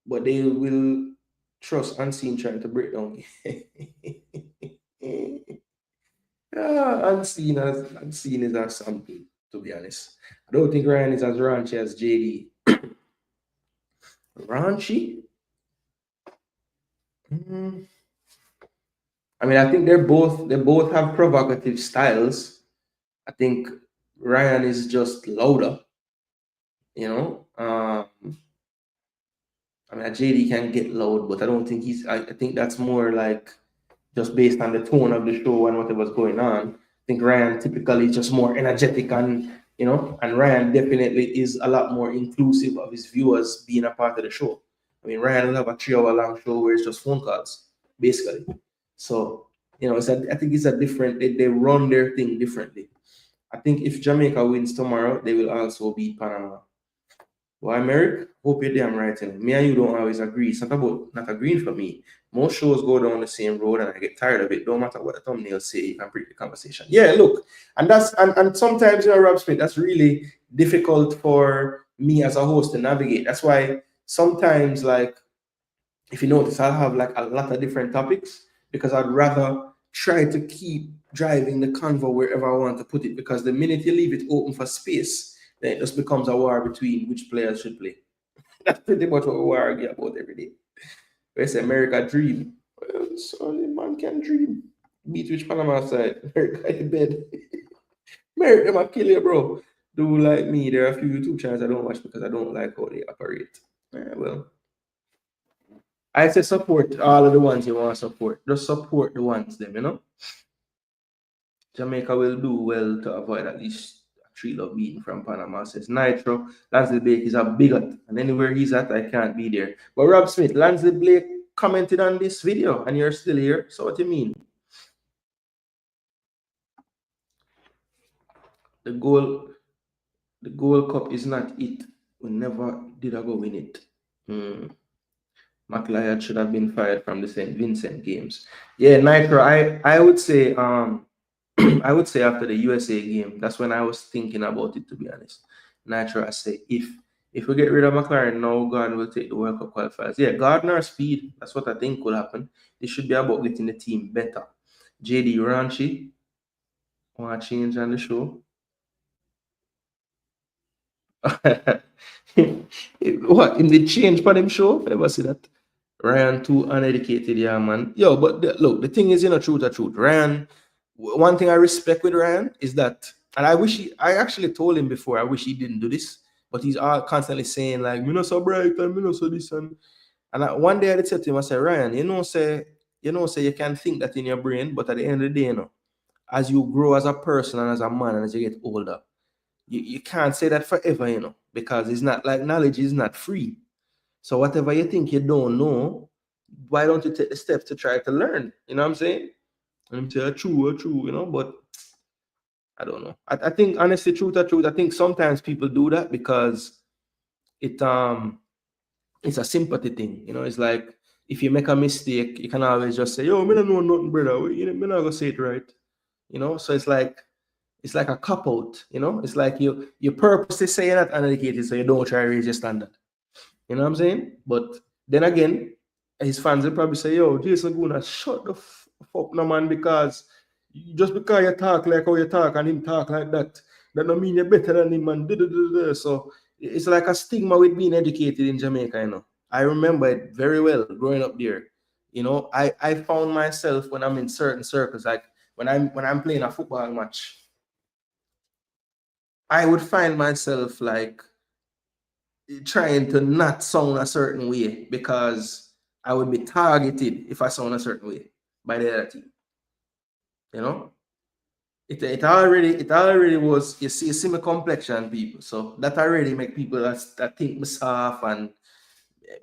But they will trust Unseen trying to break down. Unseen is as something, to be honest. I don't think Ryan is as raunchy as JD. Raunchy? I mean, I think they both have provocative styles. I think Ryan is just louder, I mean, JD can get loud, but I don't think I think that's more like just based on the tone of the show and whatever's going on. I think Ryan typically is just more energetic and Ryan definitely is a lot more inclusive of his viewers being a part of the show. I mean, Ryan will have a 3-hour-long show where it's just phone calls, basically. So, I think it's a different, they run their thing differently. I think if Jamaica wins tomorrow, they will also beat Panama. Why, Merrick? Hope you're damn right. Me and you don't always agree. It's not about not agreeing for me. Most shows go down the same road and I get tired of it. Don't matter what the thumbnails say, you can break the conversation. Yeah, look. And sometimes, Rob Smith, that's really difficult for me as a host to navigate. That's why sometimes, like, if you notice, I'll have like a lot of different topics because I'd rather try to keep driving the convo wherever I want to put it, because the minute you leave it open for space, then it just becomes a war between which players should play. That's pretty much what we argue about every day. We say America dream. Well, only man can dream. Beat which Panama side. America in bed. America might kill you, bro. Do like me. There are a few YouTube channels I don't watch because I don't like how they operate. Yeah, well, I say support all of the ones you want to support. Just support the ones them, Jamaica will do well to avoid at least 3-love beating from Panama, says Nitro. Lansley Blake is a bigot, and anywhere he's at, I can't be there. But Rob Smith, Lansley Blake commented on this video, and you're still here. So what do you mean? The Gold Cup is not it. We never did I go win it. McClaren should have been fired from the St. Vincent games. Yeah, Nitro, I would say I would say after the USA game, that's when I was thinking about it, to be honest. Nitro, I say if we get rid of McClaren now, Gardner will take the World Cup qualifiers. Yeah, Gardner speed, that's what I think could happen. It should be about getting the team better. JD Ranchi, want to change on the show? What, in the change for them show? I never see that. Ryan too uneducated, yeah, man. Yo, but look, the thing is, truth or truth. Ryan, one thing I respect with Ryan is that, and I actually told him before, I wish he didn't do this, but he's all constantly saying like, me not so bright and me not so this and one day I said to him, I said, Ryan, say you can think that in your brain, but at the end of the day, as you grow as a person and as a man and as you get older, you can't say that forever, because it's not like knowledge is not free. So whatever you think you don't know, why don't you take the steps to try to learn? You know what I'm saying? And I'm saying true, but I don't know. I think honestly, truth, I think sometimes people do that because it's a sympathy thing. It's like if you make a mistake, you can always just say, yo, me don't know nothing, brother. Me not gonna say it right. So it's like a cop-out, It's like you purposely say you're not uneducated so you don't try to raise your standard. You know what I'm saying? But then again, his fans will probably say, yo, Jason Gooner, shut the fuck no, man, because just because you talk like how you talk and him talk like that don't mean you're better than him, man. So it's like a stigma with being educated in Jamaica, I remember it very well growing up there. You know, I found myself when I'm in certain circles, like when I'm playing a football match, I would find myself like trying to not sound a certain way because I would be targeted if I sound a certain way by the other team. You know, it already was, you see my complexion, people. So that already make people that think me soft and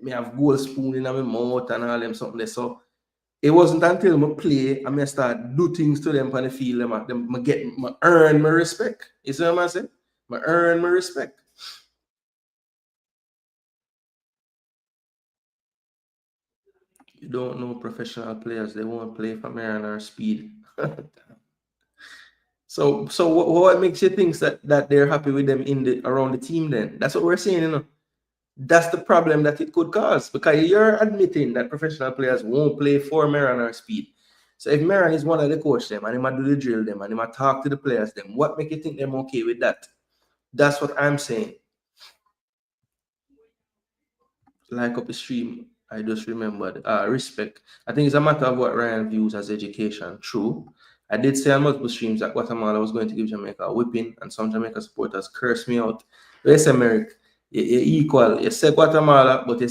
me have gold spoon in my mouth and all them something there. So it wasn't until I play and I start do things to them on the field, I earn my respect. You see what I'm saying? I earn my respect. You don't know professional players, they won't play for Marion or Speed. So what makes you think that they're happy with them around the team then? That's what we're saying, you know. That's the problem that it could cause, because you're admitting that professional players won't play for Marion or Speed. So if Marion is one of the coach them and he might do the drill them and he might talk to the players them, what make you think them okay with that? That's what I'm saying. Like up the stream, I just remembered respect. I think it's a matter of what Ryan views as education. True. I did say on multiple streams that Guatemala was going to give Jamaica a whipping, and some Jamaica supporters cursed me out. Yes, America, you equal. You said Guatemala, but you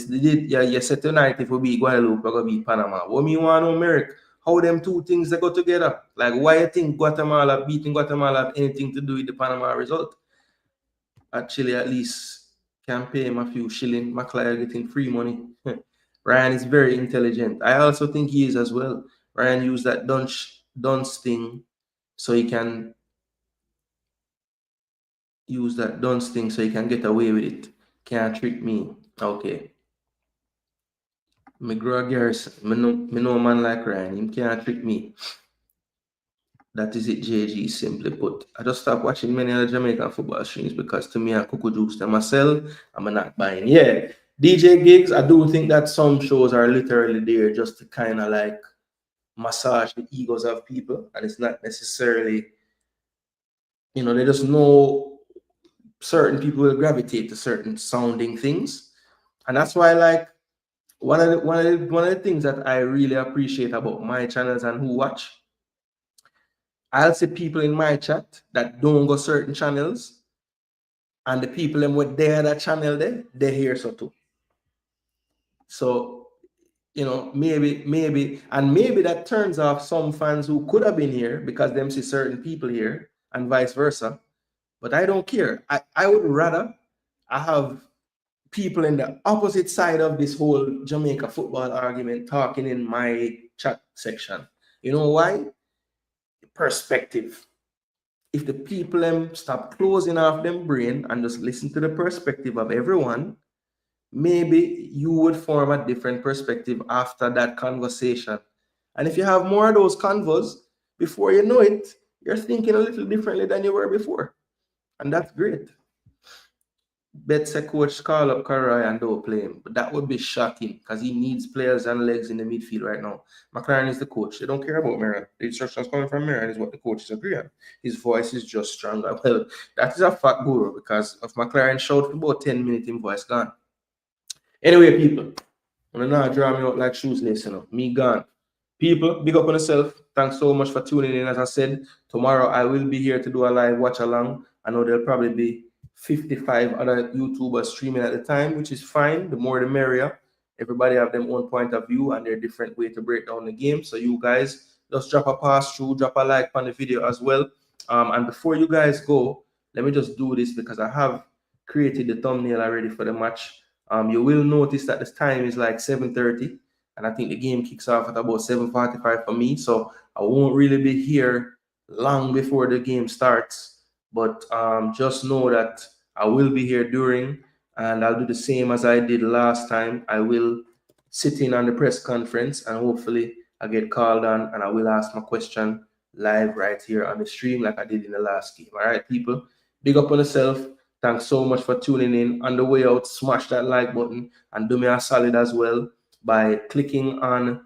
said tonight if we beat Guadeloupe, we're going to beat Panama. What me want to know, America? How them two things they go together? Like, why you think beating Guatemala have anything to do with the Panama result? Actually, at least can pay him a few shilling. McClaren getting free money. Ryan is very intelligent. I also think he is as well. Ryan used that dunce thing so he can get away with it. Can't trick me. Okay. McGraw Garrison. Me know a man like Ryan. Him can't trick me. That is it, JG, simply put. I just stopped watching many other Jamaican football streams because to me, I could juice them myself. I'm not buying. Yeah, DJ gigs, I do think that some shows are literally there just to kind of like massage the egos of people. And it's not necessarily, you know, they just know certain people will gravitate to certain sounding things. And that's why, like, one of the things that I really appreciate about my channels and who watch, I'll see people in my chat that don't go certain channels, and the people them with there that channel there, they hear so too. So, you know, maybe that turns off some fans who could have been here because them see certain people here and vice versa. But I don't care. I would rather I have people in the opposite side of this whole Jamaica football argument talking in my chat section. You know why? Perspective. If the people stop closing off them brain and just listen to the perspective of everyone, maybe you would form a different perspective after that conversation. And if you have more of those convos, before you know it, you're thinking a little differently than you were before. And that's great. Bet say coach call up Karai and don't play him. But that would be shocking because he needs players and legs in the midfield right now. McClaren is the coach. They don't care about Marion. The instructions coming from Marion is what the coaches agree on. His voice is just stronger. Well, that is a fact, guru, because if McClaren showed for about 10 minutes, his voice gone. Anyway, people, I'm not draw me out like shoes lacing up. Me gone. People, big up on yourself. Thanks so much for tuning in. As I said, tomorrow I will be here to do a live watch along. I know there'll probably be 55 other YouTubers streaming at the time, which is fine. The more the merrier. Everybody have their own point of view and their different way to break down the game. So you guys just drop a pass through, drop a like on the video as well. And before you guys go, let me just do this because I have created the thumbnail already for the match. You will notice that this time is like 7:30, and I think the game kicks off at about 7:45 for me. So I won't really be here long before the game starts. But just know that I will be here during, and I'll do the same as I did last time. I will sit in on the press conference, and hopefully I get called on, and I will ask my question live right here on the stream like I did in the last game. All right, people, big up on yourself. Thanks so much for tuning in. On the way out, smash that like button and do me a solid as well by clicking on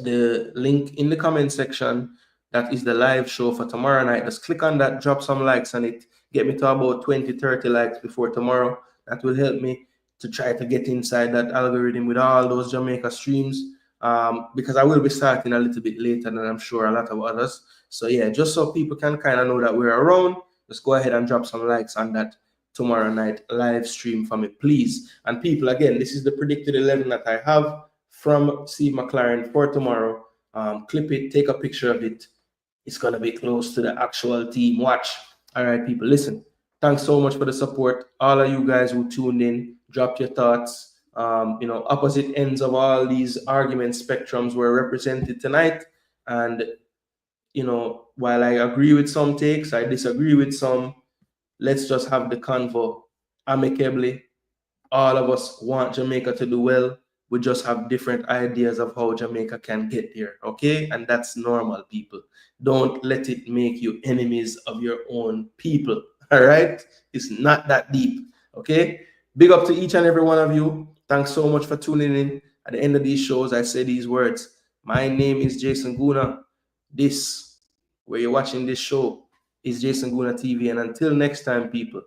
the link in the comment section. That is the live show for tomorrow night. Just click on that, drop some likes on it, get me to about 20-30 likes before tomorrow. That will help me to try to get inside that algorithm with all those Jamaica streams. because I will be starting a little bit later than I'm sure a lot of others. So yeah, just so people can kind of know that we're around, just go ahead and drop some likes on that tomorrow night live stream for me, please. And people, again, this is the predicted 11 that I have from Steve McClaren for tomorrow. Clip it, take a picture of it. It's gonna be close to the actual team. Watch. All right, people, listen. Thanks so much for the support. All of you guys who tuned in, drop your thoughts. Opposite ends of all these argument spectrums were represented tonight. And, while I agree with some takes, I disagree with some. Let's just have the convo amicably. All of us want Jamaica to do well. We just have different ideas of how Jamaica can get there, okay? And that's normal, people. Don't let it make you enemies of your own people, all right? It's not that deep, okay? Big up to each and every one of you. Thanks so much for tuning in. At the end of these shows, I say these words. My name is Jason Gooner. Where you're watching this show, is Jason Gooner TV. And until next time, people,